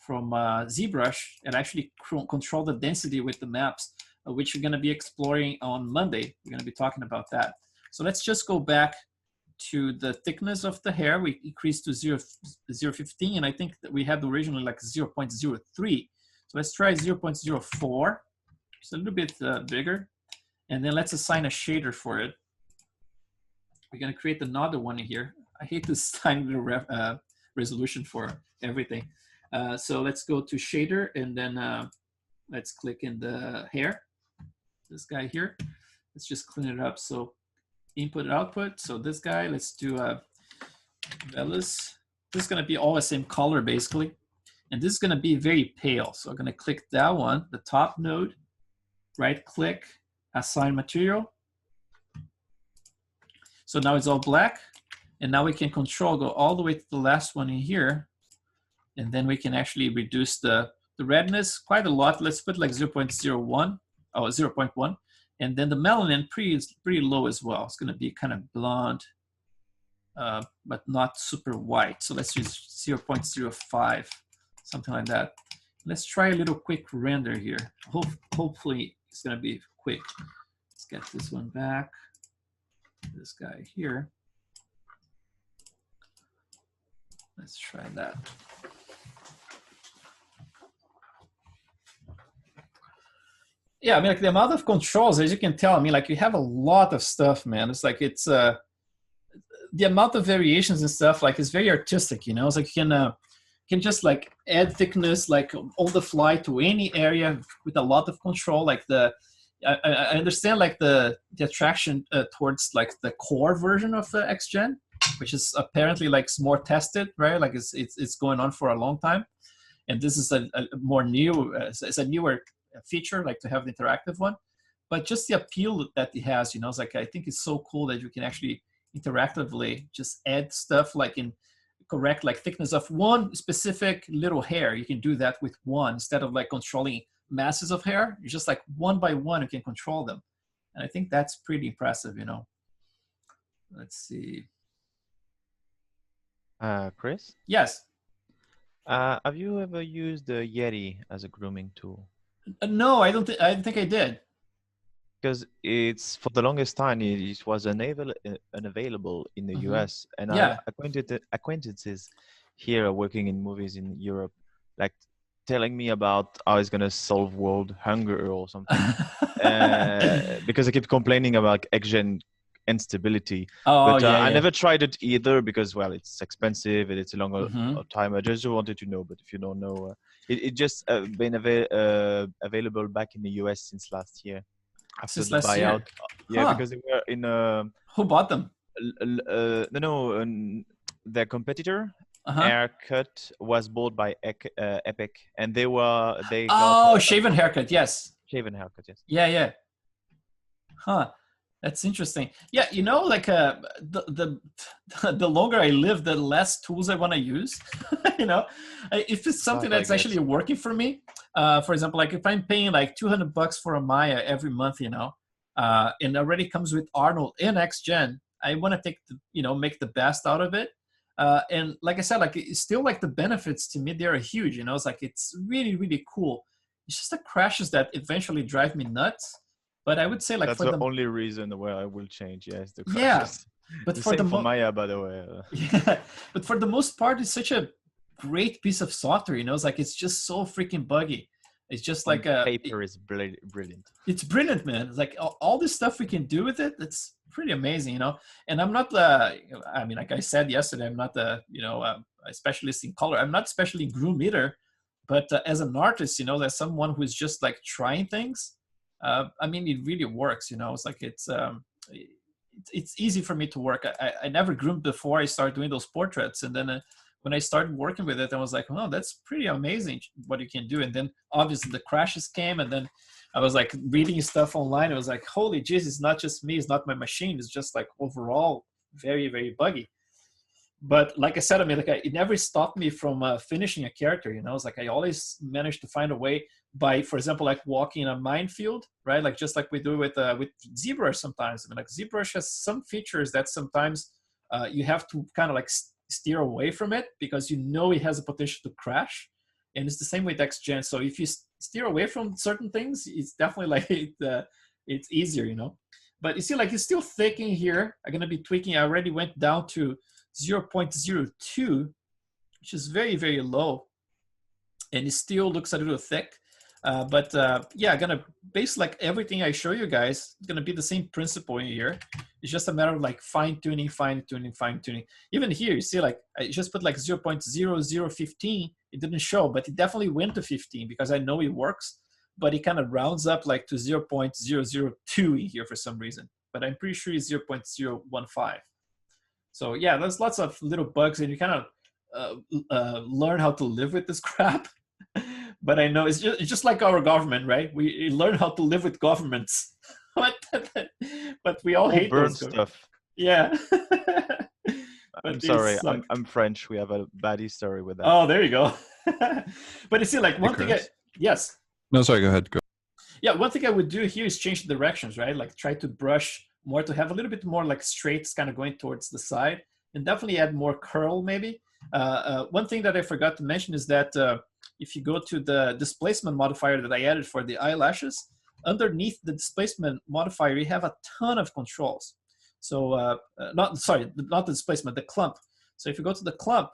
ZBrush and actually control the density with the maps, which we're going to be exploring on Monday. We're going to be talking about that. So let's just go back to the thickness of the hair. We increased to 0.015, and I think that we had originally like 0.03. So let's try 0.04. It's a little bit bigger. And then let's assign a shader for it. We're going to create another one in here. I hate this tiny little resolution for everything. So let's go to shader, and then let's click in the hair, this guy here. Let's just clean it up. So input, output. So this guy, let's do Velas. This is going to be all the same color basically. And this is going to be very pale. So I'm going to click that one, the top node, right click, assign material. So now it's all black. And now we can control, go all the way to the last one in here. And then we can actually reduce the redness quite a lot. Let's put like 0.01, 0.1. And then the melanin is pretty low as well. It's gonna be kind of blonde, but not super white. So let's use 0.05, something like that. Let's try a little quick render here. Hopefully it's gonna be quick. Let's get this one back. This guy here. Let's try that. Yeah, I mean, like the amount of controls, as you can tell, I mean, like you have a lot of stuff, man. It's like it's the amount of variations and stuff, like it's very artistic, you know. It's like you can just like add thickness like on the fly to any area with a lot of control. Like I understand like the attraction towards like the core version of XGen, which is apparently like more tested, right? Like it's going on for a long time, and this is a more new, it's a newer feature, like to have the interactive one. But just the appeal that it has, you know, it's like I think it's so cool that you can actually interactively just add stuff like in correct like thickness of one specific little hair. You can do that with one instead of like controlling masses of hair. You're just like one by one you can control them, and I think that's pretty impressive, you know. Let's see. Chris? Yes. Have you ever used the Yeti as a grooming tool? No, I don't think I did. Because it's for the longest time it was unavailable in the US, and yeah. acquaintances here working in movies in Europe, like telling me about how it's gonna solve world hunger or something, because I keep complaining about XGen instability. Oh, but I never tried it either because, well, it's expensive and it's a longer time. I just wanted to know, but if you don't know, it just been available back in the US since last year. After since the last buyout. year? Yeah, because they were in who bought them? Their competitor Haircut was bought by Epic, and they got Shaven Haircut, yes. Shaven Haircut, yes. Yeah. Huh. That's interesting. Yeah, you know, like the longer I live, the less tools I want to use. You know, if it's something that's actually working for me, for example, like if I'm paying like $200 for a Maya every month, you know, and already comes with Arnold and XGen, I want to take make the best out of it. And like I said, like it's still like the benefits to me, they're huge. You know, it's like it's really, really cool. It's just the crashes that eventually drive me nuts. But I would say like that's for the only reason where I will change. Yes, the crashes. Yeah, but for Maya, by the way. Yeah, but for the most part, it's such a great piece of software. You know, it's like it's just so freaking buggy. It's just like paper is brilliant. It's brilliant, man. It's like all this stuff we can do with it. It's pretty amazing, you know. And I'm not I mean, like I said yesterday, I'm not a specialist in color. I'm not especially groom either. But as an artist, you know, as someone who's just like trying things. I mean, it really works, you know. It's like it's easy for me to work. I never groomed before I started doing those portraits, and then when I started working with it, I was like, oh, that's pretty amazing what you can do. And then obviously the crashes came, and then I was like reading stuff online. I was like, holy jeez, it's not just me, it's not my machine. It's just like overall very, very buggy. But like I said, I mean, like it never stopped me from finishing a character. You know, it's like I always managed to find a way by, for example, like walking in a minefield, right? Like just like we do with ZBrush sometimes. I mean, like ZBrush has some features that sometimes you have to kind of like steer away from it because you know it has a potential to crash. And it's the same with XGen. So if you steer away from certain things, it's definitely like it's easier, you know. But you see, like it's still thick in here. I'm gonna be tweaking. I already went down to 0.02, which is very, very low, and it still looks a little thick. But yeah, I'm gonna base like everything I show you guys. It's gonna be the same principle in here. It's just a matter of like fine tuning. Even here, you see, like I just put like 0.0015. It didn't show, but it definitely went to 15 because I know it works. But it kind of rounds up like to 0.002 in here for some reason. But I'm pretty sure it's 0.015. So yeah, there's lots of little bugs, and you kind of learn how to live with this crap. But I know it's just like our government, right? We learn how to live with governments, but we all hate burn those stuff. Yeah. I'm sorry. I'm French. We have a bad history with that. Oh, there you go. But you see, like one thing. Yes. No, sorry. Go ahead. Go. Yeah, one thing I would do here is change the directions, right? Like try to brush more to have a little bit more like straights kind of going towards the side, and definitely add more curl maybe. One thing that I forgot to mention is that if you go to the displacement modifier that I added for the eyelashes, underneath the displacement modifier, you have a ton of controls. So not the displacement, the clump. So if you go to the clump,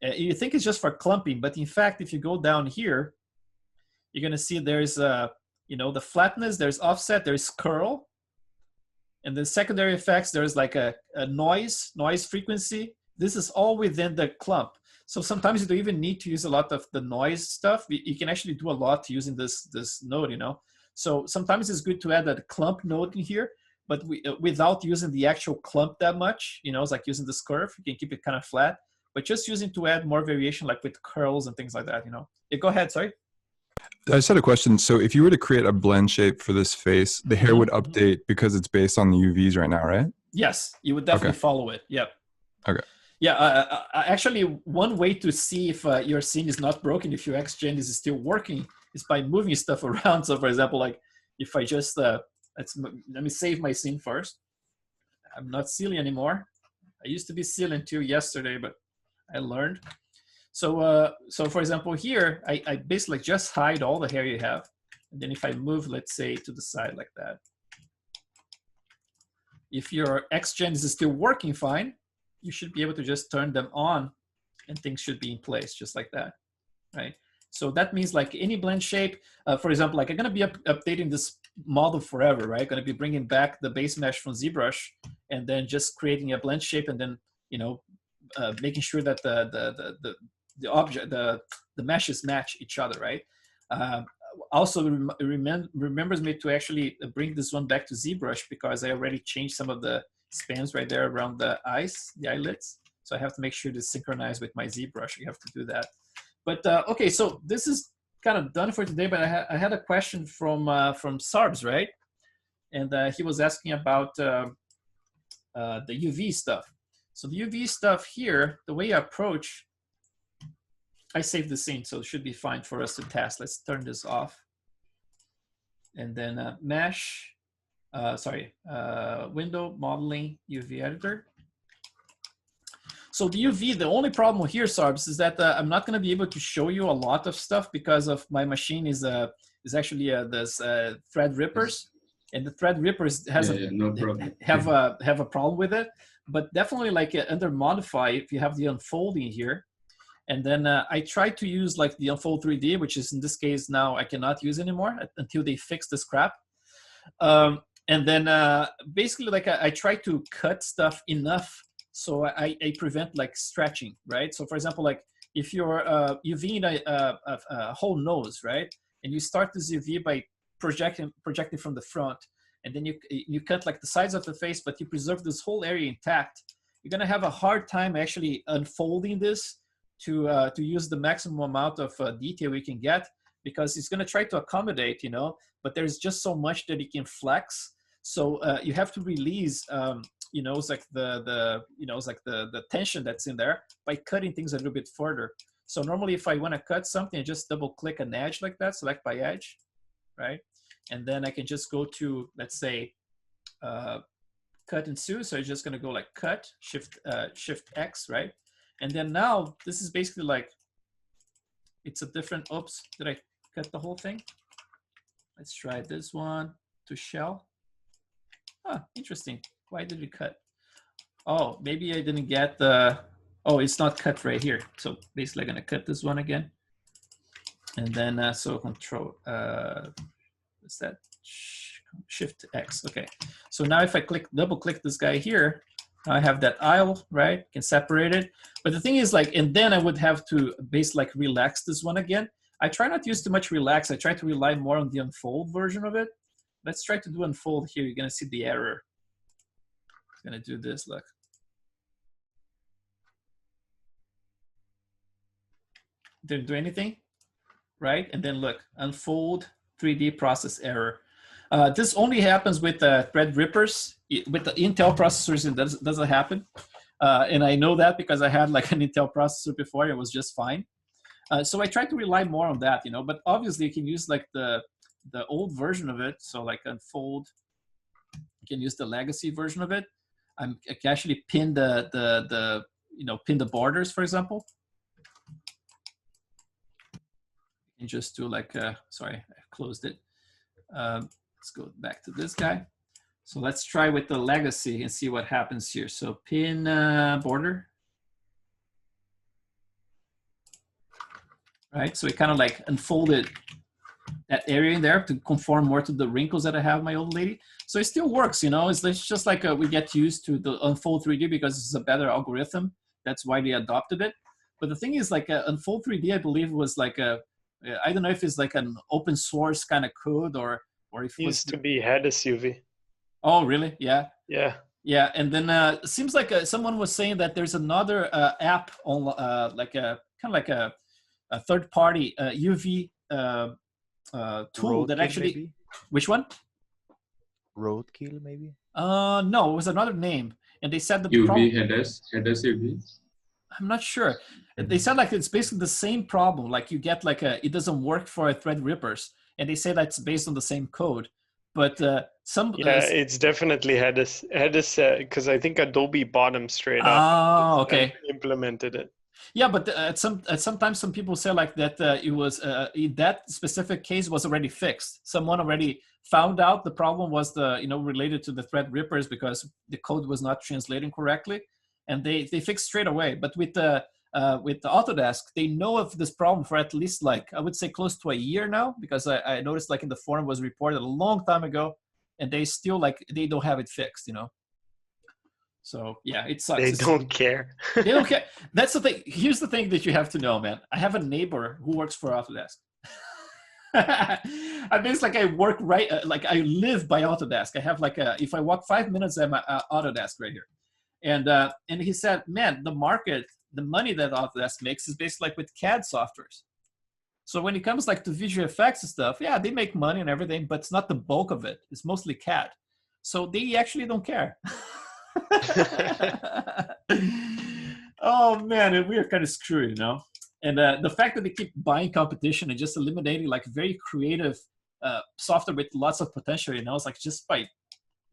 you think it's just for clumping, but in fact, if you go down here, you're going to see there's the flatness, there's offset, there's curl, and the secondary effects, there's like a noise frequency. This is all within the clump. So sometimes you don't even need to use a lot of the noise stuff. You can actually do a lot using this node, So sometimes it's good to add a clump node in here, but without using the actual clump that much, it's like using this curve. You can keep it kind of flat, but just using to add more variation, like with curls and things like that, Yeah, go ahead, sorry. I just had a question. So if you were to create a blend shape for this face, the hair would update because it's based on the UVs right now, right? Yes, you would definitely follow it. Yep. Okay. Yeah, actually, one way to see if your scene is not broken, if your XGen is still working, is by moving stuff around. So for example, like if I just, let me save my scene first. I'm not silly anymore. I used to be silly until yesterday, but I learned. So for example, here, I basically just hide all the hair you have. And then if I move, let's say, to the side like that, if your XGen is still working fine, you should be able to just turn them on and things should be in place just like that, right? So that means like any blend shape, for example, like I'm gonna be updating this model forever, right? Gonna be bringing back the base mesh from ZBrush and then just creating a blend shape and then, making sure that the object, the meshes match each other, right? Also remembers me to actually bring this one back to ZBrush because I already changed some of the spans right there around the eyes, the eyelids. So I have to make sure to synchronize with my ZBrush. You have to do that. But okay, so this is kind of done for today, but I had a question from Sarbs, right? And he was asking about the UV stuff. So the UV stuff here, the way I approach, I saved the scene, so it should be fine for us to test. Let's turn this off. And then mesh, window modeling UV editor. So the UV, the only problem here, Sarbs, is that I'm not going to be able to show you a lot of stuff because of my machine is actually this Threadrippers, and the Threadrippers have a problem with it. But definitely, like under modify, if you have the unfolding here, and then I tried to use like the unfold 3D, which is in this case now I cannot use anymore until they fix this crap. And then basically, like I try to cut stuff enough so I prevent like stretching, right? So for example, like if you're UV in a whole nose, right? And you start this UV by projecting from the front, and then you cut like the sides of the face, but you preserve this whole area intact, you're gonna have a hard time actually unfolding this to use the maximum amount of detail we can get, because it's gonna try to accommodate, but there's just so much that it can flex. So you have to release, it's like the tension that's in there by cutting things a little bit further. So normally if I want to cut something, I just double click an edge like that, select by edge, right? And then I can just go to, let's say, cut and sew. So I'm just going to go like cut, shift X, right? And then now this is basically like, it's a different, oops, did I cut the whole thing? Let's try this one to shell. Ah, interesting. Why did it cut? Oh, maybe I didn't get the, oh, it's not cut right here. So basically I'm gonna cut this one again. And then, so control, what's that? Shift X, okay. So now if I double click this guy here, now I have that aisle, right? Can separate it. But the thing is like, and then I would have to basically like relax this one again. I try not to use too much relax. I try to rely more on the unfold version of it. Let's try to do unfold here. You're gonna see the error. It's gonna do this, look. Didn't do anything, right? And then look, unfold 3D process error. This only happens with Threadrippers. With the Intel processors, it doesn't happen. And I know that because I had like an Intel processor before. It was just fine. So I try to rely more on that, you know, but obviously you can use like the old version of it. So like unfold, you can use the legacy version of it. I can actually pin the pin the borders, for example. And just do like, sorry, I closed it. Let's go back to this guy. So let's try with the legacy and see what happens here. So pin border. Right, so it kind of like unfolded that area in there to conform more to the wrinkles that I have my old lady. So it still works, you know. It's just like we get used to the Unfold 3D because it's a better algorithm. That's why they adopted it. But the thing is, like Unfold 3D, I believe was like I don't know if it's like an open source kind of code or if it used to be Hedis UV. Oh, really? Yeah. Yeah. Yeah, and then it seems like someone was saying that there's another app on like a kind of like a third-party UV tool Roadkill, that actually. maybe? Which one? Roadkill, maybe. No, it was another name, and they said that the UV problem. headers UV. I'm not sure. They said like it's basically the same problem. Like you get like it doesn't work for Threadrippers, and they say that's based on the same code. But some it's definitely Hedis because I think Adobe bought them straight up. Oh, okay. And implemented it. Yeah, but sometimes some people say like that it was that specific case was already fixed. Someone already found out the problem was related to the Threadrippers because the code was not translating correctly, and they fixed straight away. But with the Autodesk, they know of this problem for at least like I would say close to a year now, because I noticed like in the forum was reported a long time ago, and they still like they don't have it fixed, you know. So yeah, it sucks. They don't care. They don't care. That's the thing. Here's the thing that you have to know, man. I have a neighbor who works for Autodesk. I mean, it's like I work right, like I live by Autodesk. I have like if I walk 5 minutes, I'm at Autodesk right here. And he said, man, the money that Autodesk makes is basically like with CAD softwares. So when it comes like to visual effects and stuff, yeah, they make money and everything, but it's not the bulk of it. It's mostly CAD. So they actually don't care. Oh man, and we are kind of screwed, you know. And the fact that they keep buying competition and just eliminating like very creative software with lots of potential, you know, it's like just by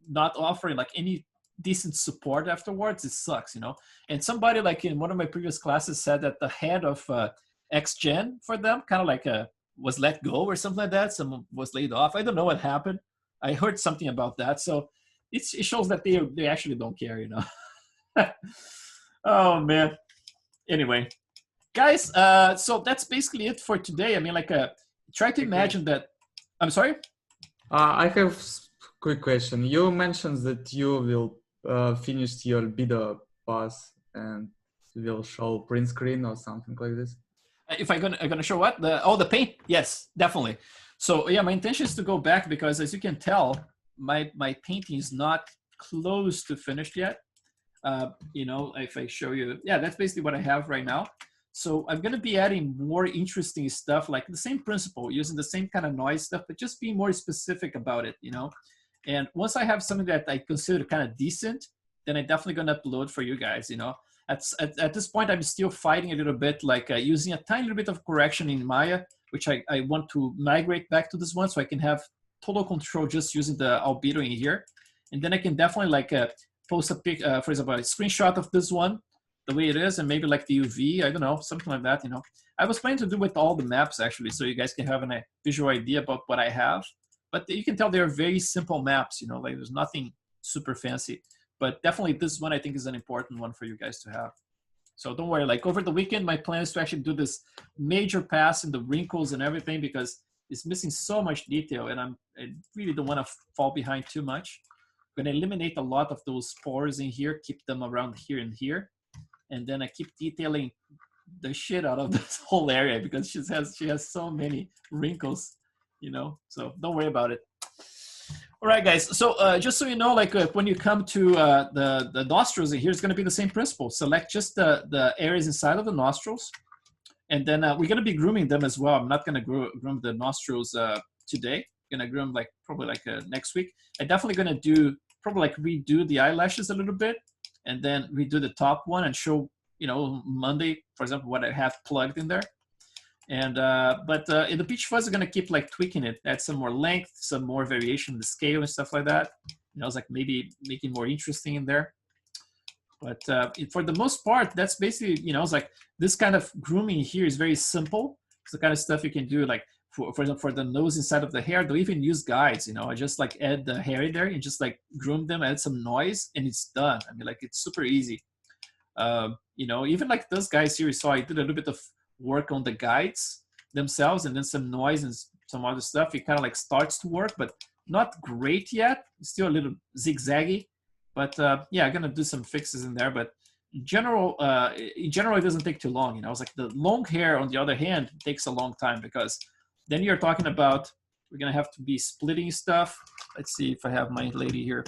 not offering like any decent support afterwards, it sucks, you know. And somebody like in one of my previous classes said that the head of XGen for them kind of like was let go or something like that. Someone was laid off. I don't know what happened. I heard something about that. So it shows that they actually don't care, you know. Oh man. Anyway, guys, so that's basically it for today. I mean, like, try to imagine that. I'm sorry. I have quick question. You mentioned that you will finish your beta pass and will show print screen or something like this. If I'm gonna show what the paint? Yes, definitely. So yeah, my intention is to go back because as you can tell, my painting is not close to finished yet. You know, if I show you, yeah, that's basically what I have right now. So I'm going to be adding more interesting stuff, like the same principle, using the same kind of noise stuff, but just being more specific about it, you know. And once I have something that I consider kind of decent, then I'm definitely going to upload for you guys, you know. At this point, I'm still fighting a little bit, like using a tiny little bit of correction in Maya, which I want to migrate back to this one so I can have total control just using the albedo in here. And then I can definitely like post a pic, for example, a screenshot of this one, the way it is, and maybe like the UV, I don't know, something like that, you know. I was planning to do with all the maps actually, so you guys can have a visual idea about what I have. But you can tell they're very simple maps, you know, like there's nothing super fancy. But definitely this one I think is an important one for you guys to have. So don't worry, like over the weekend, my plan is to actually do this major pass in the wrinkles and everything because it's missing so much detail and I really don't want to fall behind too much. I'm going to eliminate a lot of those pores in here, keep them around here and here. And then I keep detailing the shit out of this whole area because she has so many wrinkles, you know, so don't worry about it. All right, guys. So just so you know, like when you come to the nostrils, here's going to be the same principle. Select just the areas inside of the nostrils. And then we're going to be grooming them as well. I'm not going to groom the nostrils today. I'm going to groom like probably like next week. I'm definitely going to do probably like redo the eyelashes a little bit and then redo the top one and show, you know, Monday, for example, what I have plugged in there. And but in the pitch fuzz, I'm gonna keep like tweaking it, add some more length, some more variation in the scale and stuff like that. You know, it's like maybe making more interesting in there. But for the most part, that's basically, you know, it's like this kind of grooming here is very simple. It's the kind of stuff you can do, like for example, for the nose inside of the hair, don't even use guides, you know. I just like add the hair in there and just like groom them, add some noise, and it's done. I mean, like it's super easy. You know, even like those guys here, you saw I did a little bit of work on the guides themselves and then some noise and some other stuff. It kind of like starts to work, but not great yet. It's still a little zigzaggy. But yeah, I'm gonna do some fixes in there. But in general, it doesn't take too long. You know, it's like the long hair, on the other hand, takes a long time because then you're talking about we're gonna have to be splitting stuff. Let's see if I have my lady here.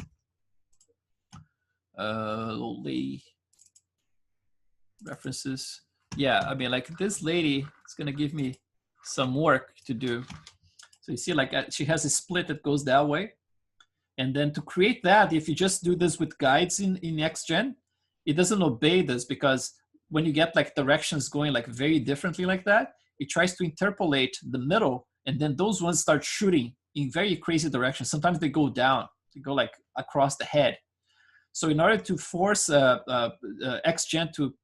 Lady references. Yeah, I mean, like this lady is gonna give me some work to do. So you see, like she has a split that goes that way. And then to create that, if you just do this with guides in XGen, it doesn't obey this because when you get like directions going like very differently like that, it tries to interpolate the middle, and then those ones start shooting in very crazy directions. Sometimes they go down, they go like across the head. So in order to force XGen to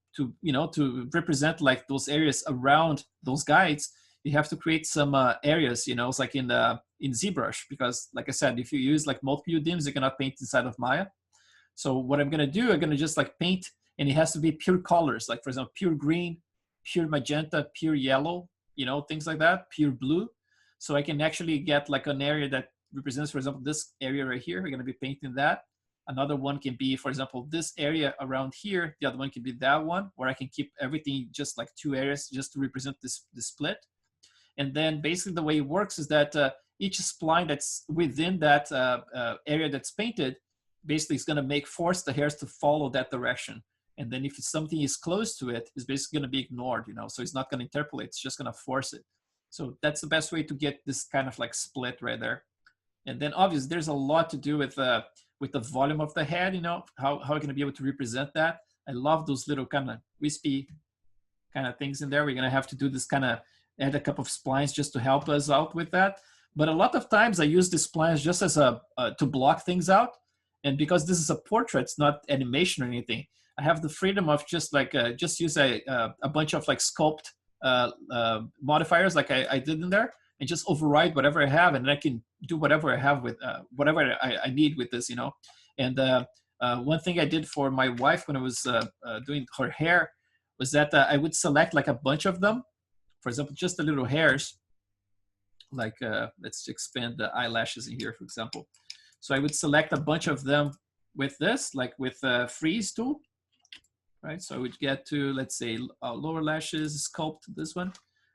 you know, to represent like those areas around those guides, you have to create some areas, you know, it's like in ZBrush, because like I said, if you use like multiple dims, you cannot paint inside of Maya. So what I'm gonna do, I'm gonna just like paint, and it has to be pure colors, like for example, pure green, pure magenta, pure yellow, you know, things like that, pure blue. So I can actually get like an area that represents, for example, this area right here. We're gonna be painting that. Another one can be, for example, this area around here. The other one can be that one, where I can keep everything just like two areas just to represent this split. And then basically the way it works is that each spline that's within that area that's painted basically is going to force the hairs to follow that direction. And then if something is close to it, it's basically going to be ignored, you know, so it's not going to interpolate, it's just going to force it. So that's the best way to get this kind of like split right there. And then obviously there's a lot to do with the volume of the head, you know, how I'm going to be able to represent that. I love those little kind of wispy kind of things in there. We're going to have to do this kind of, add a couple of splines just to help us out with that. But a lot of times I use the splines just as to block things out. And because this is a portrait, it's not animation or anything, I have the freedom of just like, just use a bunch of like sculpt modifiers like I did in there, and just override whatever I have, and I can do whatever I have with, whatever I need with this, you know. And one thing I did for my wife when I was doing her hair was that I would select like a bunch of them. For example, just the little hairs, like let's expand the eyelashes in here, for example. So I would select a bunch of them with this, like with freeze tool, right? So I would get to, let's say, lower lashes, sculpt this one,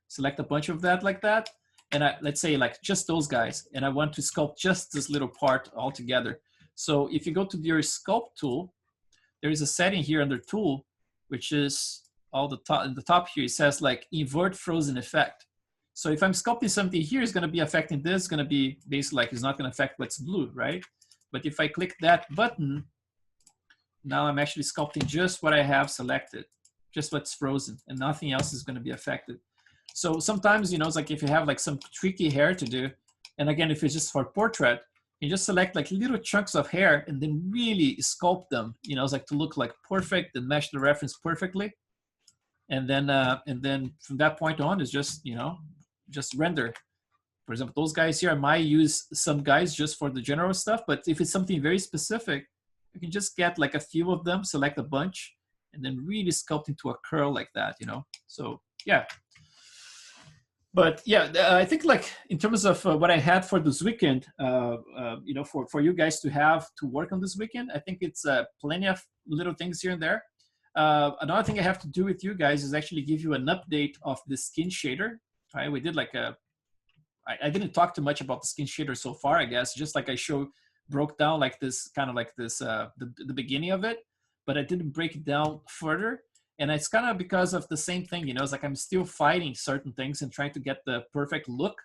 select a bunch of that like that. And let's say like just those guys, and I want to sculpt just this little part all together. So if you go to your sculpt tool, there is a setting here under tool, which is all the top, in the top here, it says like invert frozen effect. So if I'm sculpting something here, it's going to be affecting this, going to be basically like it's not going to affect what's blue, right? But if I click that button, now I'm actually sculpting just what I have selected, just what's frozen, and nothing else is going to be affected. So sometimes, you know, it's like if you have like some tricky hair to do, and again, if it's just for portrait, you just select like little chunks of hair and then really sculpt them, you know, it's like to look like perfect and match the reference perfectly. And then from that point on is just, you know, just render. For example, those guys here, I might use some guys just for the general stuff, but if it's something very specific, you can just get like a few of them, select a bunch, and then really sculpt into a curl like that, you know? So yeah. But yeah, I think like in terms of what I had for this weekend, you know, for you guys to have to work on this weekend, I think it's plenty of little things here and there. Another thing I have to do with you guys is actually give you an update of the skin shader. Right? We did like I didn't talk too much about the skin shader so far, I guess, just like I broke down like this, kind of like this, the beginning of it, but I didn't break it down further. And it's kind of because of the same thing, you know, it's like I'm still fighting certain things and trying to get the perfect look.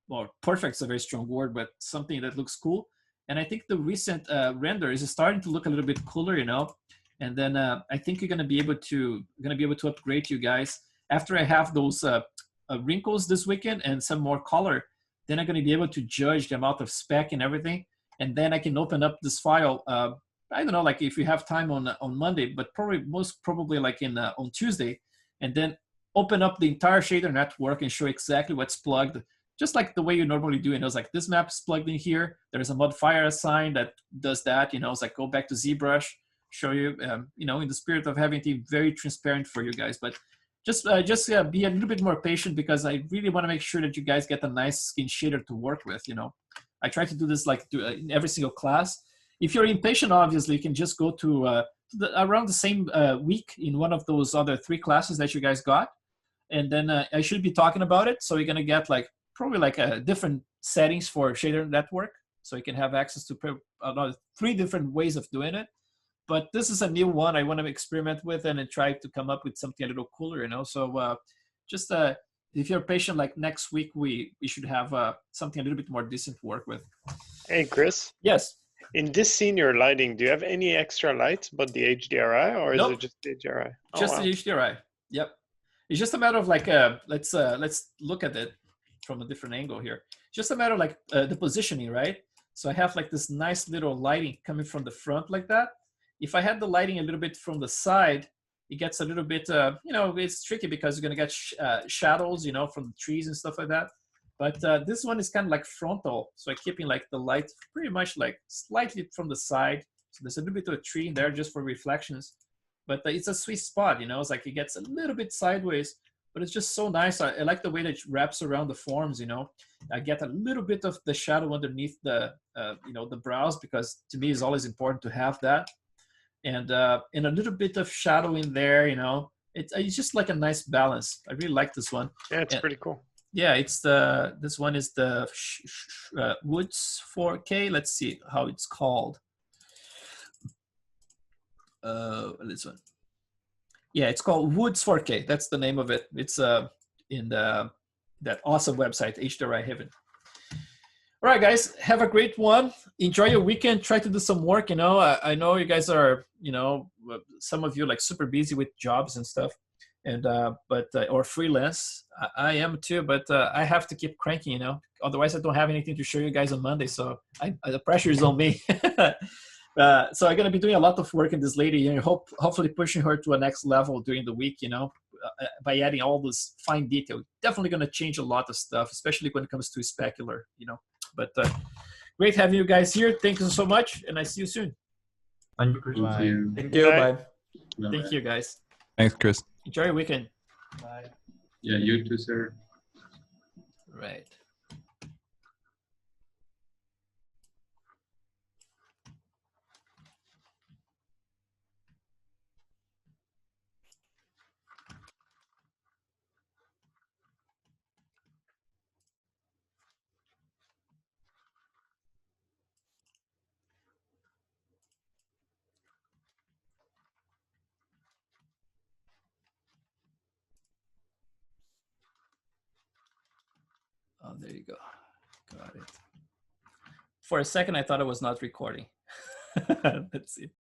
Well, perfect's a very strong word, but something that looks cool. And I think the recent render is starting to look a little bit cooler, you know. And then I think you're gonna be able to upgrade you guys after I have those wrinkles this weekend and some more color. Then I'm gonna be able to judge the amount of spec and everything, and then I can open up this file. I don't know, like if you have time on Monday, but most probably like on Tuesday, and then open up the entire shader network and show exactly what's plugged, just like the way you normally do it. It's like this map is plugged in here. There's a modifier assigned that does that. It's like go back to ZBrush, show you, in the spirit of having it very transparent for you guys. But just be a little bit more patient, because I really want to make sure that you guys get a nice skin shader to work with. I try to do this like in every single class. If you're impatient, obviously, you can just go to around the same week in one of those other 3 classes that you guys got. And then I should be talking about it. So you're going to get probably different settings for shader network. So you can have access to another 3 different ways of doing it. But this is a new one I want to experiment with and try to come up with something a little cooler, So just if you're patient, like next week, we should have something a little bit more decent to work with. Hey, Chris. Yes. In this senior lighting, do you have any extra lights but the HDRI, or is it just the HDRI? Just the HDRI. Yep. It's just a matter of let's look at it from a different angle here. Just a matter of the positioning, right? So I have this nice little lighting coming from the front like that. If I had the lighting a little bit from the side, it gets a little bit, it's tricky because you're gonna get shadows, from the trees and stuff like that. But this one is kind of frontal, so I'm keeping the light pretty much slightly from the side. So there's a little bit of a tree in there just for reflections. But it's a sweet spot, it's it gets a little bit sideways, but it's just so nice. I like the way that it wraps around the forms, I get a little bit of the shadow underneath the, the brows, because to me it's always important to have that. And a little bit of shadow in there, it's just a nice balance. I really like this one. Yeah, it's pretty cool. Yeah, this one is the Woods 4K. Let's see how it's called. This one. Yeah, it's called Woods 4K. That's the name of it. It's in that awesome website, HDRI Heaven. All right, guys, have a great one. Enjoy your weekend. Try to do some work. I know you guys are, some of you super busy with jobs and stuff, and or freelance. I am too, but I have to keep cranking. Otherwise I don't have anything to show you guys on Monday. So the pressure is on me. So I'm gonna be doing a lot of work in this lady, and hopefully pushing her to a next level during the week. By adding all this fine detail. Definitely gonna change a lot of stuff, especially when it comes to specular. But great having you guys here. Thank you so much, and I see you soon. Thank you, Chris. Thank you. Bye. Thank you, guys. Thanks, Chris. Enjoy your weekend. Bye. Yeah, you too, sir. Right. Oh, there you go. Got it. For a second, I thought it was not recording. Let's see.